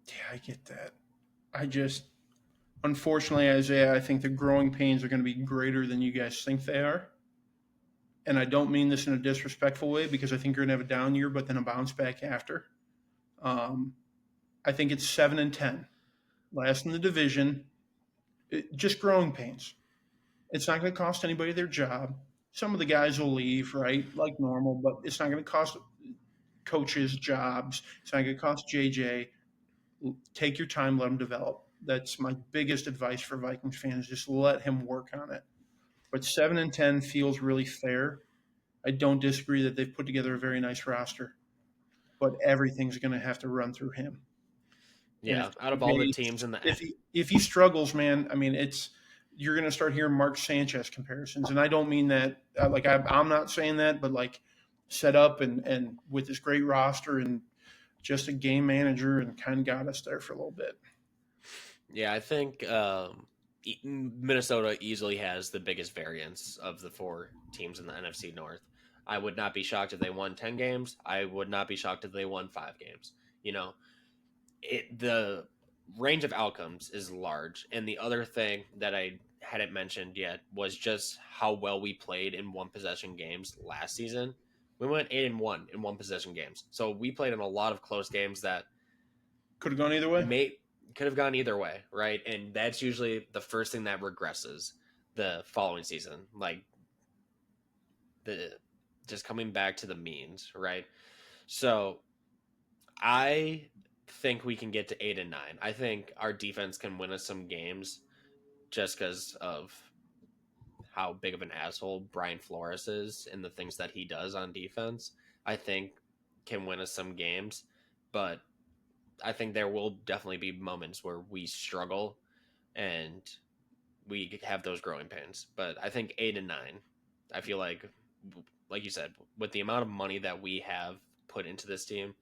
Yeah, I get that. Unfortunately, Isaiah, I think the growing pains are going to be greater than you guys think they are. and I don't mean this in a disrespectful way because I think you're going to have a down year, but then a bounce back after. I think it's 7-10, last in the division. Just growing pains. It's not going to cost anybody their job. Some of the guys will leave, right, like normal, but it's not going to cost coaches jobs. It's not going to cost JJ. Take your time, let him develop. That's my biggest advice for Vikings fans. Just let him work on it. But 7-10 feels really fair. I don't disagree that they've put together a very nice roster, but everything's going to have to run through him. Yeah, out of all the teams in the if he struggles, man, I mean, you're going to start hearing Mark Sanchez comparisons, and I don't mean that like I'm not saying that, but like set up and with this great roster and just a game manager and kind of got us there for a little bit. Yeah, I think Minnesota easily has the biggest variance of the 4 teams in the NFC North. I would not be shocked if they won 10 games. I would not be shocked if they won 5 games. You know, the range of outcomes is large. And the other thing that I hadn't mentioned yet was just how well we played in one possession games last season. We went 8-1 in one possession games. So we played in a lot of close games that could have gone either way. Could have gone either way, right? And that's usually the first thing that regresses the following season. Like just coming back to the means, right? So I think we can get to 8-9. I think our defense can win us some games just because of how big of an asshole Brian Flores is and the things that he does on defense. I think can win us some games, but I think there will definitely be moments where we struggle and we have those growing pains. But I think 8-9, I feel like you said, with the amount of money that we have put into this team,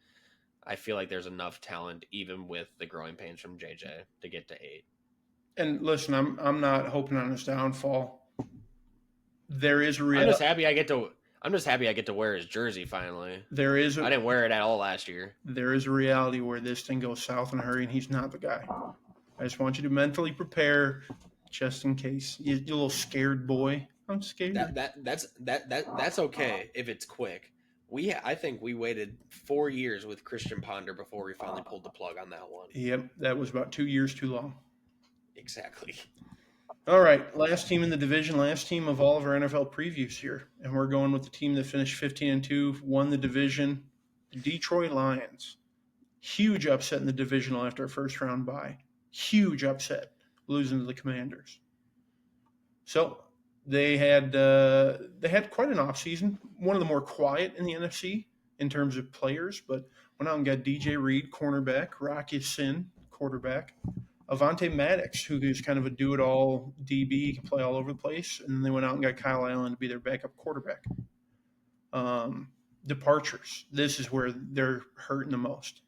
I feel like there's enough talent, even with the growing pains from JJ, to get to 8. And listen, I'm not hoping on his downfall. There is a reality. I'm just happy I get to wear his jersey finally. I didn't wear it at all last year. There is a reality where this thing goes south in a hurry, and he's not the guy. I just want you to mentally prepare, just in case. You little scared boy. I'm scared. That's okay if it's quick. I think we waited 4 years with Christian Ponder before we finally pulled the plug on that one. Yep, that was about 2 years too long. Exactly. All right, last team in the division, last team of all of our NFL previews here. And we're going with the team that finished 15-2, won the division, the Detroit Lions. Huge upset in the divisional after a first-round bye. Huge upset, losing to the Commanders. So they had quite an offseason, one of the more quiet in the NFC in terms of players, but went out and got DJ Reed, cornerback, Rocky Sin, quarterback, Avonte Maddox, who is kind of a do-it-all DB, can play all over the place, and then they went out and got Kyle Allen to be their backup quarterback. Departures. This is where they're hurting the most.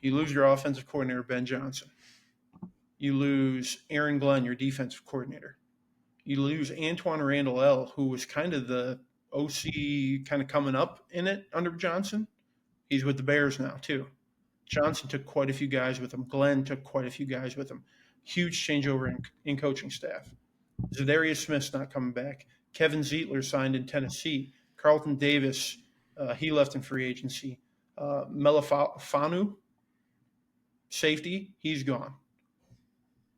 You lose your offensive coordinator, Ben Johnson. You lose Aaron Glenn, your defensive coordinator. You lose Antoine Randall L., who was kind of the OC kind of coming up in it under Johnson. He's with the Bears now, too. Johnson took quite a few guys with him. Glenn took quite a few guys with him. Huge changeover in coaching staff. Zadarius Smith's not coming back. Kevin Zeitler signed in Tennessee. Carlton Davis, he left in free agency. Melifanu, safety, he's gone.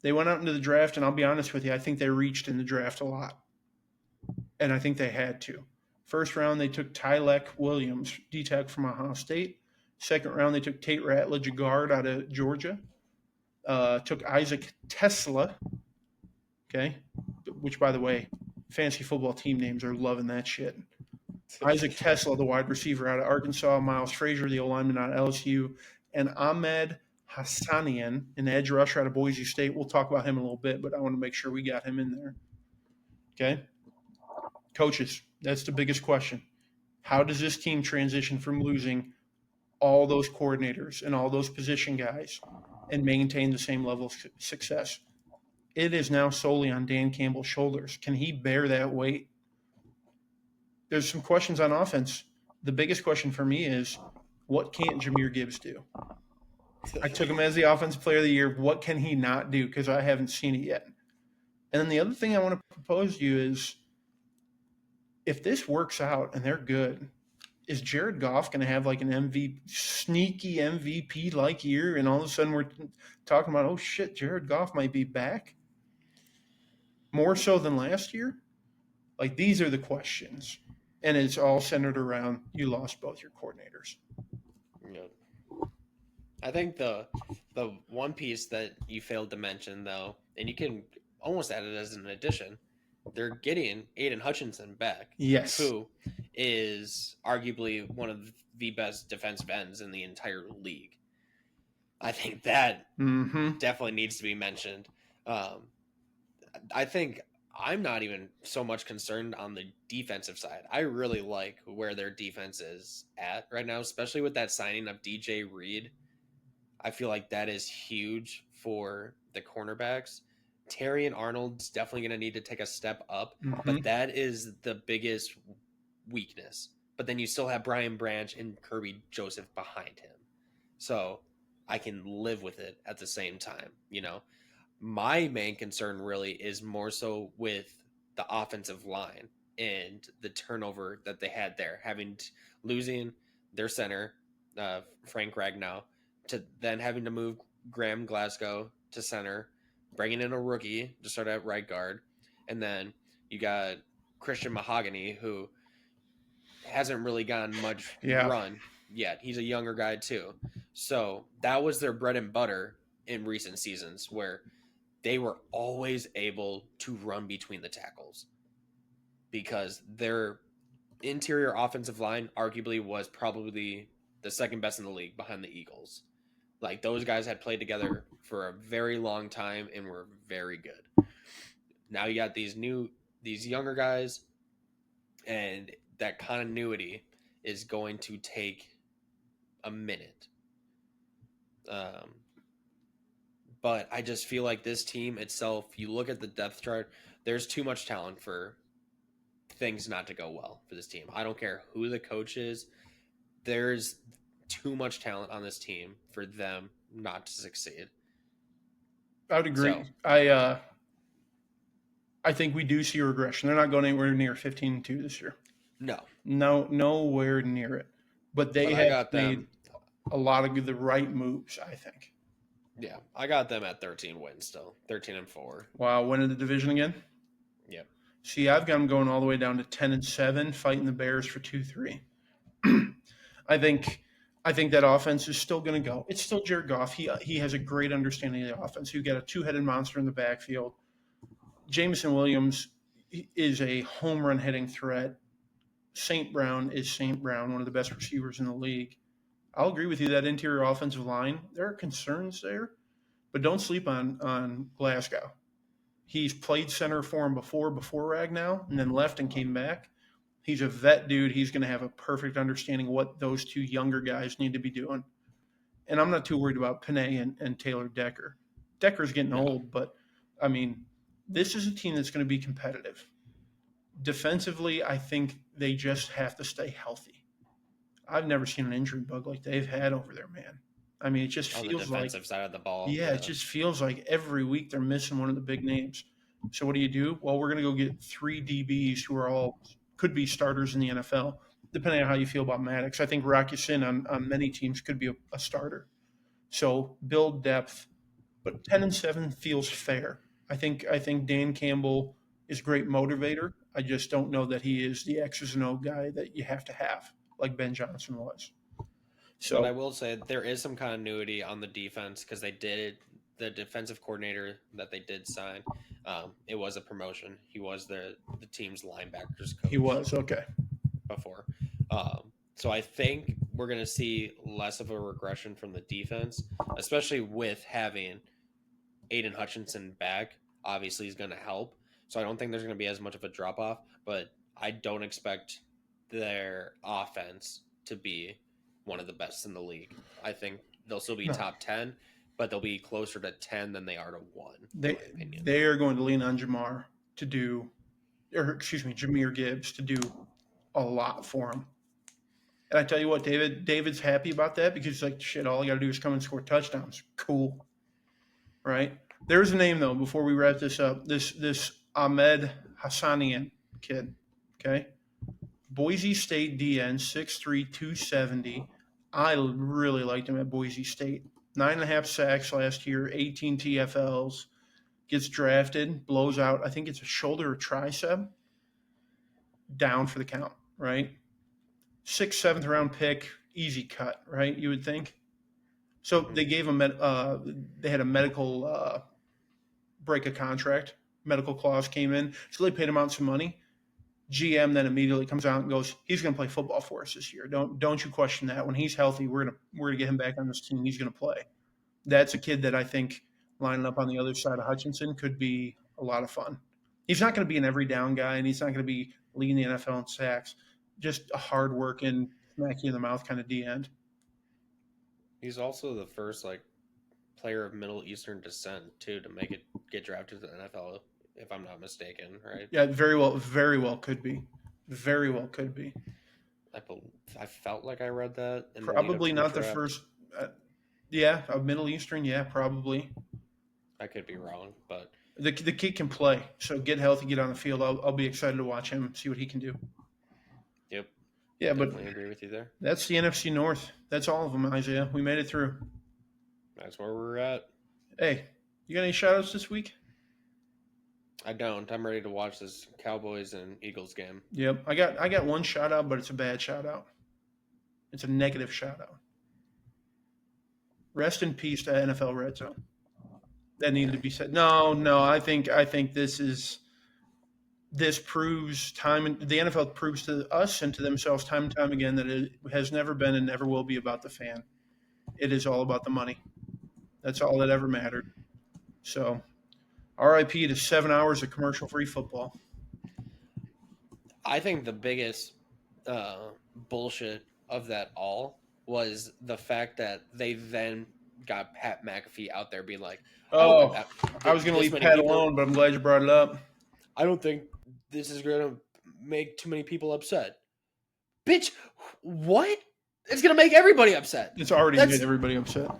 They went out into the draft, and I'll be honest with you, I think they reached in the draft a lot. And I think they had to. First round, they took Tylek Williams, D-Tech from Ohio State. Second round, they took Tate Ratledge, a guard out of Georgia. Took Isaac Tesla, okay, which, by the way, fantasy football team names are loving that shit. Isaac Tesla, the wide receiver out of Arkansas. Miles Frazier, the O-lineman out of LSU. And Ahmed Hassanian, an edge rusher out of Boise State. We'll talk about him in a little bit, but I want to make sure we got him in there. Okay? Coaches, that's the biggest question. How does this team transition from losing all those coordinators and all those position guys and maintain the same level of success? It is now solely on Dan Campbell's shoulders. Can he bear that weight? There's some questions on offense. The biggest question for me is, what can't Jahmyr Gibbs do? I took him as the offensive player of the year. What can he not do? Because I haven't seen it yet. And then the other thing I want to propose to you is, if this works out and they're good, is Jared Goff going to have like an sneaky MVP like year, and all of a sudden we're talking about, oh shit, Jared Goff might be back more so than last year? Like, these are the questions, and it's all centered around you lost both your coordinators. Yeah. I think the one piece that you failed to mention, though, and you can almost add it as an addition, they're getting Aiden Hutchinson back. Yes. Who is arguably one of the best defensive ends in the entire league. I think that definitely needs to be mentioned. I think I'm not even so much concerned on the defensive side. I really like where their defense is at right now, especially with that signing of DJ Reed. I feel like that is huge for the cornerbacks. Terry and Arnold's definitely going to need to take a step up, but that is the biggest weakness. But then you still have Brian Branch and Kirby Joseph behind him. So I can live with it at the same time, you know. My main concern really is more so with the offensive line and the turnover that they had there, losing their center, Frank Ragnow, to then having to move Graham Glasgow to center, bringing in a rookie to start at right guard, and then you got Christian Mahogany, who hasn't really gotten much run yet. He's a younger guy too. So that was their bread and butter in recent seasons, where they were always able to run between the tackles because their interior offensive line arguably was probably the second best in the league behind the Eagles. Like, those guys had played together for a very long time and were very good. Now you got these younger guys, and that continuity is going to take a minute. But I just feel like this team itself, you look at the depth chart, there's too much talent for things not to go well for this team. I don't care who the coach is. There's too much talent on this team for them not to succeed. I would agree. So, I think we do see a regression. They're not going anywhere near 15-2 this year. No, nowhere near it. But they have made a lot of the right moves, I think. Yeah, I got them at 13 wins still, 13-4. Wow, winning the division again? Yep. See, I've got them going all the way down to 10-7, fighting the Bears for 2-3. I think that offense is still going to go. It's still Jared Goff. He has a great understanding of the offense. You got a two-headed monster in the backfield. Jameson Williams is a home run hitting threat. St. Brown is St. Brown, one of the best receivers in the league. I'll agree with you that interior offensive line, there are concerns there, but don't sleep on Glasgow. He's played center for him before Ragnow, and then left and came back. He's a vet dude. He's going to have a perfect understanding of what those two younger guys need to be doing. And I'm not too worried about Panay and Taylor Decker. Decker's getting old, but, I mean, this is a team that's going to be competitive. Defensively, I think they just have to stay healthy. I've never seen an injury bug like they've had over there, man. I mean, it just feels like – on the defensive side of the ball. Yeah, it just feels like every week they're missing one of the big names. So what do? Well, we're going to go get 3 DBs who are all – could be starters in the NFL, depending on how you feel about Maddox. I think Rocky Sin on many teams could be a starter. So build depth, but 10-7 feels fair. I think Dan Campbell is a great motivator. I just don't know that he is the X's and O guy that you have to have, like Ben Johnson was. So, but I will say there is some continuity on the defense because they did the defensive coordinator that they did sign. It was a promotion. He was the team's linebackers coach. He was okay before. So I think we're going to see less of a regression from the defense, especially with having Aiden Hutchinson back. Obviously, he's going to help. So I don't think there's going to be as much of a drop off, but I don't expect their offense to be one of the best in the league. I think they'll still be top 10, but they'll be closer to 10 than they are to 1. They are going to lean on Jahmyr Gibbs to do a lot for him. And I tell you what, David's happy about that because he's like, shit, all I got to do is come and score touchdowns. Cool. Right? There's a name, though, before we wrap this up. This Ahmed Hassanian kid, okay? Boise State DN, 6'3", 270. I really liked him at Boise State. 9.5 sacks last year, 18 TFLs. Gets drafted, blows out, I think it's a shoulder or tricep. Down for the count, right? 6th, 7th round pick, easy cut, right? You would think. So they gave him, they had a medical break of contract. Medical clause came in, so they paid him out some money. GM then immediately comes out and goes, he's going to play football for us this year. Don't you question that. When he's healthy, we're gonna get him back on this team. He's going to play. That's a kid that I think lining up on the other side of Hutchinson could be a lot of fun. He's not going to be an every down guy, and he's not going to be leading the NFL in sacks. Just a hard-working, smack you in the mouth kind of D end. He's also the first player of Middle Eastern descent too to get drafted to the NFL, if I'm not mistaken, right? Yeah, very well could be. Very well could be. I felt like I read that. Probably not the first. Of Middle Eastern, yeah, probably. I could be wrong, but the kid can play. So get healthy, get on the field. I'll be excited to watch him, see what he can do. Yep. Yeah, Definitely agree with you there. That's the NFC North. That's all of them, Isaiah. We made it through. That's where we're at. Hey, you got any shout-outs this week? I don't. I'm ready to watch this Cowboys and Eagles game. Yep. I got one shout-out, but it's a bad shout-out. It's a negative shout-out. Rest in peace to NFL Red Zone. That needed to be said. No. I think this proves the NFL proves to us and to themselves time and time again that it has never been and never will be about the fan. It is all about the money. That's all that ever mattered. So, RIP to 7 hours of commercial-free football. I think the biggest bullshit of that all was the fact that they then got Pat McAfee out there being like, I was going to leave Pat alone, but I'm glad you brought it up. I don't think this is going to make too many people upset. Bitch, what? It's going to make everybody upset. It's already made everybody upset.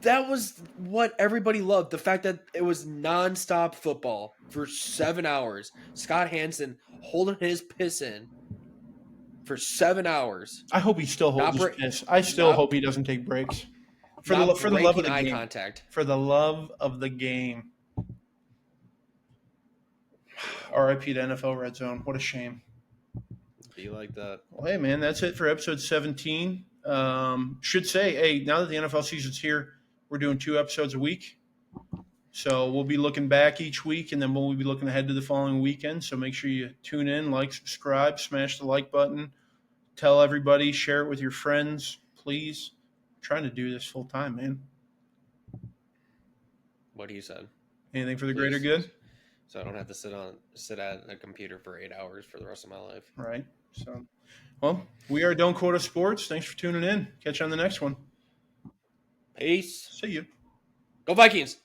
That was what everybody loved. The fact that it was nonstop football for 7 hours. Scott Hansen holding his piss in for 7 hours. I hope he still holds his piss. I still hope he doesn't take breaks. For the love of the game. Contact. For the love of the game. RIP to NFL Red Zone. What a shame. Be like that. Well, hey, man, that's it for episode 17. Should say, hey, now that the NFL season's here, we're doing 2 episodes a week. So we'll be looking back each week, and then we'll be looking ahead to the following weekend. So make sure you tune in, like, subscribe, smash the like button. Tell everybody, share it with your friends, please. I'm trying to do this full time, man. What you said. Anything for the greater good? So I don't have to sit at a computer for 8 hours for the rest of my life. Right. So, well, we are Don't Quote Us Sports. Thanks for tuning in. Catch you on the next one. Peace. See you. Go Vikings.